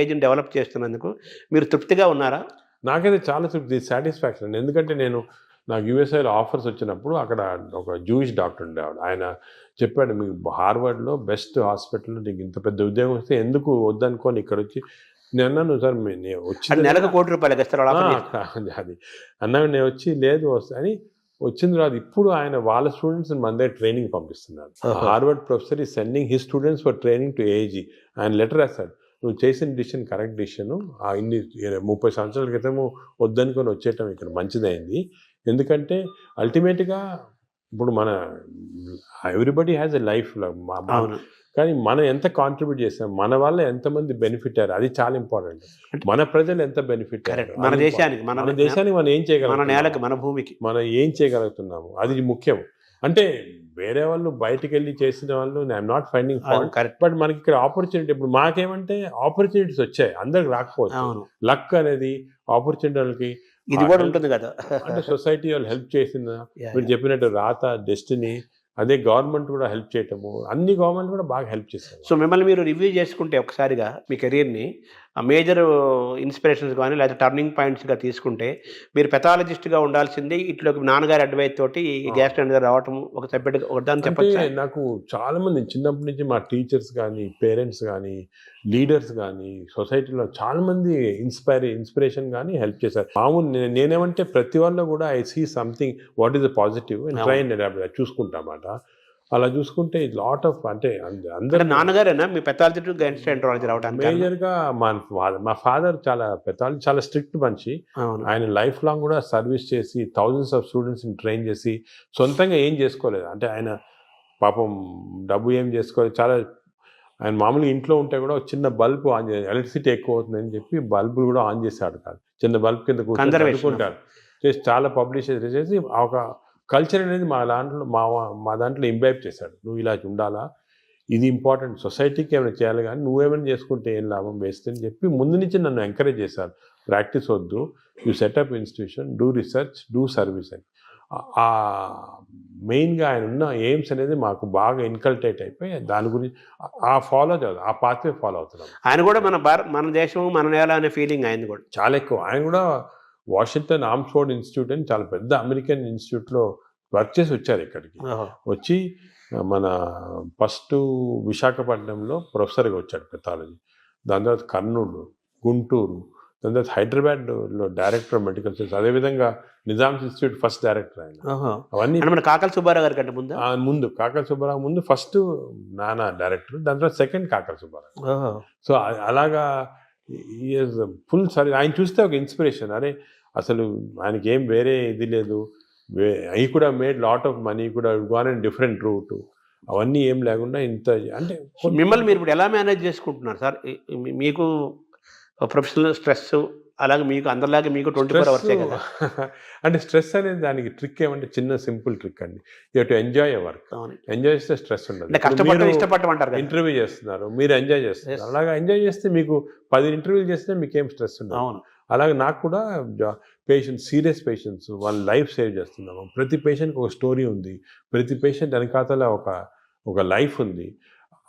Speaker 1: ఏజెంట్ డెవలప్ చేస్తున్నందుకు మీరు తృప్తిగా ఉన్నారా?
Speaker 2: నాకైతే చాలా తృప్తి, సాటిస్ఫాక్షన్. ఎందుకంటే నాకు యూఎస్ఐలో ఆఫర్స్ వచ్చినప్పుడు అక్కడ ఒక జూయిష్ డాక్టర్ ఉండేవాడు. ఆయన చెప్పాడు, మీకు హార్వర్డ్లో బెస్ట్ హాస్పిటల్లో నీకు ఇంత పెద్ద ఉద్యోగం వస్తే ఎందుకు వద్దనుకోని ఇక్కడ వచ్చి. నేను అన్నాను, సార్ నేను వచ్చి
Speaker 1: నెలకు ₹1,00,00,000
Speaker 2: అది అన్నాను. నేను వచ్చి లేదు అని వచ్చిన తర్వాత ఇప్పుడు ఆయన వాళ్ళ స్టూడెంట్స్ మన దగ్గర ట్రైనింగ్ పంపిస్తున్నారు. హార్వర్డ్ ప్రొఫెసర్ ఈ sending his students for training to AG. ఆయన లెటర్ రాశాడు, నువ్వు చేసిన డిసిషన్ కరెక్ట్ డిసిషను, ఇన్ని 30 సంవత్సరాల క్రితము వద్దనుకొని వచ్చేయటం ఇక్కడ మంచిదైంది. ఎందుకంటే అల్టిమేట్గా ఇప్పుడు ఎవ్రీబడి హ్యాస్ ఎ లైఫ్, కానీ మనం ఎంత కాంట్రిబ్యూట్ చేస్తాం, మన వల్ల ఎంతమంది బెనిఫిట్ అయ్యారు, అది చాలా ఇంపార్టెంట్. మన ప్రజలు ఎంత బెనిఫిట్ అయ్యారు, మన దేశానికి మనం ఏం చేయగలం, మన నేలకి, మన భూమికి మనం ఏం చేయగలుగుతున్నాము, అది ముఖ్యం. అంటే వేరే వాళ్ళు బయటికి వెళ్ళి చేసిన వాళ్ళు I'm not finding fault, correct. But మనకి ఇక్కడ ఆపర్చునిటీ, ఇప్పుడు మాకేమంటే ఆపర్చునిటీస్ వచ్చాయి, అందరికి రాకపోవచ్చు. లక్ అనేది ఆపర్చునిటీ వాళ్ళకి
Speaker 1: ఇది కూడా ఉంటుంది కదా.
Speaker 2: అంటే సొసైటీ వాళ్ళు హెల్ప్ చేసిన, మీరు చెప్పినట్టు రాత, డెస్టినీ, అదే గవర్నమెంట్ కూడా హెల్ప్ చేయటము, అన్ని గవర్నమెంట్ కూడా బాగా హెల్ప్ చేస్తారు.
Speaker 1: సో మిమ్మల్ని మీరు రివ్యూ చేసుకుంటే ఒకసారిగా మీ కెరీర్ని మేజర్ ఇన్స్పిరేషన్స్ కానీ లేదా టర్నింగ్ పాయింట్స్గా తీసుకుంటే, మీరు పెథాలజిస్ట్గా ఉండాల్సింది, ఇట్లోకి నాన్నగారి అడ్వైస్ తోటి ఈ గ్యాస్ట్రో రావటం ఒక సబ్జెక్ట్ ఒకదాన్ని చెప్పచ్చు.
Speaker 2: నాకు చాలామంది చిన్నప్పటి నుంచి మా టీచర్స్ కానీ, పేరెంట్స్ కానీ, లీడర్స్ కానీ, సొసైటీలో చాలామంది ఇన్స్పిరేషన్ కానీ హెల్ప్ చేశారు. మామూలు నేనేమంటే ప్రతి వాళ్ళు కూడా I see something what is the positive and try and adapt చూసుకుంటామాట. అలా చూసుకుంటే లాట్ ఆఫ్, అంటే అందరూ
Speaker 1: నాన్నగారేనా మీ పెథాలజీ గ్యాస్ట్రోఎంట్రాలజీ రావడానికి
Speaker 2: మేజర్గా? మా ఫాదర్ చాలా పెథాలజీ, చాలా స్ట్రిక్ట్ మనిషి. ఆయన లైఫ్ లాంగ్ కూడా సర్వీస్ చేసి థౌజండ్స్ ఆఫ్ స్టూడెంట్స్ని ట్రైన్ చేసి సొంతంగా ఏం చేసుకోలేదు. అంటే ఆయన పాపం డబ్బు ఏం చేసుకోలేదు. చాలా ఆయన మామూలుగా ఇంట్లో ఉంటే కూడా చిన్న బల్బు ఆన్ చేసి, ఎలక్ట్రిసిటీ ఎక్కువ అవుతుందని చెప్పి బల్బులు కూడా ఆన్ చేశాడు కాదు, చిన్న బల్బ్ కింద కూర్చుంటారు చేసి చాలా పబ్లిష్ చేసి ఒక కల్చర్ అనేది మా దాంట్లో ఇంబైబ్ చేశాడు. నువ్వు ఇలా ఉండాలా, ఇది ఇంపార్టెంట్, సొసైటీకి ఏమైనా చేయాలి, కానీ నువ్వేమైనా చేసుకుంటే ఏం లాభం వేస్ట్ అని చెప్పి ముందు నుంచి నన్ను ఎంకరేజ్ చేశారు. ప్రాక్టీస్ వద్దు, you setup institution, do research, do service అని. ఆ మెయిన్గా ఆయన ఉన్న ఎయిమ్స్ అనేది మాకు బాగా ఇన్కల్టేట్ అయిపోయి దాని గురించి ఆ పాత్వే ఫాలో అవుతున్నాం.
Speaker 1: ఆయన కూడా మన దేశం, మన నేల అనే ఫీలింగ్ ఆయన కూడా
Speaker 2: చాలా ఎక్కువ. ఆయన కూడా వాషింగ్టన్ ఆర్మ్స్ఫోర్డ్ ఇన్స్టిట్యూట్ అని చాలా పెద్ద అమెరికన్ ఇన్స్టిట్యూట్లో వర్క్ చేసి వచ్చారు. ఇక్కడికి వచ్చి మన ఫస్ట్ విశాఖపట్నంలో ప్రొఫెసర్గా వచ్చాడు పెథాలజీ, దాని తర్వాత కర్నూలు, గుంటూరు, దాని తర్వాత హైదరాబాద్లో డైరెక్టర్ ఆఫ్ మెడికల్ సైన్స్, అదేవిధంగా నిజామ్స్ ఇన్స్టిట్యూట్ ఫస్ట్ డైరెక్టర్ ఆయన. అవన్నీ
Speaker 1: మన కాకల సుబ్బారావు గారి కంటే
Speaker 2: ముందు కాకల సుబ్బారావు ముందు ఫస్ట్ నాన్న డైరెక్టర్, దాని తర్వాత సెకండ్ కాకల సుబ్బారావు. సో అలాగా ఫుల్ సరే ఆయన చూస్తే ఒక ఇన్స్పిరేషన్. అరే అసలు ఆయనకి ఏం వేరే ఇది లేదు, అవి కూడా మేడ్ లాట్ ఆఫ్ మనీ, కూడా గాన్ అండ్ డిఫరెంట్ రూట్, అవన్నీ ఏం లేకుండా ఇంత. అంటే
Speaker 1: మిమ్మల్ని మీరు ఇప్పుడు ఎలా మేనేజ్ చేసుకుంటున్నారు సార్? మీకు ప్రొఫెషనల్ స్ట్రెస్ అలాగే మీకు అందరిలాగే మీకు 24 అవర్సే కదా.
Speaker 2: అంటే స్ట్రెస్ అనేది దానికి ట్రిక్ ఏమంటే చిన్న సింపుల్ ట్రిక్ అండి. You to enjoy your work.
Speaker 1: అవును.
Speaker 2: ఎంజాయ్ చేస్తే స్ట్రెస్ ఉండదు.
Speaker 1: అంటే కష్టపడటం ఇష్టపడటం అంటారు కదా.
Speaker 2: ఇంటర్వ్యూ చేస్తున్నారు, మీరు ఎంజాయ్ చేస్తున్నారు.
Speaker 1: Yes.
Speaker 2: అలాగా ఎంజాయ్ చేస్తే మీకు 10 ఇంటర్వ్యూలు చేస్తే మీకేం స్ట్రెస్ ఉండదు.
Speaker 1: అవును.
Speaker 2: అలాగే నాకు కూడా పేషెంట్స్, సీరియస్ పేషెంట్స్, వాళ్ళ లైఫ్ సేవ్ చేస్తున్నాము. ప్రతి పేషెంట్కి ఒక స్టోరీ ఉంది, ప్రతి పేషెంట్ వెనకాతల ఒక లైఫ్ ఉంది.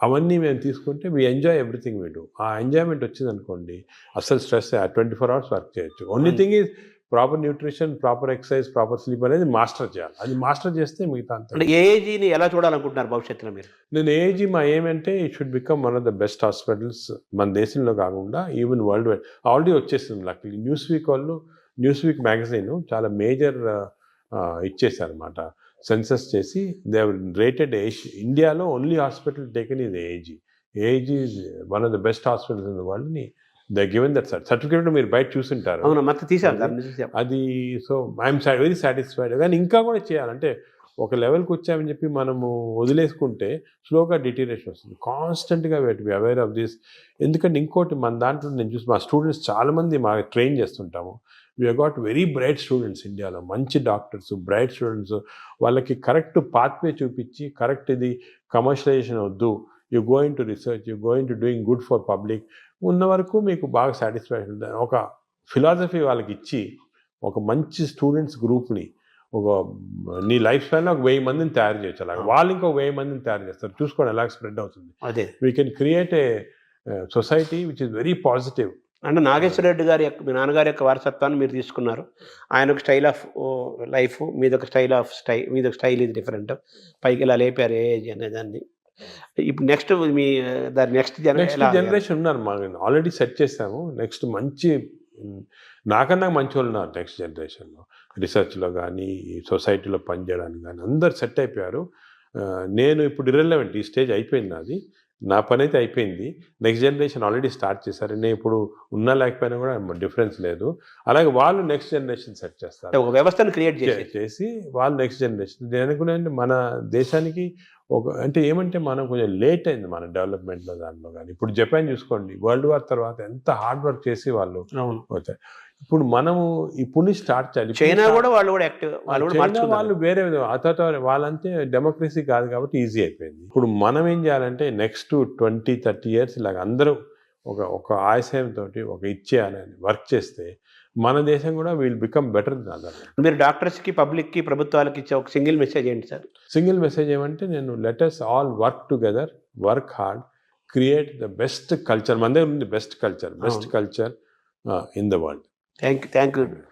Speaker 2: అవన్నీ మేము తీసుకుంటే we enjoy everything we do. ఆ ఎంజాయ్మెంట్ వచ్చిందనుకోండి అసలు స్ట్రెస్ 24 అవర్స్ వర్క్ చేయొచ్చు. Only thing is proper nutrition, proper exercise, proper sleep అనేది మాస్టర్ చేయాలి. అది మాస్టర్ చేస్తే మిగతా అంతా.
Speaker 1: అంటే ఏఏజీని ఎలా చూడాలనుకుంటున్నారు భవిష్యత్తులో మీరు?
Speaker 2: నేను ఏజీ మా ఏమంటే it should become one of the best hospitals మన దేశంలో కాకుండా ఈవెన్ వరల్డ్ వైడ్. ఆల్రెడీ వచ్చేస్తుంది లక్కీ. న్యూస్ వీక్ మ్యాగజైన్ చాలా మేజర్ ఇచ్చేసారనమాట. సెన్సస్ చేసి దే రేటెడ్ ఇండియాలో only hospital taken is AG. AG is one of the best hospitals in the world ని they given that certificate. మీరు బయట చూసింటారు.
Speaker 1: అవును, మొత్తం తీసారు దాన్ని చూసాం.
Speaker 2: అది సో ఐఎమ్ వెరీ సాటిస్ఫైడ్. కానీ ఇంకా కూడా చేయాలంటే ఒక లెవెల్కి వచ్చామని చెప్పి మనము వదిలేసుకుంటే స్లోగా డిటీరేషన్ వస్తుంది. కాన్స్టెంట్గా బి అవేర్ ఆఫ్ దిస్. ఎందుకంటే ఇంకోటి మన దాంట్లో నేను చూసి మా స్టూడెంట్స్ చాలామంది మా ట్రైన్ చేస్తుంటాము. We got very bright students ఇండియాలో, మంచి డాక్టర్స్, బ్రైట్ స్టూడెంట్స్. వాళ్ళకి కరెక్ట్ పాత్వే చూపించి కరెక్ట్ ఇది కమర్షియలైజేషన్ వద్దు, you going to research, you going to doing good for public ఉన్న వరకు మీకు బాగా సాటిస్ఫాక్షన్. ఒక ఫిలాసఫీ వాళ్ళకి ఇచ్చి ఒక మంచి స్టూడెంట్స్ గ్రూప్ని నీ లైఫ్ స్టైల్లో 1000 మందిని తయారు చేయొచ్చు. అలాగే వాళ్ళు ఇంకో 1000 మందిని తయారు చేస్తారు. చూసుకోండి ఎలా స్ప్రెడ్ అవుతుంది.
Speaker 1: అదే
Speaker 2: we can create a society which is very positive.
Speaker 1: అంటే నాగేశ్వర రెడ్డి గారి యొక్క, మీ నాన్నగారి యొక్క వారసత్వాన్ని మీరు తీసుకున్నారు. ఆయన ఒక స్టైల్ ఆఫ్ లైఫ్, మీదొక మీదొక స్టైల్ ఇది డిఫరెంట్. పైకి ఇలా లేపారు ఏజ్ అనే దాన్ని. ఇప్పుడు నెక్స్ట్ మీ నెక్స్ట్
Speaker 2: జనరేషన్ ఉన్నారు మా ఆల్రెడీ సెట్ చేసాము. నెక్స్ట్ మంచి నాకన్నా మంచి వాళ్ళు ఉన్నారు నెక్స్ట్ జనరేషన్లో. రీసెర్చ్లో కానీ సొసైటీలో పనిచేయడానికి కానీ అందరు సెట్ అయిపోయారు. నేను ఇప్పుడు ఇర్రెలెవెంట్, ఈ స్టేజ్ అయిపోయింది నాది. నా పని అయితే అయిపోయింది. నెక్స్ట్ జనరేషన్ ఆల్రెడీ స్టార్ట్ చేశారు. నేను ఇప్పుడు ఉన్నా లేకపోయినా కూడా డిఫరెన్స్ లేదు. అలాగే వాళ్ళు నెక్స్ట్ జనరేషన్ సెట్ చేస్తారు.
Speaker 1: ఒక వ్యవస్థను క్రియేట్
Speaker 2: చేసి వాళ్ళు నెక్స్ట్ జనరేషన్. నేను అనుకున్నాను మన దేశానికి అంటే ఏమంటే మనం కొంచెం లేట్ అయింది మన డెవలప్మెంట్లో దాంట్లో కానీ. ఇప్పుడు జపాన్ చూసుకోండి, వరల్డ్ వార్ తర్వాత ఎంత హార్డ్ వర్క్ చేసి వాళ్ళు అవుతాయి. ఇప్పుడు మనము ఇప్పుడు స్టార్ట్ చేయాలి.
Speaker 1: చైనా కూడా వాళ్ళు కూడా యాక్టివ్,
Speaker 2: వాళ్ళు వేరే వాళ్ళంతే డెమోక్రసీ కాదు కాబట్టి ఈజీ అయిపోయింది. ఇప్పుడు మనం ఏం చేయాలంటే నెక్స్ట్ 20-30 ఇయర్స్ ఇలాగ అందరూ ఒక ఆశయంతో ఒక ఇచ్చేయాలని వర్క్ చేస్తే మన దేశం కూడా will become better than other.
Speaker 1: మీరు డాక్టర్స్కి, పబ్లిక్కి, ప్రభుత్వాలకు ఇచ్చే ఒక సింగిల్ మెసేజ్ ఏంటి సార్?
Speaker 2: సింగిల్ మెసేజ్ ఏమంటే నేను let us all work together, work hard, create the best culture. మన దగ్గర ఉంది best culture in the world.
Speaker 1: Thank you.